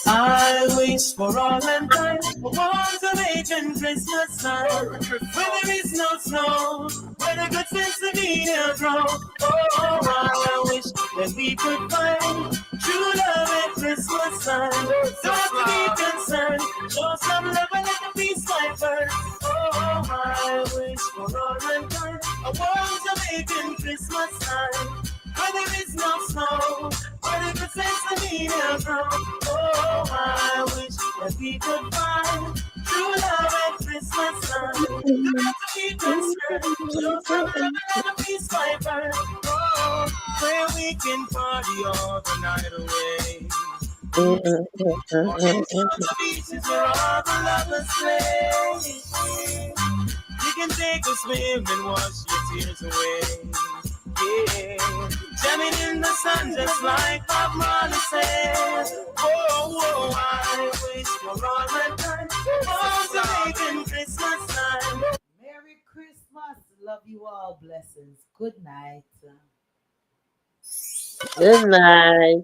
[SPEAKER 6] I wish for all mankind a warm Jamaican Christmas time, where there is no snow, where the good sense of media grow. Oh, I wish that we could find true love at Christmas time. Don't have to be concerned, show some love and let the peace fight burn. Oh, I wish for all mankind a warm Jamaican Christmas time, where there is no snow, where the good sense of media grow. Oh, I wish that we could find true love at Christmas time. Not to be concerned, show some love and a peace fiber. Oh, where we can party all the night away. Or else on the beaches where all the lovers play. You can take a swim and wash your tears away. Yeah, jamming in the sun just like Bob Marley said. Oh, oh, I wish for all mankind all Jamaican Christmas time.
[SPEAKER 1] Merry Christmas. Love you all. Blessings. Good night.
[SPEAKER 3] Good night.